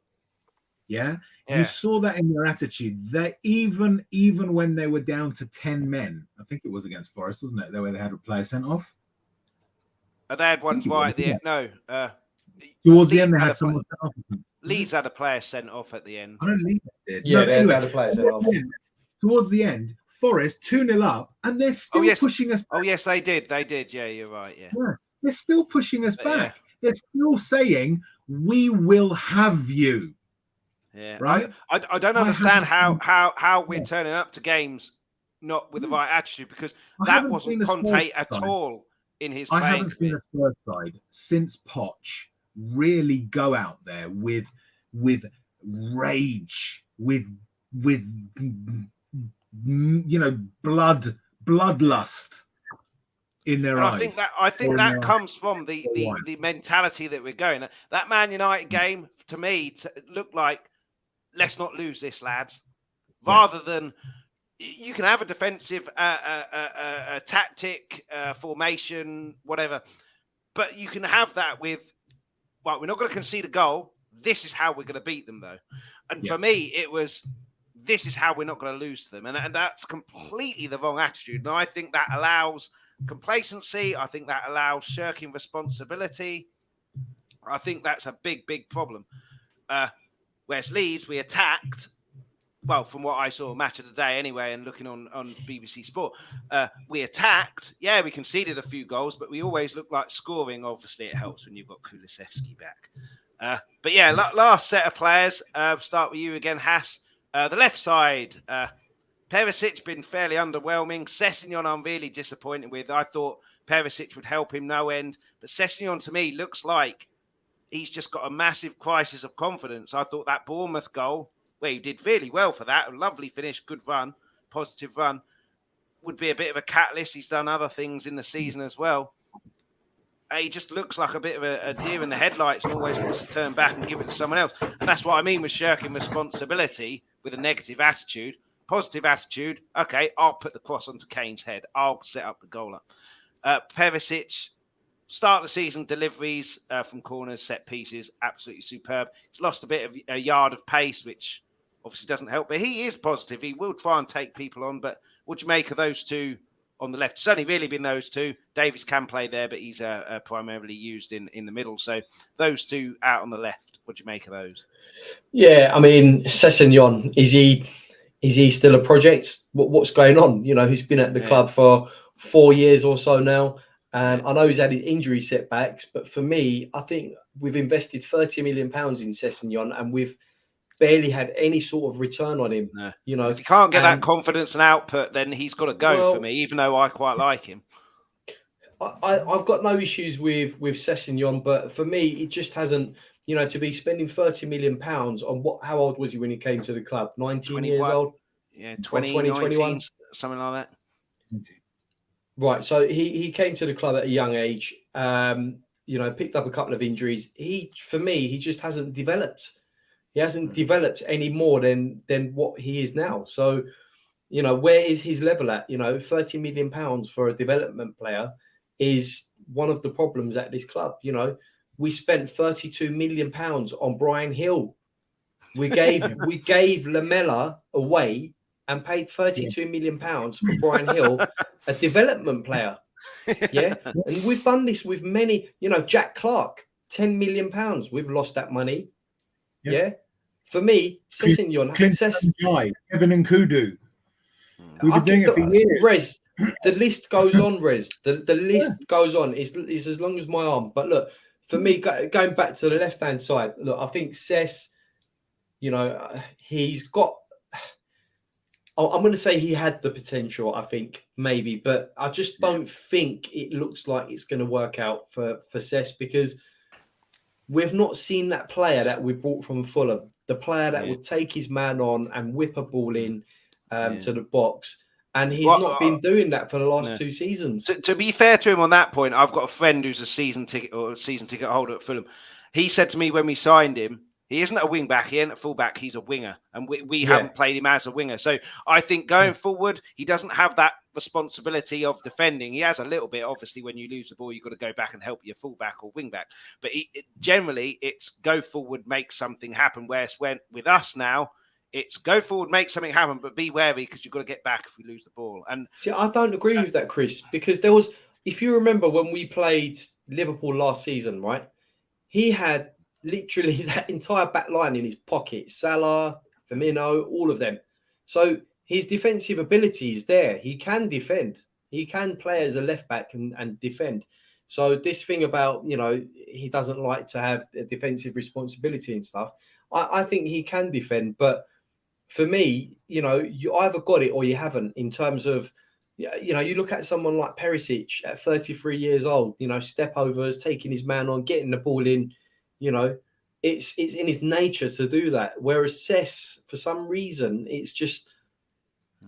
Yeah. You saw that in their attitude. That even when they were down to 10 men, I think it was against Forest, wasn't it? Where they had a player sent off. They had one right at the end. No. Towards the end, they had someone sent off. Leeds had a player sent off at the end. I don't think they did. Yeah, they had a player sent off. Towards the end, Forest 2-0 up, and they're still pushing us back. Oh, yes, they did. They did. Yeah, you're right. Yeah. They're still pushing us back. They're still saying, "We will have you." Yeah. Right? I don't understand how we're turning up to games not with the right attitude, because that wasn't Conte at all in his playing. I haven't seen a Spurs side since Poch really go out there with rage, with bloodlust in their eyes. I think that comes from the mentality that we're going. That Man United game, to me, looked like, let's not lose this, lads. Rather than, you can have a defensive tactic, formation, whatever, but you can have that with, right, we're not going to concede a goal. This is how we're going to beat them, though. And for me, it was, this is how we're not going to lose to them. And that's completely the wrong attitude. And I think that allows complacency. I think that allows shirking responsibility. I think that's a big, big problem. Whereas Leeds, we attacked. Well, from what I saw, match of the day anyway, and looking on BBC Sport, we attacked. Yeah, we conceded a few goals, but we always looked like scoring. Obviously, it helps when you've got Kulusevski back. But yeah, last set of players. Start with you again, Haas. The left side, Perisic been fairly underwhelming. Sessegnon, I'm really disappointed with. I thought Perisic would help him no end, but Sessegnon to me looks like he's just got a massive crisis of confidence. I thought that Bournemouth goal, where he did really well for that, a lovely finish, good run, positive run, would be a bit of a catalyst. He's done other things in the season as well. He just looks like a bit of a deer in the headlights and always wants to turn back and give it to someone else. And that's what I mean with shirking responsibility with a negative attitude. Positive attitude, okay, I'll put the cross onto Kane's head. I'll set up the goal up. Perisic, start of the season, deliveries from corners, set pieces, absolutely superb. He's lost a bit of a yard of pace, which obviously doesn't help, but he is positive. He will try and take people on, but what do you make of those two on the left? It's only really been those two. Davies can play there, but he's primarily used in the middle. So those two out on the left, what do you make of those? Yeah, I mean, Sessegnon, is he still a project? What's going on? You know, he's been at the club for 4 years or so now. And I know he's had injury setbacks, but for me, I think we've invested £30 million in Sessegnon and we've barely had any sort of return on him. No. You know, if he can't get that confidence and output, then he's got to go for me, even though I quite like him. I've got no issues with Sessegnon, but for me, it just hasn't, you know, to be spending £30 million on how old was he when he came to the club? 19 21. years old? Yeah, 20, 21, something like that. Right, so he came to the club at a young age, you know, picked up a couple of injuries. For me, he just hasn't developed. He hasn't developed any more than what he is now. So, you know, where is his level at? You know, £30 million for a development player is one of the problems at this club. You know, we spent £32 million on Brian Hill. We gave Lamella away and paid £32 million for Brian Hill, a development player. Yeah. And we've done this with many, you know, Jack Clark, £10 million. We've lost that money. Yeah. For me, Sessegnon, Kevin and Kudu. We've been doing it for years. Rez, the list goes on, Rez. The list goes on. It's as long as my arm. But look, for me, going back to the left-hand side, look, I think Sess, you know, he's got... I'm going to say he had the potential, I think, maybe. But I just don't think it looks like it's going to work out for Sess because we've not seen that player that we brought from Fulham, the player that would take his man on and whip a ball in to the box. And he's not been doing that for the last 2 seasons. To be fair to him on that point, I've got a friend who's a season ticket holder at Fulham. He said to me when we signed him, he isn't a wing back, he ain't a full back, he's a winger. And we haven't played him as a winger. So I think going forward, he doesn't have that responsibility of defending. He has a little bit, obviously, when you lose the ball, you've got to go back and help your full back or wing back. But generally, it's go forward, make something happen. Whereas with us now, it's go forward, make something happen, but be wary because you've got to get back if we lose the ball. And see, I don't agree with that, Chris, because there was, if you remember when we played Liverpool last season, right? He had literally that entire back line in his pocket. Salah, Firmino, all of them. So his defensive ability is there. He can defend. He can play as a left back and defend. So this thing about, you know, he doesn't like to have a defensive responsibility and stuff. I think he can defend. But for me, you know, you either got it or you haven't in terms of, you know, you look at someone like Perisic at 33 years old, you know, step overs, taking his man on, getting the ball in. You know, it's in his nature to do that. Whereas Sess, for some reason, it's just,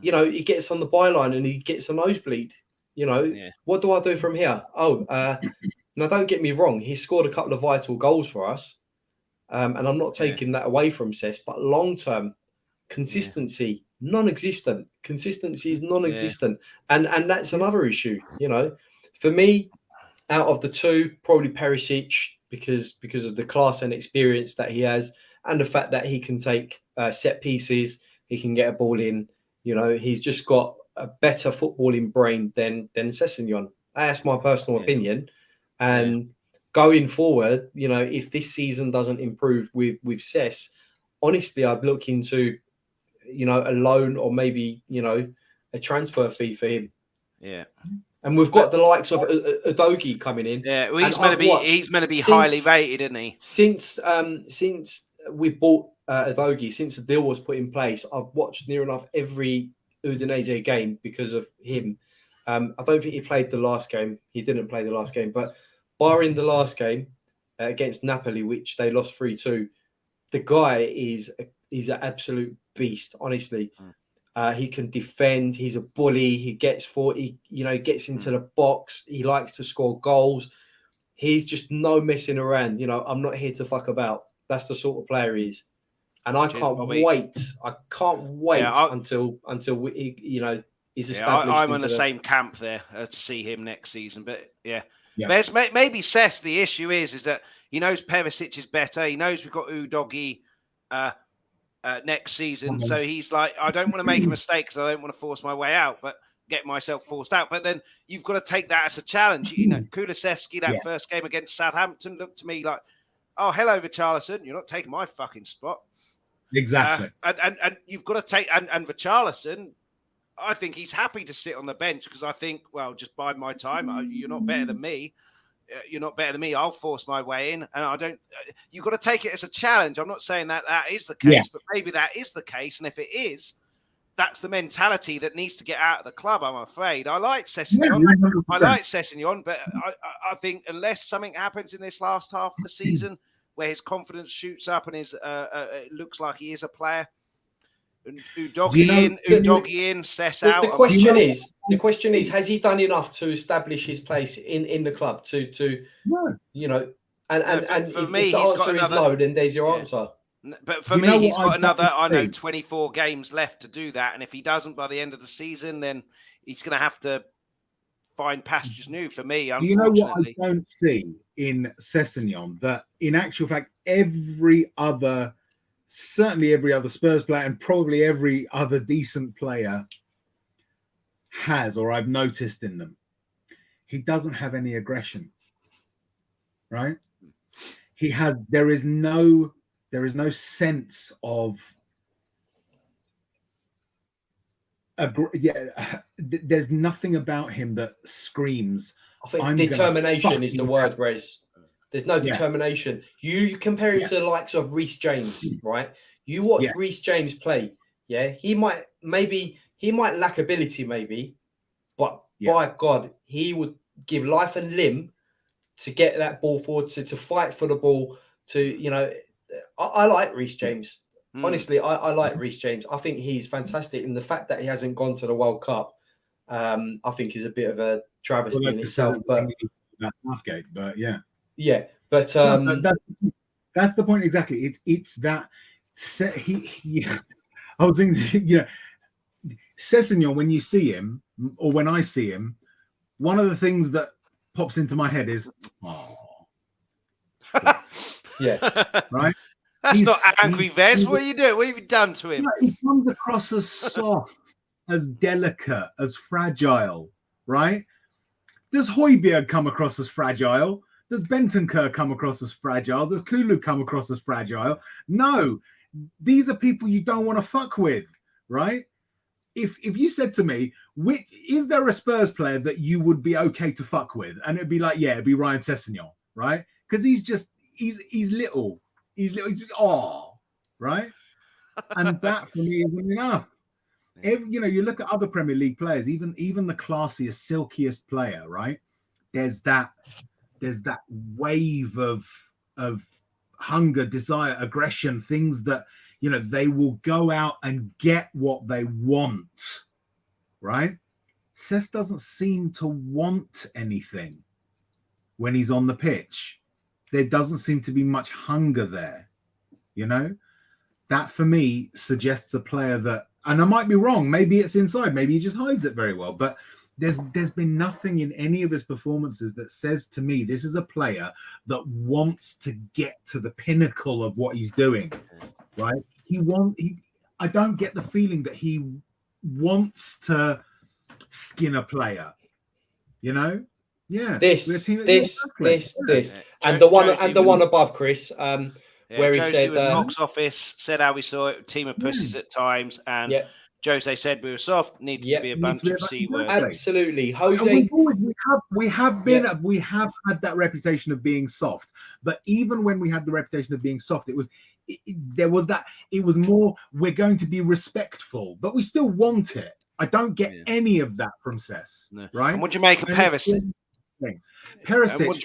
you know, he gets on the byline and he gets a nosebleed. You know, what do I do from here? Now don't get me wrong. He scored a couple of vital goals for us. And I'm not taking that away from Sess, but long-term consistency, non-existent. Consistency is non-existent. And that's another issue, you know. For me, out of the two, probably Perisic, because of the class and experience that he has and the fact that he can take set pieces, he can get a ball in, you know, he's just got a better footballing brain than Sessegnon. That's my personal opinion. And going forward, you know, if this season doesn't improve with Cess, honestly, I'd look into, you know, a loan or maybe, you know, a transfer fee for him. Yeah. And we've got the likes of Udogie coming in. Yeah, well, he's meant to be highly rated, isn't he? Since we bought Udogie, since the deal was put in place, I've watched near enough every Udinese game because of him. I don't think he played the last game. He didn't play the last game, but barring the last game against Napoli, which they lost 3-2, the guy is an absolute beast. Honestly, he can defend. He's a bully. He gets 40. You know, gets into the box. He likes to score goals. He's just no messing around. You know, I'm not here to fuck about. That's the sort of player he is, and I can't wait. I can't wait until we, you know, he's established. I'm in the same camp there to see him next season. But but maybe Cess. The issue is that he knows Perisic is better. He knows we've got Udogie next season, so he's like, I don't want to make a mistake because I don't want to force my way out, but get myself forced out. But then you've got to take that as a challenge. You know, Kulusevski, that first game against Southampton, looked to me like, oh, hello, Richarlison, you're not taking my fucking spot. Exactly. And you've got to take, and Richarlison, I think he's happy to sit on the bench because I think, well, just bide my time. You're not better than me. You're not better than me. I'll force my way in. And I don't, you've got to take it as a challenge. I'm not saying that is the case, but maybe that is the case. And if it is, that's the mentality that needs to get out of the club, I'm afraid. I like Sessegnon. But I think unless something happens in this last half of the season where his confidence shoots up and it looks like he is a player, Udogie in, Cess out. The question is, has he done enough to establish his place in the club to you know, and for if me, the answer is no, then there's your answer. But for me, he's got another, 24 games left to do that. And if he doesn't by the end of the season, then he's going to have to find pastures new for me, unfortunately. You know what I don't see in Sessegnon? That in actual fact, certainly every other Spurs player and probably every other decent player has, or I've noticed in them, he doesn't have any aggression, right? There is no sense of there's nothing about him that screams. I think determination is the word, Rez. There's no determination. You compare him to the likes of Reece James, right? You watch Reece James play. Yeah, he might lack ability, maybe, but by God, he would give life and limb to get that ball forward, to fight for the ball. You know, I like Reece James. Honestly, I like Reece James. I think he's fantastic, and the fact that he hasn't gone to the World Cup, I think, is a bit of a travesty in itself. But that's Southgate, but but that's the point exactly. It's that I was thinking, Sessegnon, when you see him or when I see him, one of the things that pops into my head is, right. That's not angry, Vez. What are you doing? What have you done to him? He comes across as soft, as delicate, as fragile, right? Does Højbjerg come across as fragile? Does Bentancur come across as fragile? Does Kulu come across as fragile? No, these are people you don't want to fuck with, right? If you said to me, is there a Spurs player that you would be okay to fuck with? And it'd be like, it'd be Ryan Sessegnon, right? Because he's little. He's right? And that for me isn't enough. You look at other Premier League players, even the classiest, silkiest player, right? There's that wave of hunger, desire, aggression, things that, they will go out and get what they want, right? Cess doesn't seem to want anything when he's on the pitch. There doesn't seem to be much hunger there, That for me suggests a player that, and I might be wrong, maybe it's inside, maybe he just hides it very well, but there's been nothing in any of his performances that says to me this is a player that wants to get to the pinnacle of what he's doing, right? I don't get the feeling that he wants to skin a player, Yeah, This, Yeah. and the one above Chris, where he Josie said, was box office, said how we saw it, team of pussies at times, and Jose said we were soft, needed to be a bunch of C words. Absolutely, Jose. We have had that reputation of being soft, but even when we had the reputation of being soft, it was more we're going to be respectful, but we still want it. I don't get any of that from Cess, right? And what do you make of Perisic? Perisic,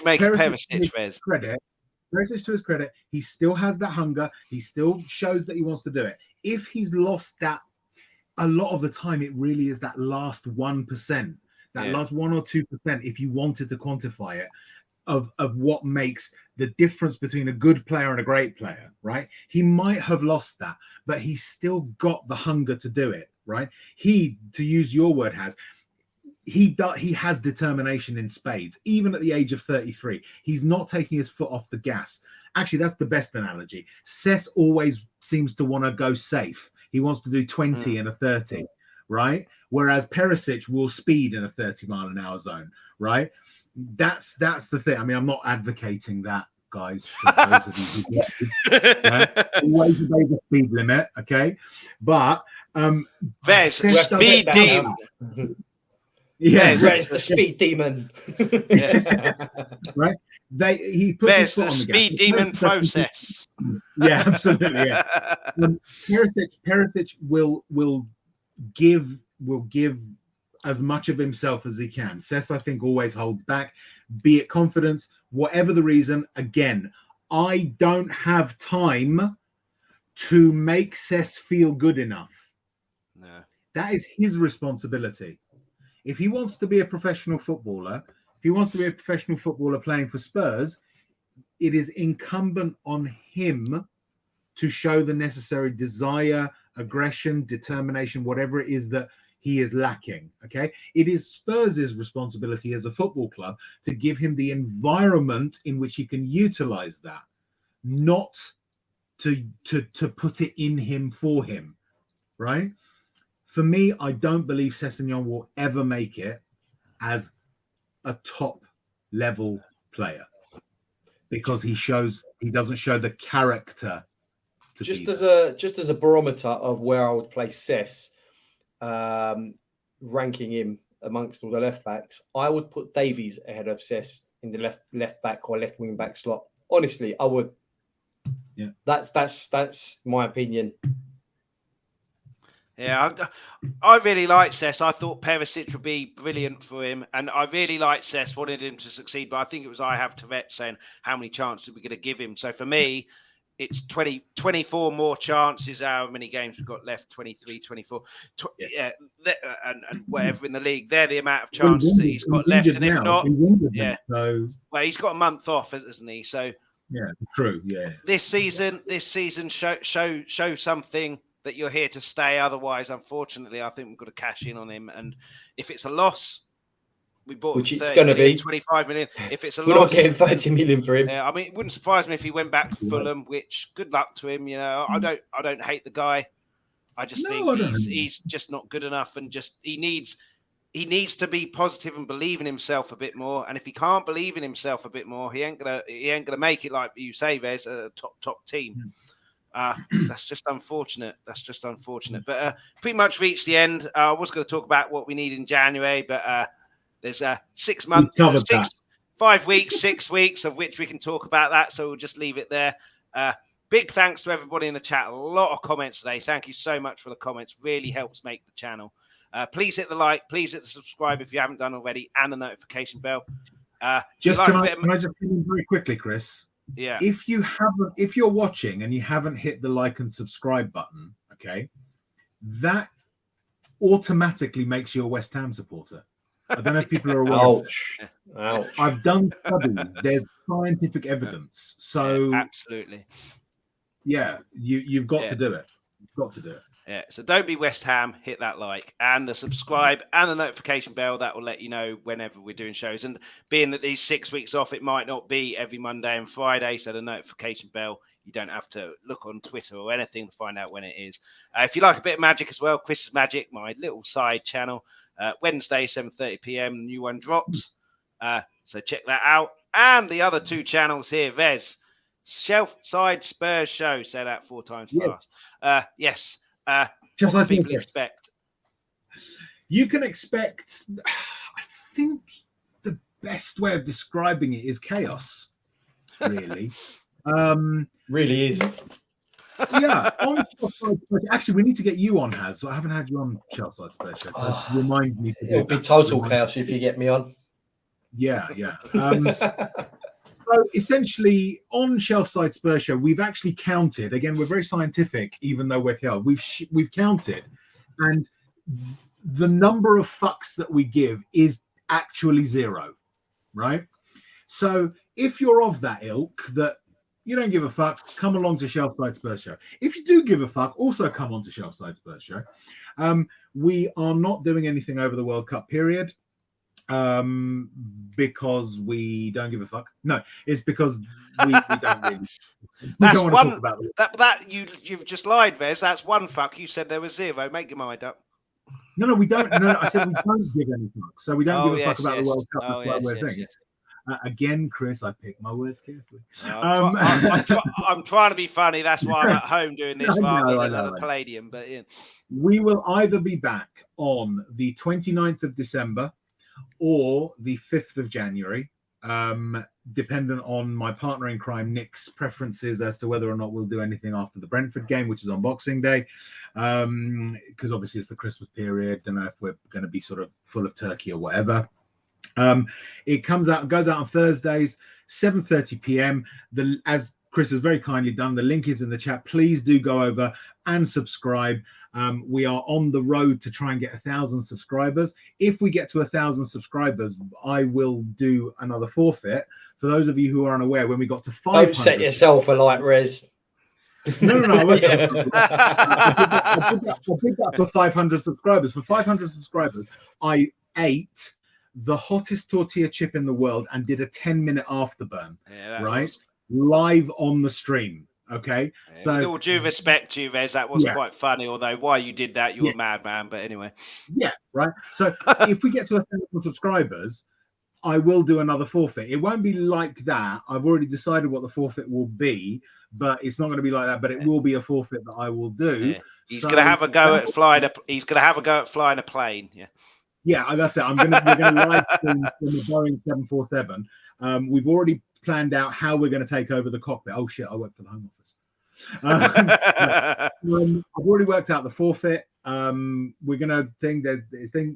Perisic, to his credit, he still has that hunger. He still shows that he wants to do it. If he's lost that, a lot of the time, it really is that last 1%, last 1 or 2%, if you wanted to quantify it, of what makes the difference between a good player and a great player, right? He might have lost that, but he's still got the hunger to do it, right? He, to use your word, he has determination in spades. Even at the age of 33, he's not taking his foot off the gas. Actually, that's the best analogy. Cess always seems to want to go safe. He wants to do 20 and a 30, right? Whereas Perisic will speed in a 30-mile-an-hour zone, right? That's the thing. I mean, I'm not advocating that, guys. For those of you who always obey the speed limit, okay? But there's speed demon. Where's the speed demon? Right? He puts his foot on the gas. Speed demon process. Yeah, absolutely. Yeah. Perisic will give as much of himself as he can. Cess, I think, always holds back, be it confidence, whatever the reason. Again, I don't have time to make Cess feel good enough. No. That is his responsibility. If he wants to be a professional footballer, playing for Spurs, it is incumbent on him to show the necessary desire, aggression, determination, whatever it is that he is lacking. Okay, it is Spurs' responsibility as a football club to give him the environment in which he can utilize that, not to put it in him for him. Right? For me, I don't believe Sessegnon will ever make it as a top level player because he doesn't show the character. Just as a barometer of where I would place Cess, ranking him amongst all the left backs, I would put Davies ahead of Cess in the left back or left wing back slot. Honestly, I would. Yeah, that's my opinion. Yeah, I really like Cess. I thought Perisic would be brilliant for him, and I really liked Cess, wanted him to succeed. But I think it was I have Tourette saying how many chances are we going to give him. So for me, it's 24 more chances. How many games we've got left? 23, 24. And whatever in the league. They're the amount of chances that he's got left. And if not, well, he's got a month off, hasn't he? So yeah, true. Yeah. This season, show something that you're here to stay. Otherwise, unfortunately, I think we've got to cash in on him. And if it's a loss, we bought which him it's going to be 25 million. If it's a we're loss, not getting 30 million for him. Yeah, I mean, it wouldn't surprise me if he went back to Fulham. Which good luck to him. You know, I don't hate the guy. I just think he's just not good enough, and he needs to be positive and believe in himself a bit more. And if he can't believe in himself a bit more, he ain't gonna make it. Like you say, there's a top team. That's just unfortunate. But pretty much reached the end. I was going to talk about what we need in January, but there's 6 months, 5 weeks, 6 weeks of which we can talk about that. So we'll just leave it there. Big thanks to everybody in the chat. A lot of comments today. Thank you so much for the comments. Really helps make the channel. Please hit the like. Please hit the subscribe if you haven't done already, and the notification bell. Can I just come in very quickly, Chris? Yeah. If you're watching and you haven't hit the like and subscribe button, okay, that automatically makes you a West Ham supporter. I don't know if people are aware. Ouch. I've done studies. There's scientific evidence. So absolutely. Yeah, you've got to do it. You've got to do it. Yeah, so don't be West Ham. Hit that like and the subscribe and the notification bell. That will let you know whenever we're doing shows. And being that these 6 weeks off, it might not be every Monday and Friday. So the notification bell, you don't have to look on Twitter or anything to find out when it is. If you like a bit of magic as well, Chris's Magic, my little side channel. Wednesday, 7:30 p.m. New one drops. So check that out. And the other 2 channels here, Vez, Shelfside Spurs Show. Say that 4 times fast. Yes. What can people expect? You can expect, I think the best way of describing it is chaos, really. Really is. Yeah. Actually, we need to get you on, Haz. I haven't had you on Shelfside Spurs Show. Remind me. It'll be total chaos if you get me on. Yeah. So essentially, on Shelfside Spurs Show, we've actually counted. Again, we're very scientific, even though we're chaos. We've counted, and the number of fucks that we give is actually 0, right? So if you're of that ilk that you don't give a fuck, come along to Shelfside Spurs Show. If you do give a fuck, also come on to Shelfside Spurs Show. We are not doing anything over the World Cup period because we don't give a fuck. No, it's because we don't really. We don't want to talk about that. You've just lied, Vez. That's 1 fuck. You said there was 0. Make your mind up. No, we don't. No, I said we don't give any fuck. So we don't give a fuck about the World Cup. Again, Chris, I pick my words carefully. I'm trying to be funny. That's why I'm at home doing this rather than another Palladium. But yeah. We will either be back on the 29th of December or the 5th of January, dependent on my partner in crime, Nick's preferences as to whether or not we'll do anything after the Brentford game, which is on Boxing Day, because obviously it's the Christmas period. Don't know if we're going to be sort of full of turkey or whatever. It goes out on Thursdays, 7:30 p.m. As Chris has very kindly done, the link is in the chat. Please do go over and subscribe. We are on the road to try and get 1,000 subscribers. If we get to 1,000 subscribers, I will do another forfeit. For those of you who are unaware, when we got to 500, don't set yourself alight, Rez. No. I did that for 500 subscribers. For 500 subscribers, I ate the hottest tortilla chip in the world and did a 10-minute afterburn, right? Live on the stream. Okay. Yeah, so with all due respect to you, Vez, that was quite funny, although why you did that, you're a madman. But anyway. Yeah, right. So if we get to 1,000 subscribers, I will do another forfeit. It won't be like that. I've already decided what the forfeit will be, but it's not going to be like that. But it will be a forfeit that I will do. Yeah. He's going to have a go at flying a plane. Yeah. Yeah, that's it. We're going to live stream from the Boeing 747. We've already planned out how we're going to take over the cockpit. Oh shit, I work for the Home Office. I've already worked out the forfeit. We're going to think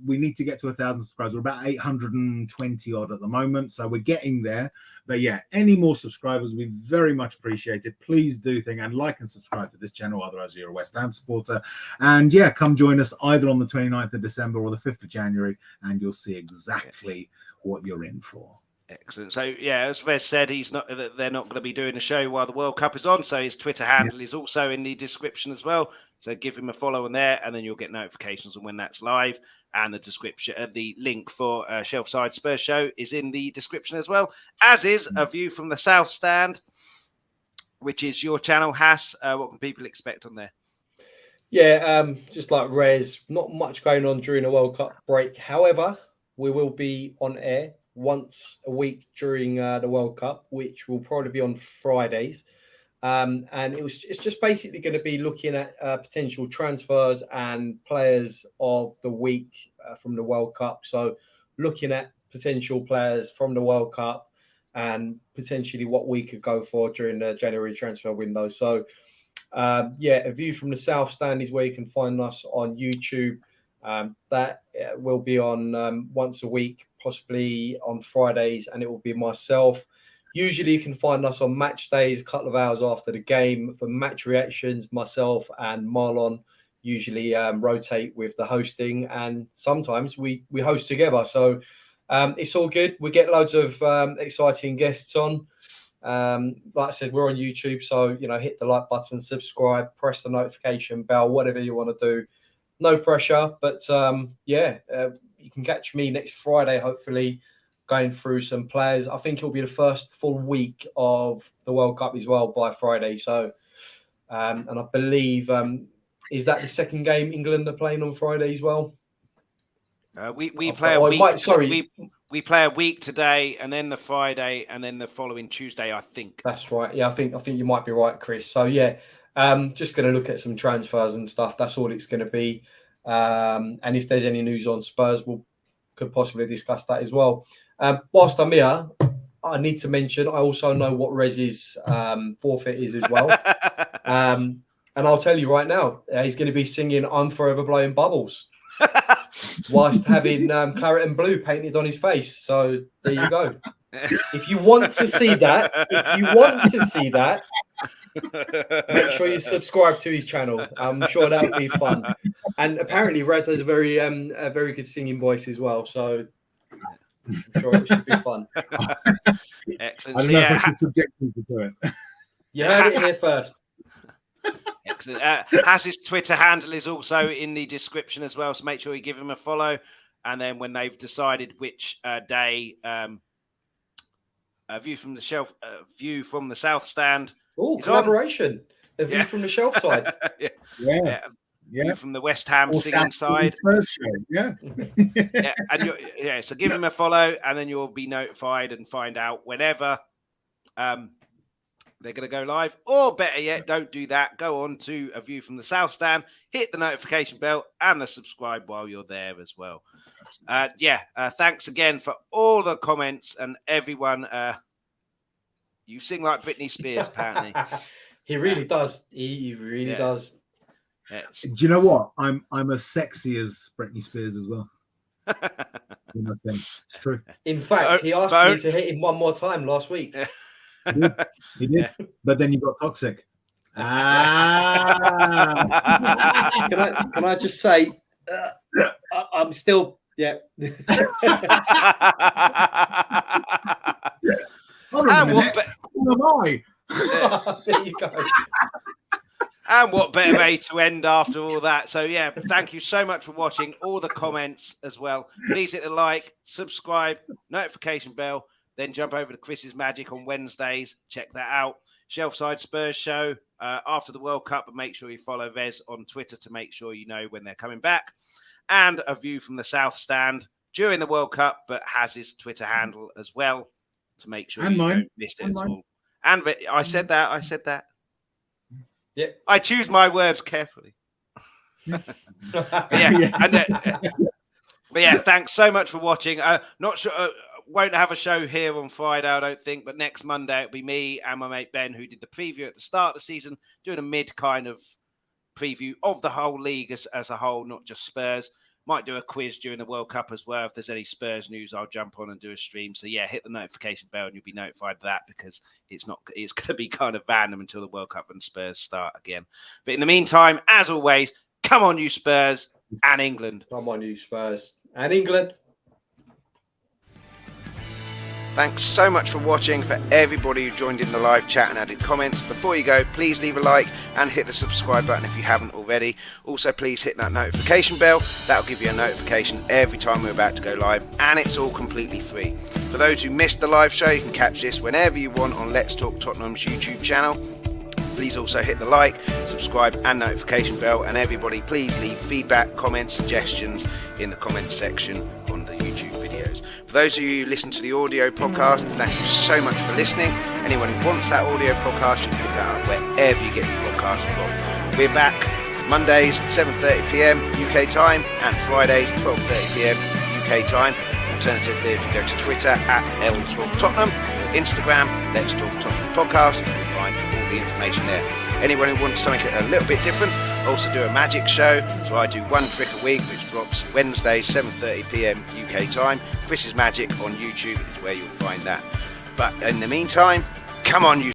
we need to get to 1,000 subscribers. We're about 820 odd at the moment, so we're getting there. But yeah, any more subscribers, we very much appreciate it. Please do and like and subscribe to this channel, otherwise you're a West Ham supporter. And yeah, come join us either on the 29th of December or the 5th of January, and you'll see exactly what you're in for. Excellent. So yeah, as Vez said, they're not going to be doing a show while the World Cup is on. So his Twitter handle is also in the description as well. So give him a follow on there, and then you'll get notifications on when that's live. And the description, the link for Shelfside Spurs Show is in the description as well. As is a view from the South Stand, which is your channel, Hass. What can people expect on there? Yeah, just like Rez, not much going on during the World Cup break. However, we will be on air once a week during the World Cup, which will probably be on Fridays. And it's just basically going to be looking at potential transfers and players of the week from the World Cup. So looking at potential players from the World Cup and potentially what we could go for during the January transfer window. So a view from the South Stand is where you can find us on YouTube. That will be on once a week, possibly on Fridays, and it will be myself. Usually you can find us on match days, a couple of hours after the game for match reactions. Myself and Marlon usually rotate with the hosting, and sometimes we host together. So it's all good. We get loads of exciting guests on. Like I said, we're on YouTube, so hit the like button, subscribe, press the notification bell, whatever you want to do. No pressure, but you can catch me next Friday, hopefully, going through some players. I think it'll be the first full week of the World Cup as well by Friday. So, and I believe, is that the second game England are playing on Friday as well? We play a week. we play a week today, and then the Friday, and then the following Tuesday, I think. That's right. Yeah, I think you might be right, Chris. So yeah, just going to look at some transfers and stuff. That's all it's going to be. And if there's any news on Spurs, we could possibly discuss that as well. Whilst I'm here, I need to mention I also know what Rez's forfeit is as well. And I'll tell you right now, he's going to be singing "I'm Forever Blowing Bubbles" whilst having claret and blue painted on his face. So there you go. If you want to see that, make sure you subscribe to his channel. I'm sure that would be fun. And apparently, Rez has a very good singing voice as well. So I'm sure it should be fun. Excellent. I don't know if I should subject you to do it. You heard it here first. Excellent. Haz's Twitter handle is also in the description as well, so make sure you give him a follow. And then when they've decided which day, view from the south stand. Oh, collaboration. A view from the shelf side. Yeah. View from the West Ham singing side. Yeah. So give him a follow, and then you'll be notified and find out whenever they're going to go live. Or better yet, don't do that. Go on to A View from the South Stand, hit the notification bell and the subscribe while you're there as well. Thanks again for all the comments and everyone. You sing like Britney Spears, apparently. He really does. He really does. Do you know what? I'm as sexy as Britney Spears as well. It's true. In fact, he asked me to hit him one more time last week. He did. But then you got toxic. Can I just say, I'm still, Hold on a minute. Who am I? There you go. And what better way to end after all that? So, yeah, thank you so much for watching. All the comments as well. Please hit the like, subscribe, notification bell, then jump over to Chris's Magic on Wednesdays. Check that out. Shelfside Spurs show after the World Cup. But make sure you follow Vez on Twitter to make sure you know when they're coming back. And A View from the South Stand during the World Cup, but has his Twitter handle as well to make sure you don't miss it at all. And I said that. Yeah, I choose my words carefully. But thanks so much for watching. Not sure, won't have a show here on Friday, I don't think, but next Monday it'll be me and my mate Ben, who did the preview at the start of the season, doing a mid kind of preview of the whole league as a whole, not just Spurs. Might do a quiz during the World Cup as well. If there's any Spurs news, I'll jump on and do a stream. So yeah, hit the notification bell and you'll be notified of that, because it's going to be kind of random until the World Cup and Spurs start again. But in the meantime, as always, come on you Spurs and England. Come on you Spurs and England. Thanks so much for watching. For everybody who joined in the live chat and added comments. Before you go, please leave a like and hit the subscribe button if you haven't already. Also, please hit that notification bell. That'll give you a notification every time we're about to go live, and it's all completely free. For those who missed the live show, you can catch this whenever you want on Let's Talk Tottenham's YouTube channel. Please also hit the like, subscribe and notification bell, and everybody please leave feedback, comments, suggestions in the comments section on the YouTube videos. For those of you who listen to the audio podcast, thank you so much for listening. Anyone who wants that audio podcast, you can pick that up wherever you get your podcast from. We're back Mondays 7:30pm UK time and Fridays 12:30pm UK time. Alternatively, if you go to Twitter @LTalkTottenham, Instagram Let's Talk Tottenham Podcast, you'll find all the information there. Anyone who wants something a little bit different, also do a magic show. So I do one trick a week, which drops Wednesday 7:30pm UK time. Chris's Magic on YouTube is where you'll find that. But in the meantime, come on you